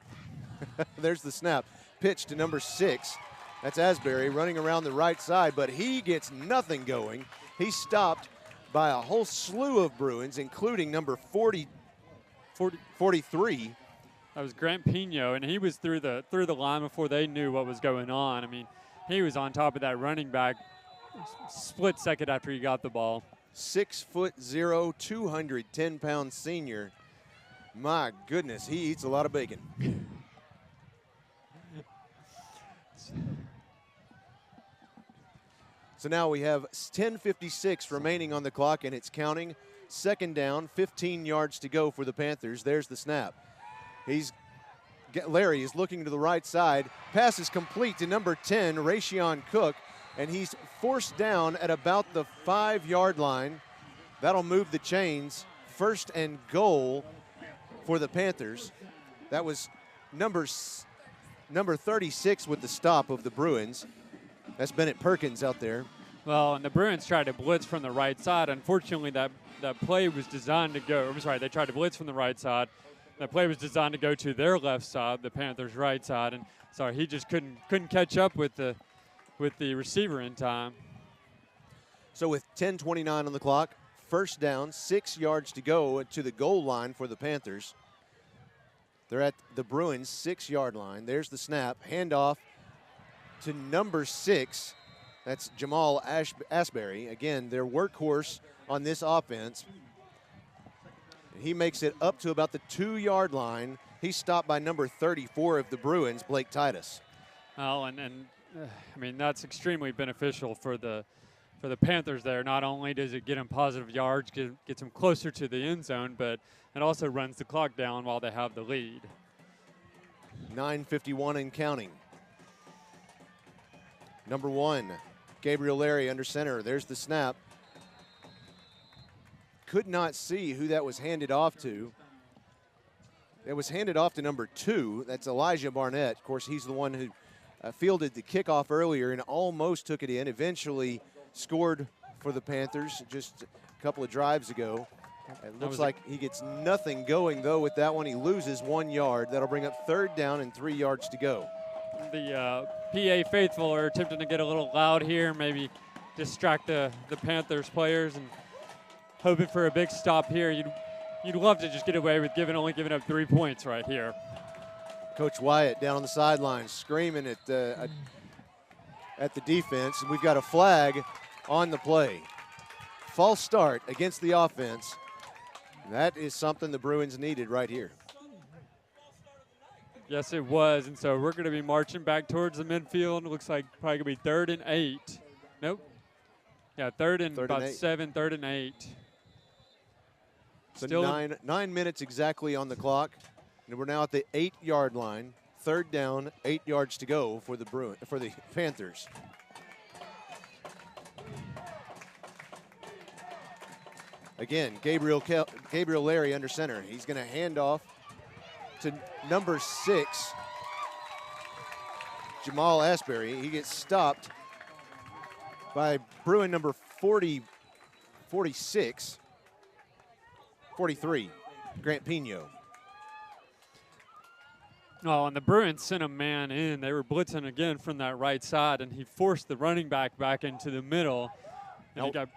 There's the snap. Pitch to number 6. That's Asbury running around the right side, but he gets nothing going. He's stopped by a whole slew of Bruins, including number 43.
That was Grant Pino, and he was through the line before they knew what was going on. I mean, he was on top of that running back split second after he got the ball.
6'0", 210-pound senior. My goodness, he eats a lot of bacon. So now we have 10:56 remaining on the clock, and it's counting. Second down, 15 yards to go for the Panthers. There's the snap. Larry is looking to the right side. Pass is complete to number 10, Rayshon Cook, and he's forced down at about the 5-yard line. That'll move the chains. First and goal for the Panthers. That was number 36 with the stop of the Bruins. That's Bennett Perkins out there.
Well, and the Bruins tried to blitz from the right side. Unfortunately, that play was designed to go. I'm sorry, they tried to blitz from the right side. That play was designed to go to their left side, the Panthers' right side, and sorry, he just couldn't catch up with the receiver in time.
So with 10:29 on the clock, first down, 6 yards to go to the goal line for the Panthers. They're at the Bruins' 6-yard line. There's the snap, handoff to number 6. That's Jamal Asbury. Again, their workhorse on this offense. He makes it up to about the 2-yard line. He's stopped by number 34 of the Bruins, Blake Titus.
Well, I mean, that's extremely beneficial for the Panthers there. Not only does it get them positive yards, gets them closer to the end zone, but it also runs the clock down while they have the lead.
9:51 and counting. Number 1, Gabriel Larry under center. There's the snap. Could not see who that was handed off to. It was handed off to number 2. That's Elijah Barnett. Of course, he's the one who fielded the kickoff earlier and almost took it in. Eventually scored for the Panthers just a couple of drives ago. It looks like he gets nothing going, though, with that one. He loses 1 yard. That'll bring up third down and 3 yards to go.
The PA faithful are attempting to get a little loud here, maybe distract the Panthers players, and hoping for a big stop here. You'd love to just get away with only giving up 3 points right here.
Coach Wyatt down on the sideline screaming at the defense, and we've got a flag on the play. False start against the offense. That is something the Bruins needed right here.
Yes, it was, and so we're going to be marching back towards the midfield. It looks like probably going to be 3rd and 8. Nope. Yeah, third and 7, 3rd and 8.
So 9 minutes exactly on the clock, and we're now at the 8-yard line. Third down, 8 yards to go for the Panthers. Again, Gabriel Larry under center. He's going to hand off to number 6, Jamal Asbury. He gets stopped by Bruin number 43, Grant Pino.
Oh, and the Bruins sent a man in. They were blitzing again from that right side, and he forced the running back back into the middle. And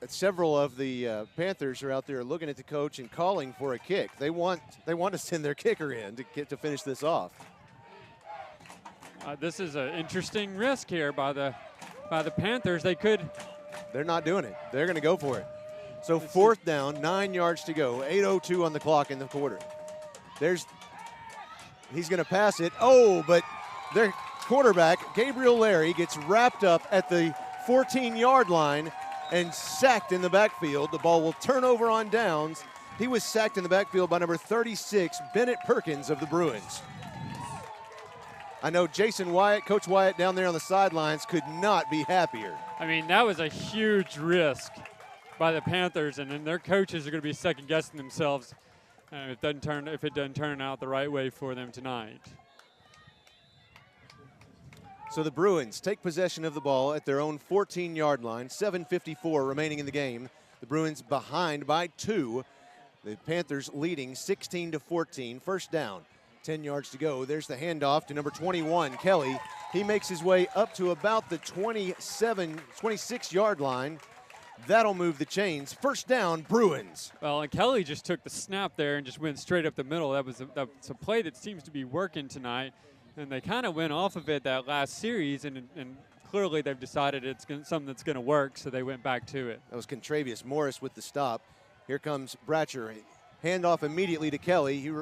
Several of the Panthers are out there looking at the coach and calling for a kick. They want to send their kicker in to finish this off.
This is an interesting risk here by the Panthers.
They're not doing it. They're going to go for it. So fourth down, 9 yards to go. 8:02 on the clock in the quarter. He's going to pass it. Oh, but their quarterback, Gabriel Larry, gets wrapped up at the 14-yard line and sacked in the backfield. The ball will turn over on downs. He was sacked in the backfield by number 36, Bennett Perkins of the Bruins. I know Jason Wyatt, Coach Wyatt down there on the sidelines could not be happier.
I mean, that was a huge risk by the Panthers, and then their coaches are going to be second-guessing themselves if it doesn't turn out the right way for them tonight.
So the Bruins take possession of the ball at their own 14-yard line. 7:54 remaining in the game. The Bruins behind by 2. The Panthers leading 16-14. First down, 10 yards to go. There's the handoff to number 21, Kelly. He makes his way up to about the 26-yard line. That'll move the chains. First down, Bruins.
Well, and Kelly just took the snap there and just went straight up the middle. That's a play that seems to be working tonight. And they kind of went off of it that last series, and clearly they've decided it's something that's going to work, so they went back to it.
That was Contravius Morris with the stop. Here comes Bratcher. Handoff immediately to Kelly. He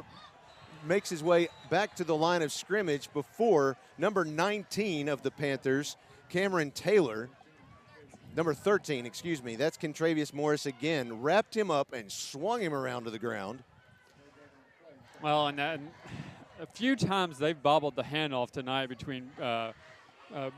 makes his way back to the line of scrimmage before number 19 of the Panthers, Cameron Taylor. number 13, excuse me. That's Kentravius Morris again. Wrapped him up and swung him around to the ground.
Well, and a few times they've bobbled the handoff tonight between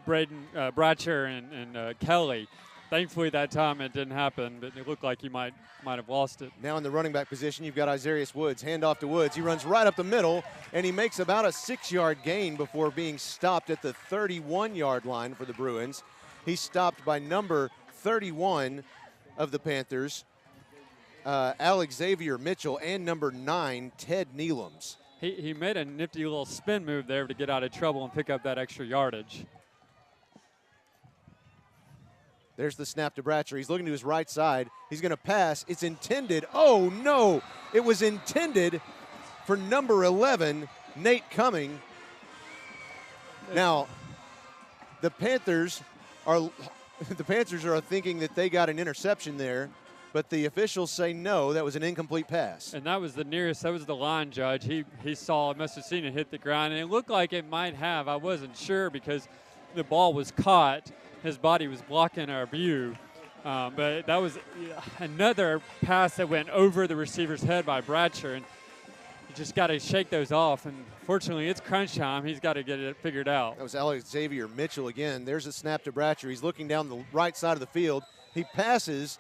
Bratcher and Kelly. Thankfully, that time it didn't happen, but it looked like he might have lost it.
Now in the running back position, you've got Isarius Woods. Handoff to Woods. He runs right up the middle, and he makes about a 6-yard gain before being stopped at the 31-yard line for the Bruins. He's stopped by number 31 of the Panthers, Alex Xavier Mitchell, and number 9, Ted Neelums.
He made a nifty little spin move there to get out of trouble and pick up that extra yardage.
There's the snap to Bratcher. He's looking to his right side. He's going to pass. It's intended. Oh, no. It was intended for number 11, Nate Cumming. Now, the Panthers are thinking that they got an interception there, but the officials say no, that was an incomplete pass.
And that was the nearest. That was the line judge. He saw it, must have seen it hit the ground, and it looked like it might have. I wasn't sure because the ball was caught. His body was blocking our view. But that was another pass that went over the receiver's head by Bratcher, and you just got to shake those off. And fortunately, it's crunch time. He's got to get it figured out.
That was Alex Xavier Mitchell again. There's a snap to Bratcher. He's looking down the right side of the field. He passes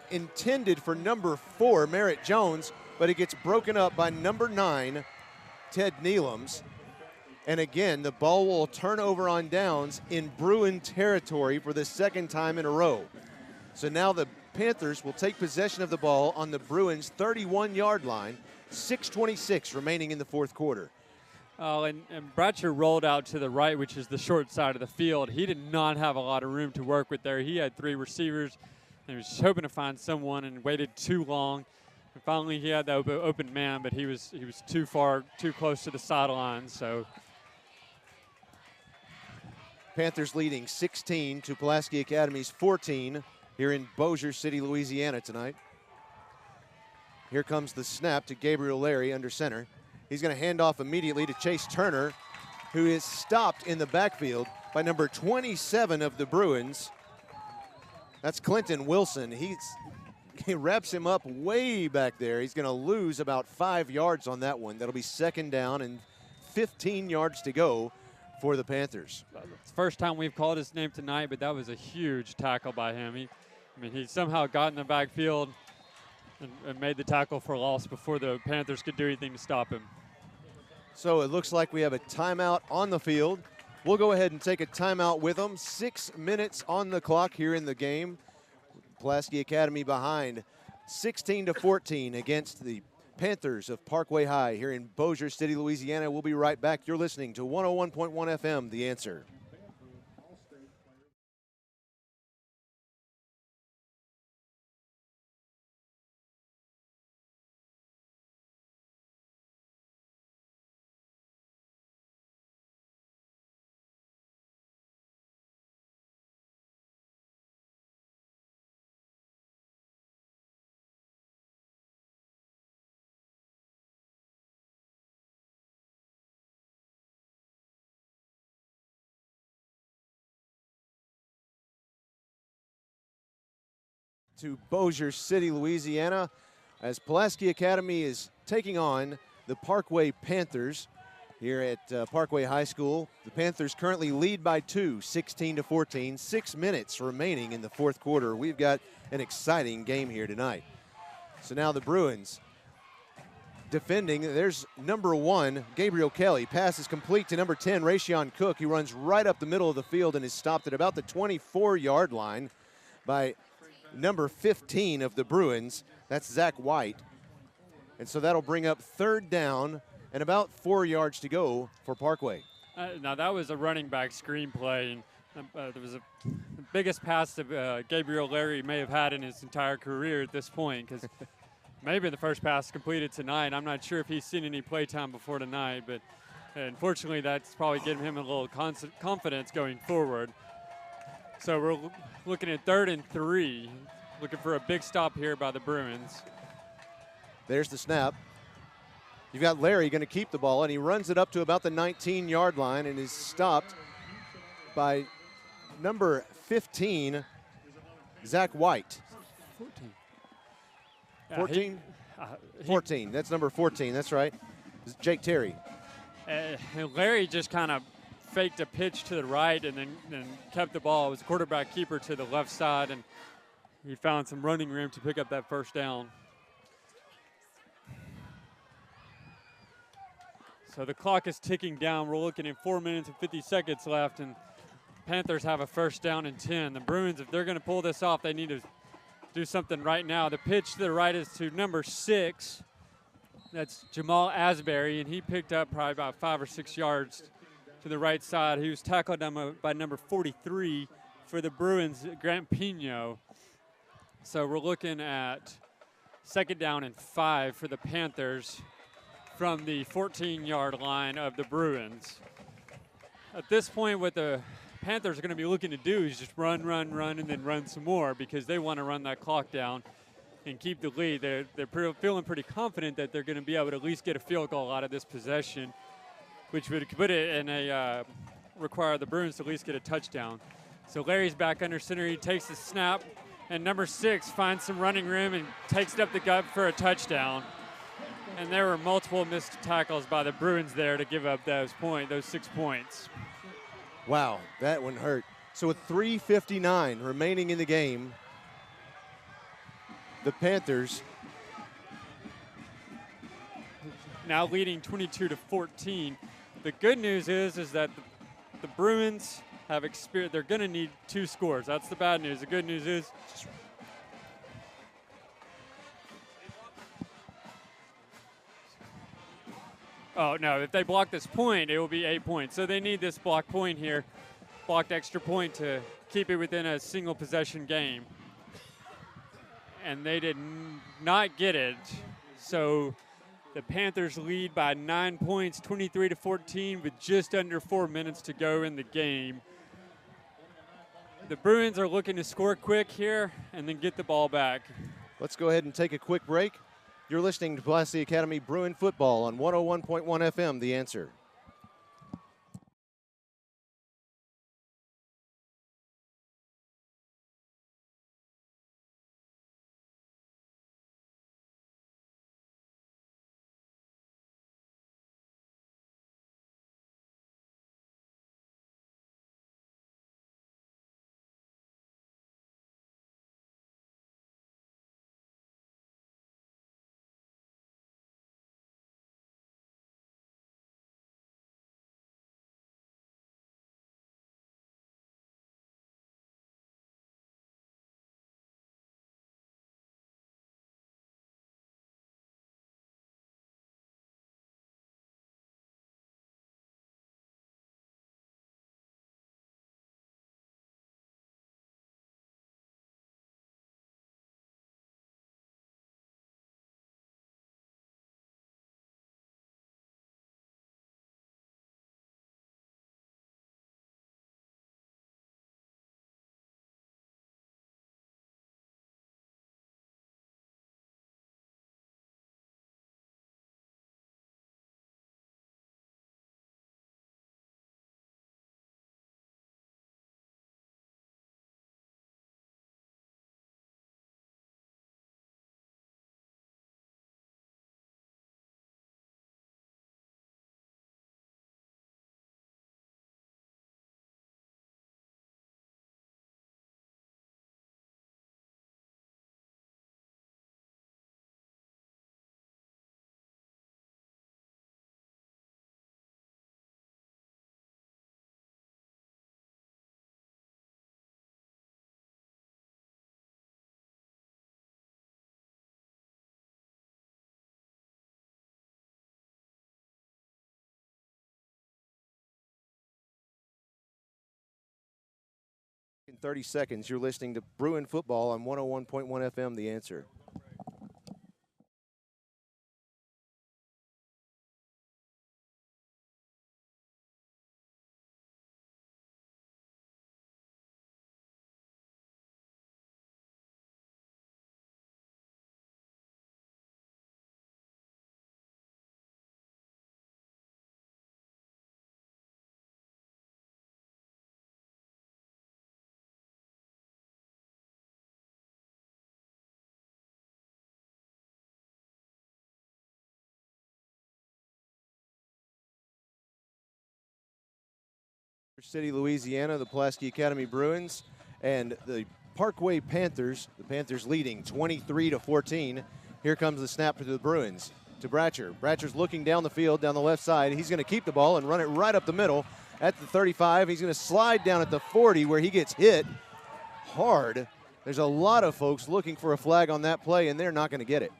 intended for number 4, Merritt Jones, but it gets broken up by number 9, Ted Neelums. And again, the ball will turn over on downs in Bruin territory for the second time in a row. So now the Panthers will take possession of the ball on the Bruins' 31-yard line, 6:26 remaining in the fourth quarter.
And Bratcher rolled out to the right, which is the short side of the field. He did not have a lot of room to work with there. He had 3 receivers, and he was just hoping to find someone and waited too long. And finally, he had the open man, but he was too close to the sideline. So
Panthers leading 16 to Pulaski Academy's 14 here in Bossier City, Louisiana tonight. Here comes the snap to Gabriel Larry under center. He's going to hand off immediately to Chase Turner, who is stopped in the backfield by number 27 of the Bruins. That's Clinton Wilson. He wraps him up way back there. He's going to lose about 5 yards on that one. That'll be second down and 15 yards to go for the Panthers.
It's the first time we've called his name tonight, but that was a huge tackle by him. He somehow got in the backfield and made the tackle for loss before the Panthers could do anything to stop him.
So it looks like we have a timeout on the field. We'll go ahead and take a timeout with them. 6 minutes on the clock here in the game. Pulaski Academy behind 16-14 against the Panthers of Parkway High here in Bossier City, Louisiana. We'll be right back. You're listening to 101.1 FM, The Answer. To Bossier City, Louisiana, as Pulaski Academy is taking on the Parkway Panthers here at Parkway High School. The Panthers currently lead by 2, 16-14. 6 minutes remaining in the fourth quarter. We've got an exciting game here tonight. So now the Bruins defending. There's number 1, Gabriel Kelly. Pass is complete to number 10, Rayshon Cook. He runs right up the middle of the field and is stopped at about the 24-yard line by number 15 of the Bruins. That's Zach White. And so that'll bring up third down and about 4 yards to go for Parkway.
Now that was a running back screen play, and there was the biggest pass that Gabriel Larry may have had in his entire career at this point, because maybe the first pass completed tonight. I'm not sure if he's seen any play time before tonight, but unfortunately that's probably giving him a little confidence going forward. So we're looking at 3rd and 3, looking for a big stop here by the Bruins.
There's the snap. You've got Larry going to keep the ball, and he runs it up to about the 19-yard line and is stopped by number 15, Zach White.
14.
14? 14. That's number 14. That's right. It's Jake Terry.
Larry just kind of faked a pitch to the right and then kept the ball. It was quarterback keeper to the left side, and he found some running room to pick up that first down. So the clock is ticking down. We're looking at 4 minutes and 50 seconds left, and Panthers have a first down and 10. The Bruins, if they're going to pull this off, they need to do something right now. The pitch to the right is to number 6. That's Jamal Asbury, and he picked up probably about 5 or 6 yards to the right side. He was tackled by number 43 for the Bruins, Grant Pino. So we're looking at second down and 5 for the Panthers from the 14-yard line of the Bruins. At this point, what the Panthers are going to be looking to do is just run, and then run some more because they want to run that clock down and keep the lead. They're feeling pretty confident that they're going to be able to at least get a field goal out of this possession, which would put it in require the Bruins to at least get a touchdown. So Larry's back under center. He takes the snap, and number 6 finds some running room and takes it up the gut for a touchdown. And there were multiple missed tackles by the Bruins there to give up those 6 points.
Wow, that one hurt. So with 3:59 remaining in the game, the Panthers
now leading 22-14. The good news is that the Bruins have experienced. They're going to need 2 scores. That's the bad news. The good news is oh, no, if they block this point, it will be 8 points. So they need this block point here, blocked extra point to keep it within a single possession game. And they did not get it. So the Panthers lead by 9 points, 23-14, with just under 4 minutes to go in the game. The Bruins are looking to score quick here and then get the ball back.
Let's go ahead and take a quick break. You're listening to Pulaski Academy Bruin football on 101.1 FM, The Answer. In 30 seconds, you're listening to Bruin football on 101.1 FM, The Answer. City, Louisiana, the Pulaski Academy Bruins, and the Parkway Panthers. The Panthers leading 23-14. Here comes the snap to the Bruins, to Bratcher. Bratcher's looking down the field, down the left side. He's going to keep the ball and run it right up the middle at the 35. He's going to slide down at the 40 where he gets hit hard. There's a lot of folks looking for a flag on that play, and they're not going to get it.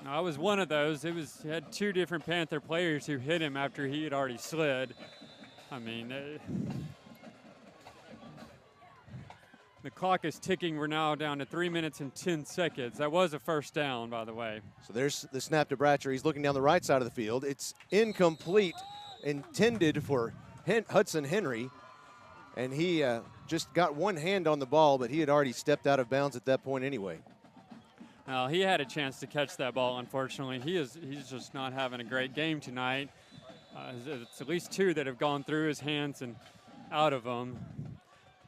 No, I was one of those. He had two different Panther players who hit him after he had already slid. I mean, the clock is ticking. We're now down to 3 minutes and 10 seconds. That was a first down, by the way.
So there's the snap to Bratcher. He's looking down the right side of the field. It's incomplete, intended for Hudson Henry, and he just got one hand on the ball, but he had already stepped out of bounds at that point anyway.
He had a chance to catch that ball, unfortunately. He's just not having a great game tonight. It's at least two that have gone through his hands and out of them.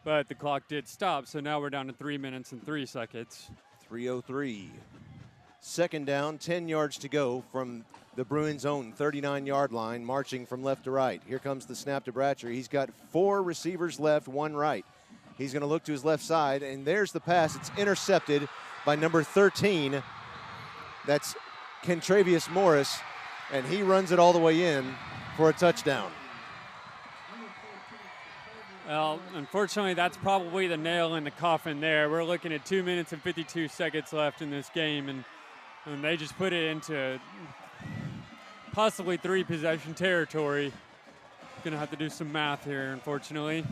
But the clock did stop, so now we're down to 3 minutes and 3 seconds.
3:03. Second down, 10 yards to go from the Bruins' own 39-yard line, marching from left to right. Here comes the snap to Bratcher. He's got 4 receivers left, 1 right. He's going to look to his left side, and there's the pass. It's intercepted by number 13. That's Kentravius Morris, and he runs it all the way in for a touchdown.
Well, unfortunately, that's probably the nail in the coffin there. We're looking at 2 minutes and 52 seconds left in this game, and they just put it into possibly 3-possession territory. Gonna have to do some math here, unfortunately.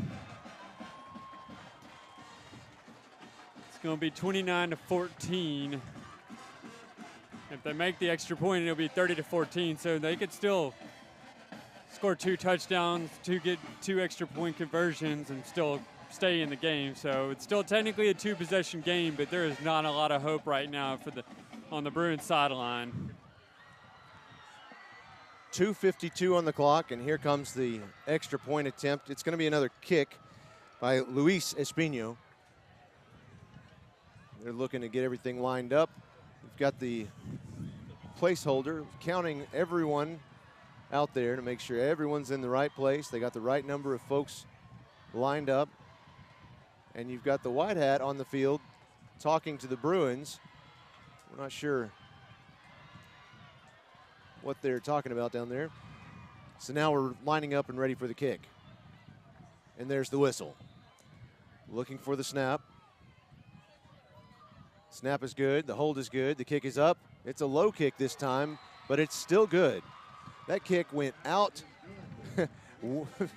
It's gonna be 29-14. If they make the extra point, it'll be 30-14, so they could still score 2 touchdowns, get 2 extra point conversions, and still stay in the game. So it's still technically a 2-possession game, but there is not a lot of hope right now on the Bruins sideline.
2:52 on the clock, and here comes the extra point attempt. It's going to be another kick by Luis Espino. They're looking to get everything lined up. We've got the placeholder counting everyone out there to make sure everyone's in the right place. They got the right number of folks lined up. And you've got the white hat on the field talking to the Bruins. We're not sure what they're talking about down there. So now we're lining up and ready for the kick. And there's the whistle. Looking for the snap. Snap is good, the hold is good, the kick is up. It's a low kick this time, but it's still good. That kick went out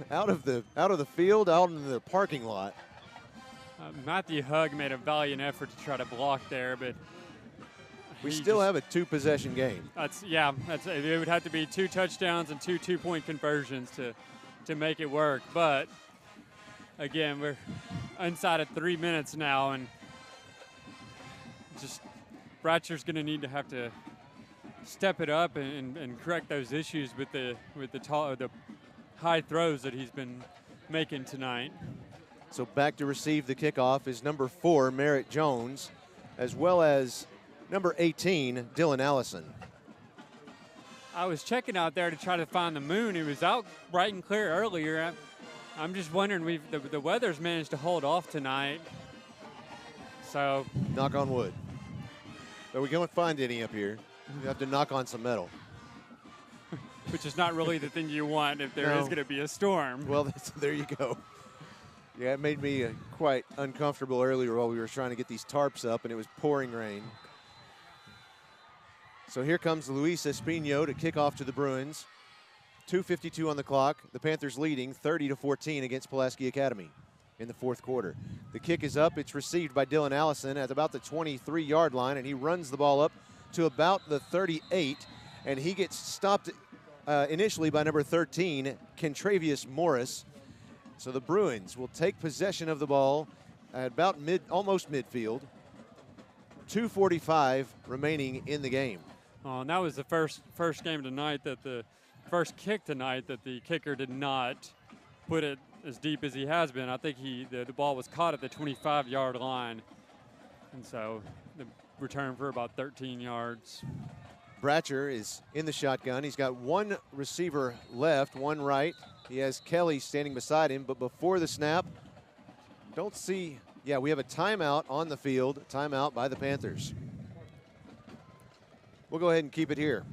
out of the field, out into the parking lot.
Matthew Hugg made a valiant effort to try to block there, but
we still have a 2-possession game.
It would have to be 2 touchdowns and 2 2-point conversions to make it work. But again, we're inside of 3 minutes now, and just Bratcher's going to have to step it up and correct those issues with the high throws that he's been making tonight.
So back to receive the kickoff is number 4, Merritt Jones, as well as number 18, Dylan Allison.
I was checking out there to try to find the moon. It was out bright and clear earlier. I'm just wondering, the weather's managed to hold off tonight. So
knock on wood. But we can't find any up here. You have to knock on some metal.
Which is not really the thing you want if there is going to be a storm.
Well, there you go. Yeah, it made me quite uncomfortable earlier while we were trying to get these tarps up, and it was pouring rain. So here comes Luis Espino to kick off to the Bruins. 2:52 on the clock. The Panthers leading 30-14 against Pulaski Academy in the 4th quarter. The kick is up. It's received by Dylan Allison at about the 23-yard line, and he runs the ball up to about the 38, and he gets stopped initially by number 13, Kentravius Morris. So the Bruins will take possession of the ball at about almost midfield. 2:45 remaining in the game.
Oh, and that was the first game tonight first kick tonight that the kicker did not put it as deep as he has been. I think the ball was caught at the 25-yard line, and so the return for about 13 yards.
Bratcher is in the shotgun. He's got one receiver left, one right. He has Kelly standing beside him, but before the snap, don't see, yeah, we have a timeout on the field, timeout by the Panthers. We'll go ahead and keep it here.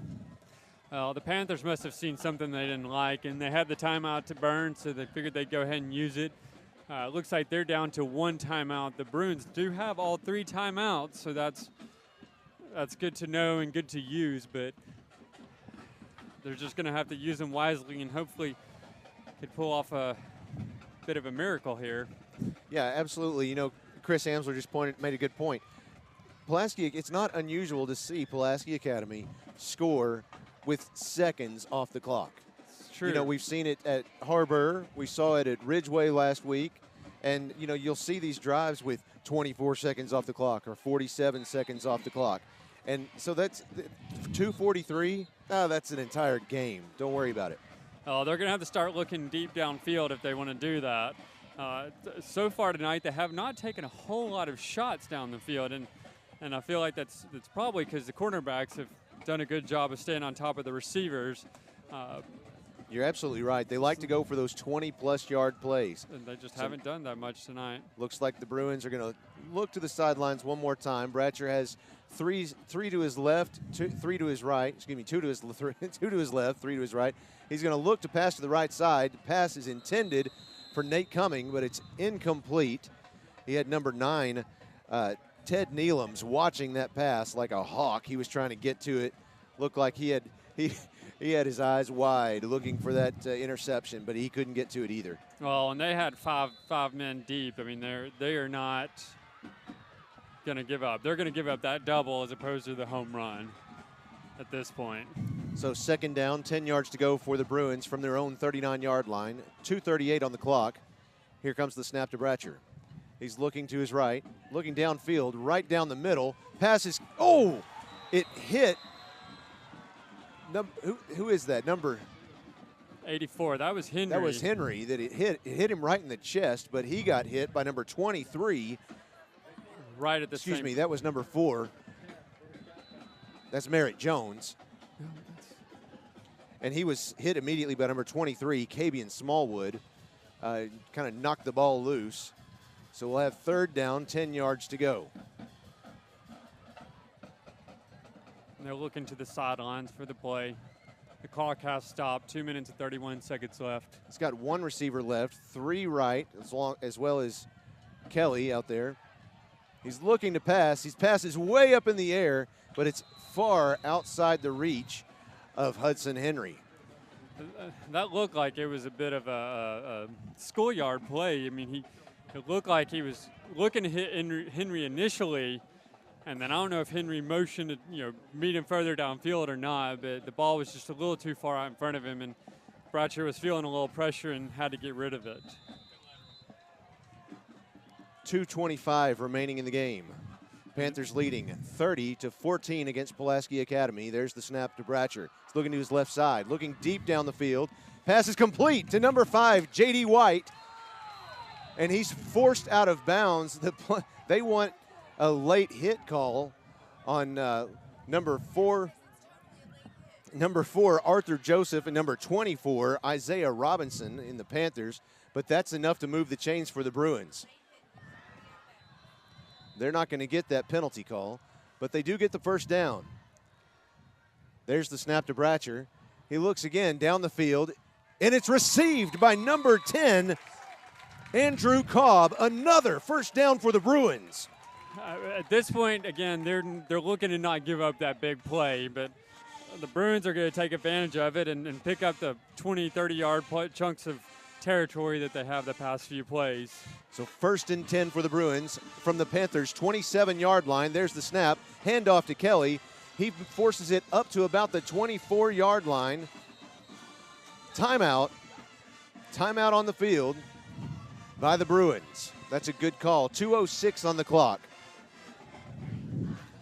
The Panthers must have seen something they didn't like, and they had the timeout to burn, so they figured they'd go ahead and use it. Looks like they're down to one timeout. The Bruins do have all 3 timeouts, so that's good to know and good to use, but they're just going to have to use them wisely and hopefully could pull off a bit of a miracle here.
Yeah, absolutely. You know, Chris Amsler just made a good point. Pulaski, it's not unusual to see Pulaski Academy score with seconds off the clock.
It's true.
You know, we've seen it at Harbor. We saw it at Ridgeway last week. And, you know, you'll see these drives with 24 seconds off the clock or 47 seconds off the clock. And so that's 2:43. Oh, that's an entire game. Don't worry about it.
Oh, they're going to have to start looking deep downfield if they want to do that. So far tonight, they have not taken a whole lot of shots down the field, and I feel like that's probably because the cornerbacks have done a good job of staying on top of the receivers.
You're absolutely right. They like to go for those 20-plus yard plays.
And they just haven't done that much tonight.
Looks like the Bruins are going to look to the sidelines one more time. Bratcher has three to his left, three to his right. Excuse me, two to his left, 3 to his right. He's going to look to pass to the right side. The pass is intended for Nate Cumming, but it's incomplete. He had number 9, Ted Neelums, watching that pass like a hawk. He was trying to get to it. Looked like he had his eyes wide looking for that interception, but he couldn't get to it either.
Well, and they had five men deep. I mean, they are not going to give up. They're going to give up that double as opposed to the home run at this point.
So second down, 10 yards to go for the Bruins from their own 39-yard line. 2:38 on the clock. Here comes the snap to Bratcher. He's looking to his right, looking downfield, right down the middle. Passes. Oh, it hit. Who is that? Number
84. That was Henry.
That was Henry. That it hit him right in the chest, but he got hit by number 23.
Right at the
Excuse
same.
me, that was number 4. That's Merritt Jones. And he was hit immediately by number 23, Kabian Smallwood. Kind of knocked the ball loose. So we'll have third down, 10 yards to go.
And they're looking to the sidelines for the play. The clock has stopped. 2 minutes and 31 seconds left.
He's got one receiver left, 3 right, as well as Kelly out there. He's looking to pass. His pass is way up in the air, but it's far outside the reach of Hudson Henry.
That looked like it was a bit of a schoolyard play. I mean, it looked like he was looking to hit Henry initially, and then I don't know if Henry motioned to meet him further downfield or not, but the ball was just a little too far out in front of him, and Bratcher was feeling a little pressure and had to get rid of it.
2:25 remaining in the game. Panthers leading 30-14 against Pulaski Academy. There's the snap to Bratcher. He's looking to his left side, looking deep down the field. Pass is complete to number 5, J.D. White, and he's forced out of bounds. They want a late hit call on number 4, Arthur Joseph, and number 24, Isaiah Robinson in the Panthers, but that's enough to move the chains for the Bruins. They're not going to get that penalty call, but they do get the first down. There's the snap to Bratcher. He looks again down the field, and it's received by number 10, Andrew Cobb. Another first down for the Bruins.
At this point, again, they're looking to not give up that big play, but the Bruins are going to take advantage of it and pick up the 20, 30-yard chunks of territory that they have the past few plays.
So first and 10 for the Bruins from the Panthers' 27-yard line. There's the snap. Handoff to Kelly. He forces it up to about the 24-yard line. Timeout. Timeout on the field by the Bruins. That's a good call. 2:06 on the clock.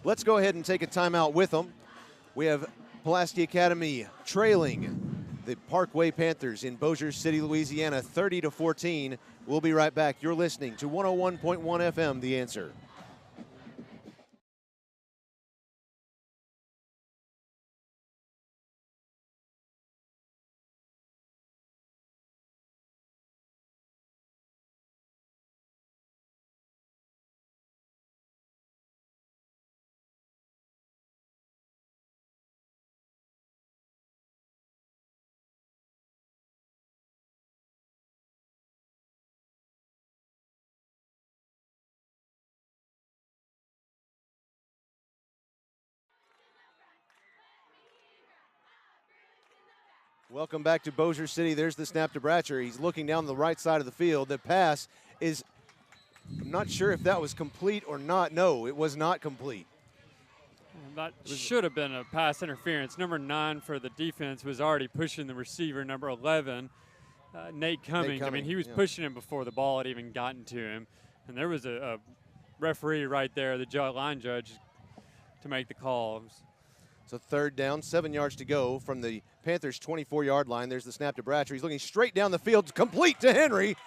Let's go ahead and take a timeout with them. We have Pulaski Academy trailing the Parkway Panthers in Bossier City, Louisiana, 30-14. We'll be right back. You're listening to 101.1 FM, The Answer. Welcome back to Bossier City. There's the snap to Bratcher. He's looking down the right side of the field. The pass is, I'm not sure if that was complete or not. No, it was not complete.
That should have been a pass interference. Number 9 for the defense was already pushing the receiver, number 11, Nate Cummings. I mean, he was pushing him before the ball had even gotten to him. And there was a referee right there, the line judge, to make the call.
So 3rd down, 7 yards to go from the Panthers' 24-yard line. There's the snap to Bratcher. He's looking straight down the field, complete to Henry.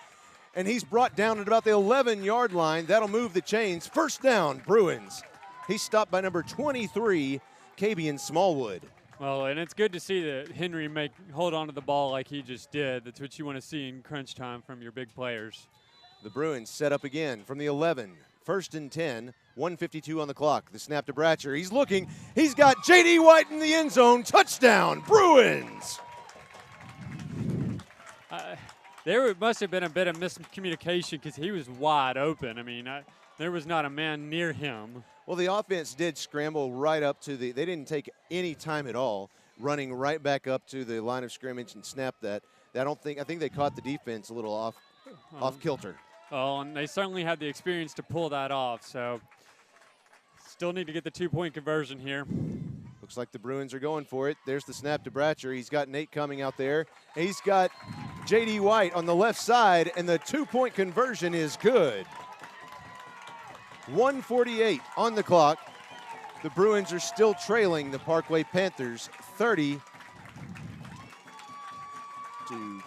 And he's brought down at about the 11-yard line. That'll move the chains. 1st down, Bruins. He's stopped by number 23, Kabian Smallwood.
Well, and it's good to see that Henry hold on to the ball like he just did. That's what you want to see in crunch time from your big players.
The Bruins set up again from the 11. 1st and 10, 1:52 on the clock. The snap to Bratcher. He's looking. He's got J.D. White in the end zone. Touchdown, Bruins.
There must have been a bit of miscommunication because he was wide open. I mean, there was not a man near him.
Well, the offense did scramble right up to they didn't take any time at all, running right back up to the line of scrimmage and snap that. I think they caught the defense a little off kilter.
Oh, and they certainly had the experience to pull that off, so still need to get the 2-point conversion here.
Looks like the Bruins are going for it. There's the snap to Bratcher. He's got Nate coming out there. He's got J.D. White on the left side, and the 2-point conversion is good. 1:48 on the clock. The Bruins are still trailing the Parkway Panthers 30
to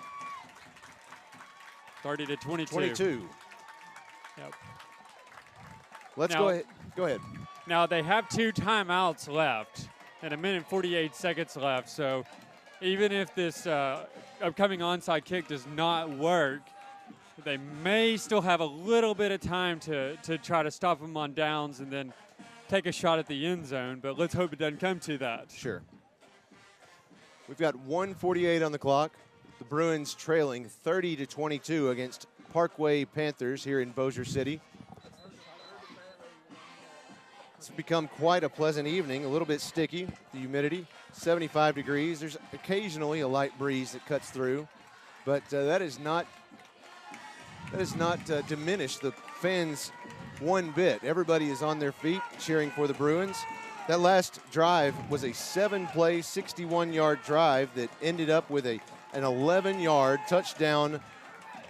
22.
22.
Yep.
Let's go ahead. Go ahead.
Now they have 2 timeouts left and 1:48 seconds left. So even if this upcoming onside kick does not work, they may still have a little bit of time to try to stop them on downs and then take a shot at the end zone. But let's hope it doesn't come to that.
Sure. We've got 1:48 on the clock. The Bruins trailing 30 to 22 against Parkway Panthers here in Bossier City. It's become quite a pleasant evening, a little bit sticky, the humidity, 75 degrees. There's occasionally a light breeze that cuts through, but that has not diminished the fans one bit. Everybody is on their feet cheering for the Bruins. That last drive was a 7-play, 61-yard drive that ended up with an 11-yard touchdown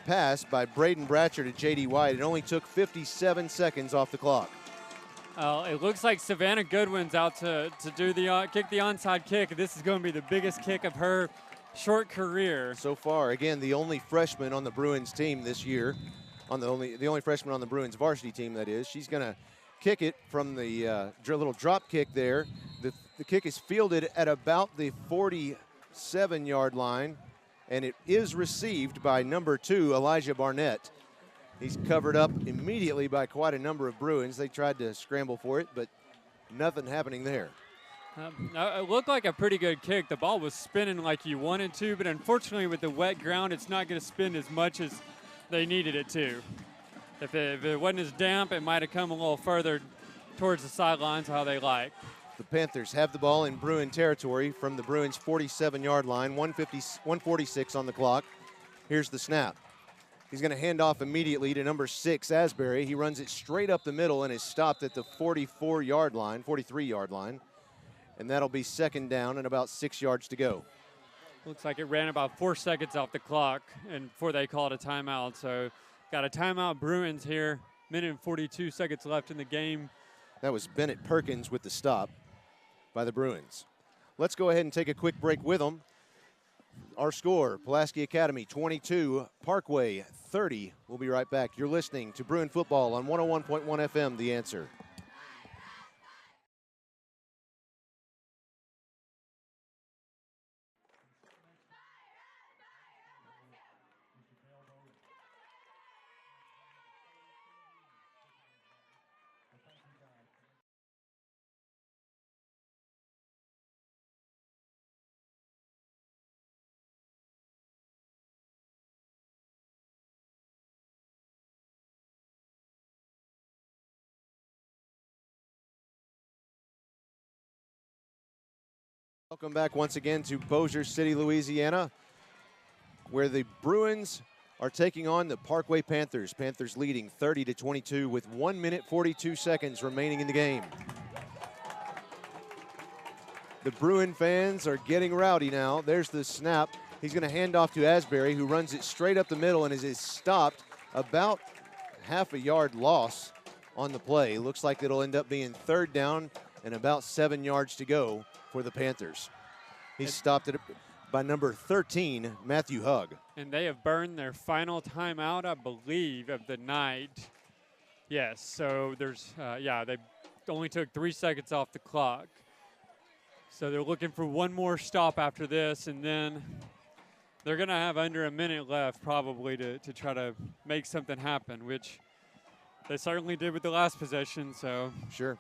pass by Braden Bratcher to J.D. White. It only took 57 seconds off the clock.
It looks like Savannah Goodwin's out to do the kick the onside kick. This is going to be the biggest kick of her short career
so far. Again, the only freshman on the Bruins team this year, the only freshman on the Bruins varsity team, that is. She's going to kick it from the little drop kick there. The kick is fielded at about the 47-yard line, and it is received by number 2, Elijah Barnett. He's covered up immediately by quite a number of Bruins. They tried to scramble for it, but nothing happening there.
It looked like a pretty good kick. The ball was spinning like you wanted to, but unfortunately with the wet ground, it's not going to spin as much as they needed it to. If it wasn't as damp, it might have come a little further towards the sidelines how they like.
The Panthers have the ball in Bruin territory from the Bruins' 47-yard line, 1:46 on the clock. Here's the snap. He's going to hand off immediately to number 6, Asbury. He runs it straight up the middle and is stopped at the 43-yard line. And that'll be 2nd down and about 6 yards to go.
Looks like it ran about 4 seconds off the clock and before they called a timeout. So got a timeout, Bruins here. 1:42 seconds left in the game.
That was Bennett Perkins with the stop by the Bruins. Let's go ahead and take a quick break with them. Our score, Pulaski Academy 22, Parkway 30. We'll be right back. You're listening to Bruin Football on 101.1 FM, The Answer. Welcome back once again to Bossier City, Louisiana, where the Bruins are taking on the Parkway Panthers. Panthers leading 30-22 with 1 minute 42 seconds remaining in the game. The Bruin fans are getting rowdy now. There's the snap. He's going to hand off to Asbury, who runs it straight up the middle and is stopped about half a yard loss on the play. Looks like it'll end up being 3rd down and about 7 yards to go for the Panthers. He's stopped it by number 13, Matthew Hugg.
And they have burned their final timeout, I believe, of the night. Yes, so there's, they only took 3 seconds off the clock. So they're looking for one more stop after this, and then they're going to have under a minute left probably to try to make something happen, which they certainly did with the last possession. So
sure.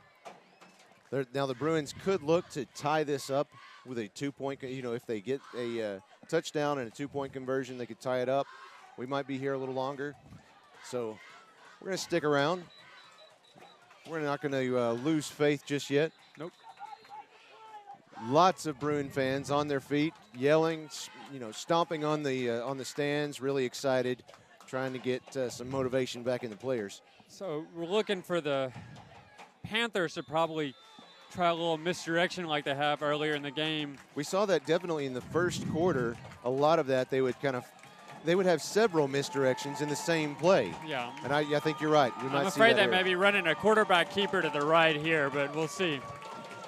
Now the Bruins could look to tie this up with a 2-point, if they get a touchdown and a 2-point conversion, they could tie it up. We might be here a little longer. So we're going to stick around. We're not going to lose faith just yet.
Nope.
Lots of Bruin fans on their feet, yelling, stomping on the stands, really excited, trying to get some motivation back in the players.
So we're looking for the Panthers to probably try a little misdirection like they have earlier in the game.
We saw that definitely in the first quarter. A lot of that they would have several misdirections in the same play.
Yeah.
And I think you're right.
I'm afraid they may be running a quarterback keeper to the right here, but we'll see.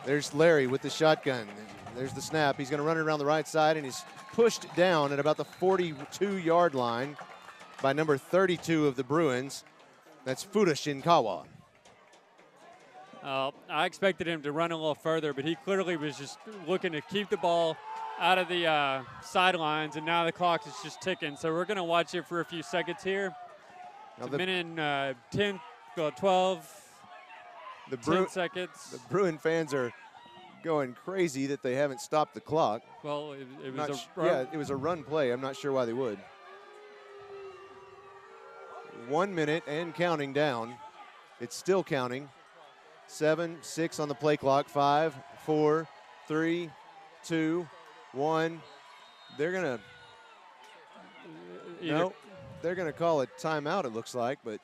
There's Larry with the shotgun. There's the snap. He's going to run it around the right side, and he's pushed down at about the 42-yard line by number 32 of the Bruins. That's Fuda Shinkawa.
I expected him to run a little further, but he clearly was just looking to keep the ball out of the sidelines, and now the clock is just ticking. So we're going to watch it for a few seconds here. It's a minute and 10, 12, 10 seconds.
The Bruin fans are going crazy that they haven't stopped the clock.
Well, it was
it was a run play. I'm not sure why they would. 1 minute and counting down. It's still counting. 7, 6 on the play clock. 5, 4, 3, 2, 1. They're gonna they're gonna call a timeout. It looks like, but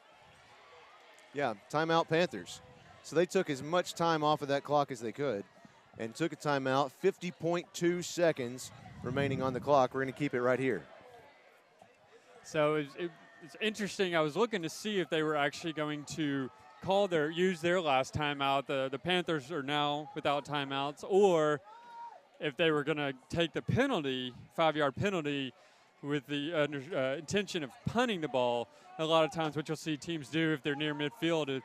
yeah, timeout Panthers. So they took as much time off of that clock as they could, and took a timeout. 50.2 seconds remaining on the clock. We're gonna keep it right here.
So it's interesting. I was looking to see if they were actually going to use their last timeout. The Panthers are now without timeouts, or if they were going to take the penalty, 5-yard penalty, with the intention of punting the ball. A lot of times what you'll see teams do if they're near midfield is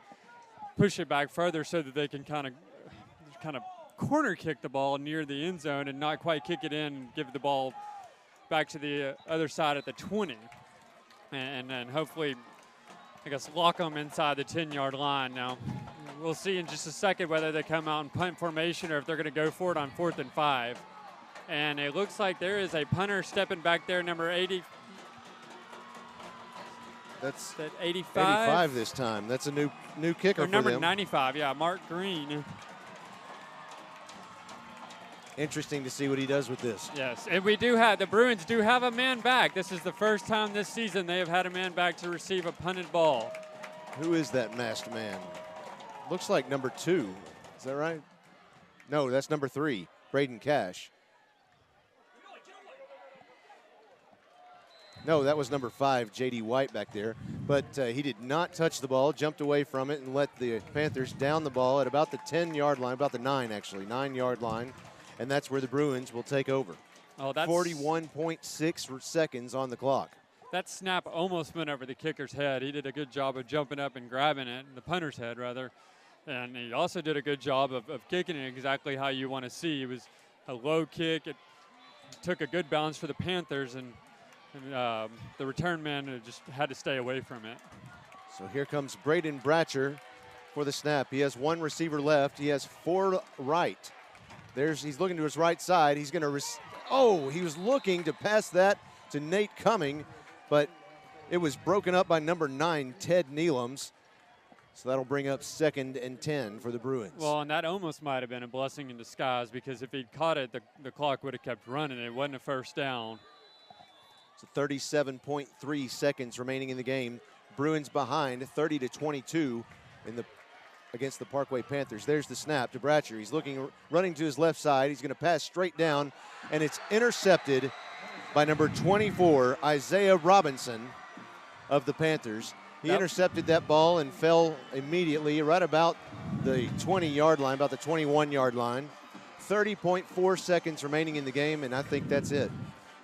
push it back further so that they can kind of corner kick the ball near the end zone and not quite kick it in and give the ball back to the other side at the 20. And then hopefully, I guess, lock them inside the 10-yard line. Now, we'll see in just a second whether they come out in punt formation or if they're going to go for it on 4th and 5. And it looks like there is a punter stepping back there, number 80.
That's
85.
85 this time. That's a new kicker for them.
Number 95, yeah, Mark Green.
Interesting to see what he does with this.
Yes, and the Bruins do have a man back. This is the first time this season they have had a man back to receive a punted ball.
Who is that masked man? Looks like number 2. Is that right? No, that's number 3, Braden Cash. No, that was number 5, J.D. White back there. But he did not touch the ball, jumped away from it, and let the Panthers down the ball at about the 10-yard line, about the 9-yard line. And that's where the Bruins will take over.
Oh, that's
41.6 seconds on the clock.
That snap almost went over the kicker's head. He did a good job of jumping up and grabbing it, the punter's head, rather. And he also did a good job of kicking it exactly how you want to see. It was a low kick. It took a good bounce for the Panthers, and the return man just had to stay away from it.
So here comes Braden Bratcher for the snap. He has 1 receiver left. He has 4 right. He's looking to his right side. He's going to he was looking to pass that to Nate Cumming, but it was broken up by number 9, Ted Neelums. So that'll bring up 2nd and 10 for the Bruins.
Well, and that almost might have been a blessing in disguise, because if he'd caught it, the clock would have kept running. It wasn't a first down.
So 37.3 seconds remaining in the game. Bruins behind 30-22 against the Parkway Panthers. There's the snap to Bratcher. He's running to his left side. He's going to pass straight down, and it's intercepted by number 24, Isaiah Robinson of the Panthers. He intercepted that ball and fell immediately right about the 20-yard line, about the 21-yard line. 30.4 seconds remaining in the game, and I think that's it.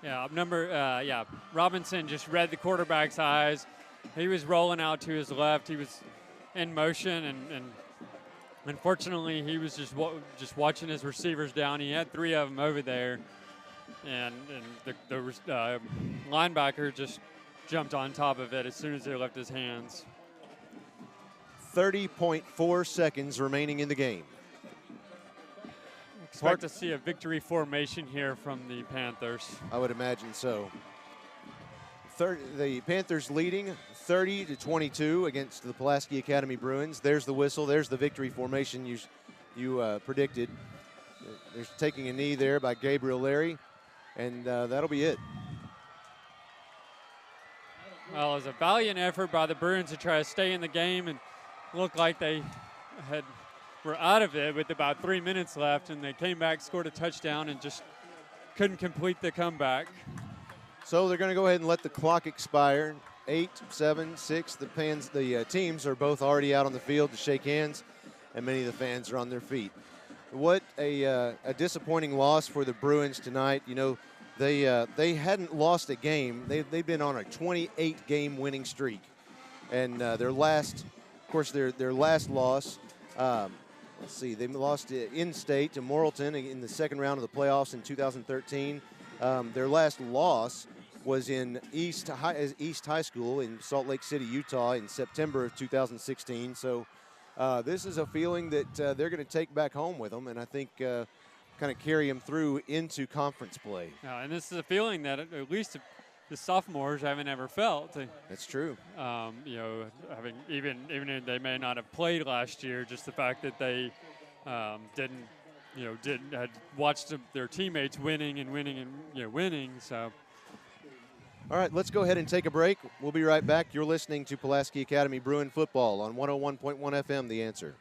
Yeah, Robinson just read the quarterback's eyes. He was rolling out to his left. He was in motion, and unfortunately, he was just watching his receivers down. He had 3 of them over there, and the linebacker just jumped on top of it as soon as they left his hands.
30.4 seconds remaining in the game.
Expect to see a victory formation here from the Panthers.
I would imagine so. The Panthers leading 30-22 against the Pulaski Academy Bruins. There's the whistle. There's the victory formation you predicted. There's taking a knee there by Gabriel Larry, and that'll be it.
Well, it was a valiant effort by the Bruins to try to stay in the game, and looked like they were out of it with about 3 minutes left, and they came back, scored a touchdown, and just couldn't complete the comeback.
So they're going to go ahead and let the clock expire. 8, 7, 6. The teams are both already out on the field to shake hands, and many of the fans are on their feet. What a disappointing loss for the Bruins tonight. You know, they hadn't lost a game. They've been on a 28-game winning streak, and their last loss. Let's see, they lost in-state to Morrilton in the second round of the playoffs in 2013. Their last loss was in East High School in Salt Lake City, Utah in September of 2016. So this is a feeling that they're going to take back home with them, and I think kind of carry them through into conference play.
And this is a feeling that at least the sophomores haven't ever felt.
That's true.
You know, having even if they may not have played last year, just the fact that they had watched their teammates winning and winning. So.
All right, let's go ahead and take a break. We'll be right back. You're listening to Pulaski Academy Bruin football on 101.1 FM, The Answer.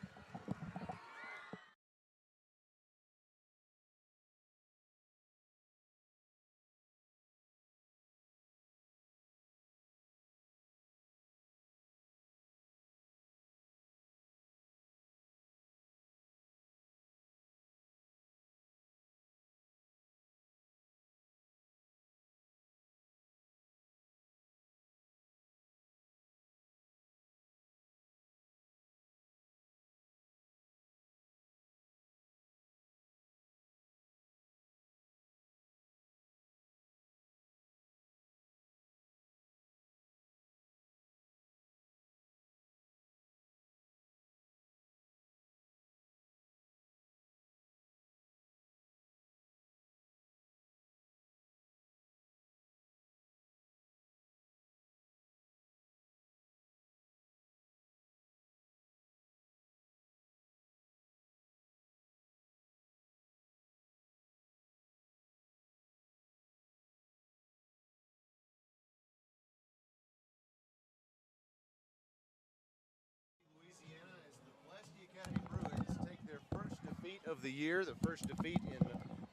Of the year, the first defeat in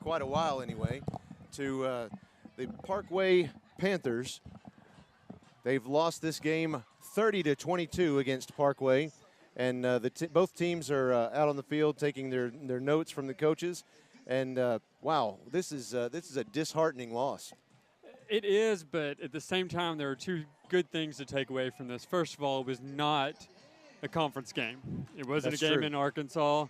quite a while anyway, to the Parkway Panthers. They've lost this game 30-22 against Parkway, and both teams are out on the field taking their notes from the coaches. And wow, this is a disheartening loss.
It is, but at the same time, there are two good things to take away from this. First of all, it was not a conference game. It wasn't
That's
a game
true.
in Arkansas.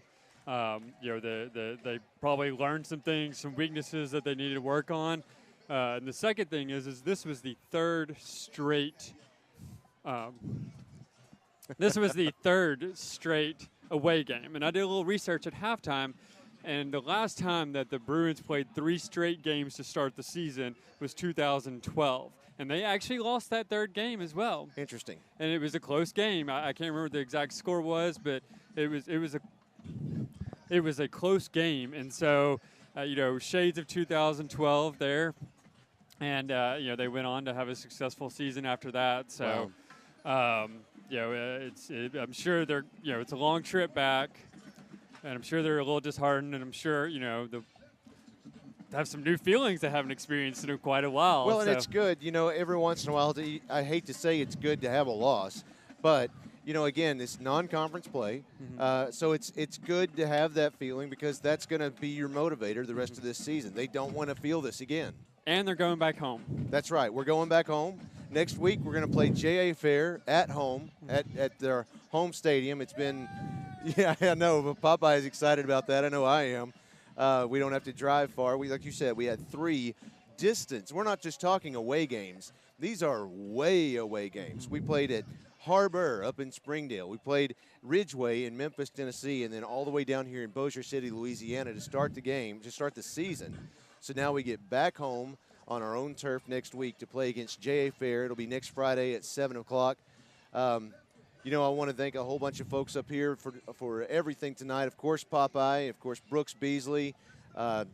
They probably learned some things, some weaknesses that they needed to work on. And the second thing is this was the third straight. This was the third straight away game, and I did a little research at halftime. And the last time that the Bruins played 3 straight games to start the season was 2012. and they actually lost that third game as well.
Interesting.
And it was a close game. I can't remember what the exact score was, but it was a close game. And so, shades of 2012 there. And, they went on to have a successful season after that. So,
Wow.
I'm sure it's a long trip back. And I'm sure they're a little disheartened. And I'm sure, they have some new feelings they haven't experienced in quite a while.
Well, and it's good. Every once in a while, I hate to say it's good to have a loss. But, again, it's non-conference play. So it's good to have that feeling because that's going to be your motivator the rest of this season. They don't want to feel this again.
And they're going back home.
That's right. We're going back home. Next week, we're going to play J.A. Fair at home at their home stadium. It's been, I know, but Popeye is excited about that. I know I am. We don't have to drive far. Like you said, we had 3 distance. We're not just talking away games. These are way away games. We played at Harbor up in Springdale. We played Ridgeway in Memphis, Tennessee, and then all the way down here in Bossier City, Louisiana to start the season. So now we get back home on our own turf next week to play against J.A. Fair. It'll be next Friday at 7 o'clock. I want to thank a whole bunch of folks up here for everything tonight. Of course, Popeye. Of course, Brooks Beasley. Want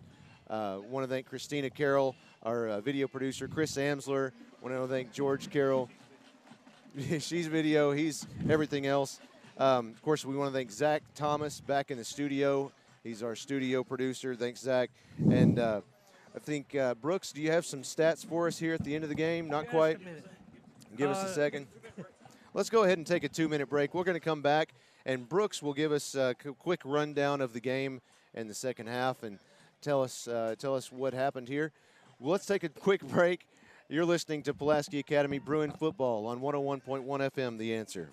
to thank Christina Carroll, our video producer. Chris Amsler. Want to thank George Carroll. She's video. He's everything else. Of course, we want to thank Zach Thomas back in the studio. He's our studio producer. Thanks, Zach. And I think, Brooks, do you have some stats for us here at the end of the game? Not quite. Give us a second. Let's go ahead and take a 2-minute break. We're going to come back, and Brooks will give us a quick rundown of the game in the second half and tell us what happened here. Well, let's take a quick break. You're listening to Pulaski Academy Bruin football on 101.1 FM, The Answer.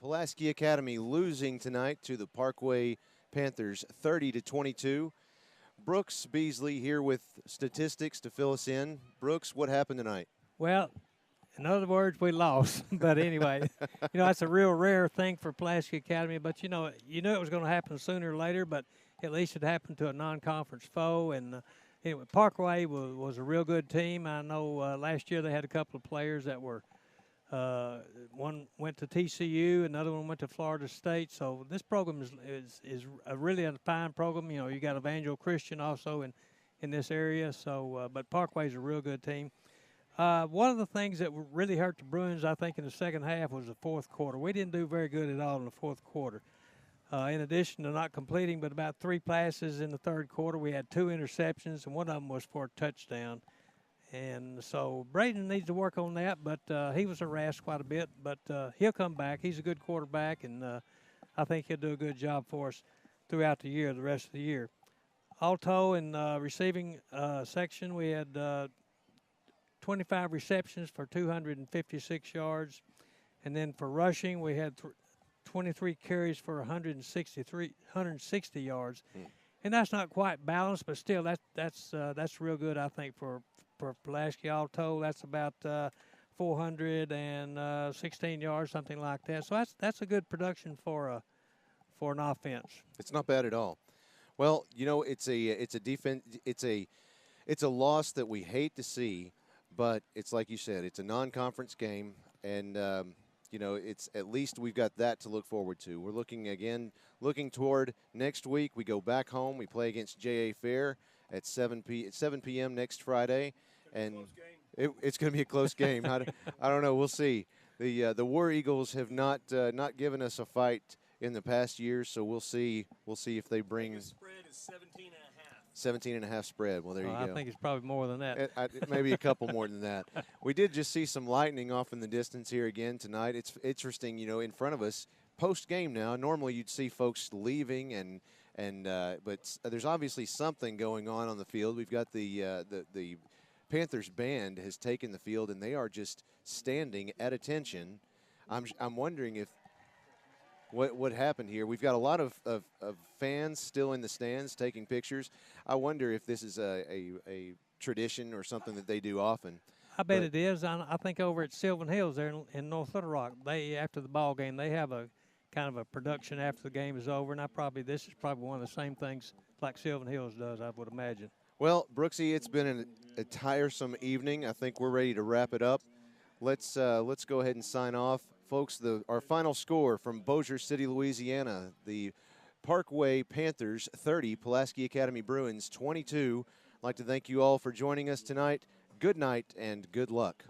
Pulaski Academy losing tonight to the Parkway Panthers 30-22. Brooks Beasley here with statistics to fill us in. Brooks, what happened tonight?
Well, in other words, we lost. But anyway, that's a real rare thing for Pulaski Academy. But, you knew it was going to happen sooner or later, but at least it happened to a non-conference foe. And anyway, Parkway was a real good team. I know last year they had a couple of players that were one went to TCU, another one went to Florida State. So this program is a really a fine program. You got Evangel Christian also in this area. So, but Parkway's a real good team. One of the things that really hurt the Bruins, I think, in the second half was the fourth quarter. We didn't do very good at all in the fourth quarter. In addition to not completing but about 3 passes in the third quarter, we had 2 interceptions, and one of them was for a touchdown. And so Braden needs to work on that, but he was harassed quite a bit. But he'll come back. He's a good quarterback, and I think he'll do a good job for us throughout the year, the rest of the year. Alto in receiving section, we had 25 receptions for 256 yards. And then for rushing, we had 23 carries for 160 yards. And that's not quite balanced, but still that's real good, I think, for Pulaski. Alto. That's about 416 yards, something like that. So that's a good production for an offense.
It's not bad at all. Well, you know, it's a defense. It's a loss that we hate to see, but it's like you said, it's a non-conference game, and you know, it's at least we've got that to look forward to. We're looking toward next week. We go back home. We play against J.A. Fair at 7 p.m. next Friday, and it's going to be a close game. I don't know. We'll see. The War Eagles have not given us a fight in the past years, so we'll see if they bring.
The spread is
17.5 spread. Well, there you go.
I think it's probably more than that.
Maybe a couple more than that. We did just see some lightning off in the distance here again tonight. It's interesting, you know, in front of us, post-game now. Normally you'd see folks leaving, but there's obviously something going on the field. We've got the Panthers band has taken the field, and they are just standing at attention. I'm wondering if what happened here. We've got a lot of fans still in the stands taking pictures. I wonder if this is a tradition or something that they do often.
I bet it is. I think over at Sylvan Hills there in North Little Rock, they after the ball game they have a kind of a production after the game is over, and this is probably one of the same things like Sylvan Hills does, I would imagine.
Well, Brooksy, it's been a tiresome evening. I think we're ready to wrap it up. Let's go ahead and sign off. Folks, our final score from Bossier City, Louisiana, the Parkway Panthers 30, Pulaski Academy Bruins 22. I'd like to thank you all for joining us tonight. Good night and good luck.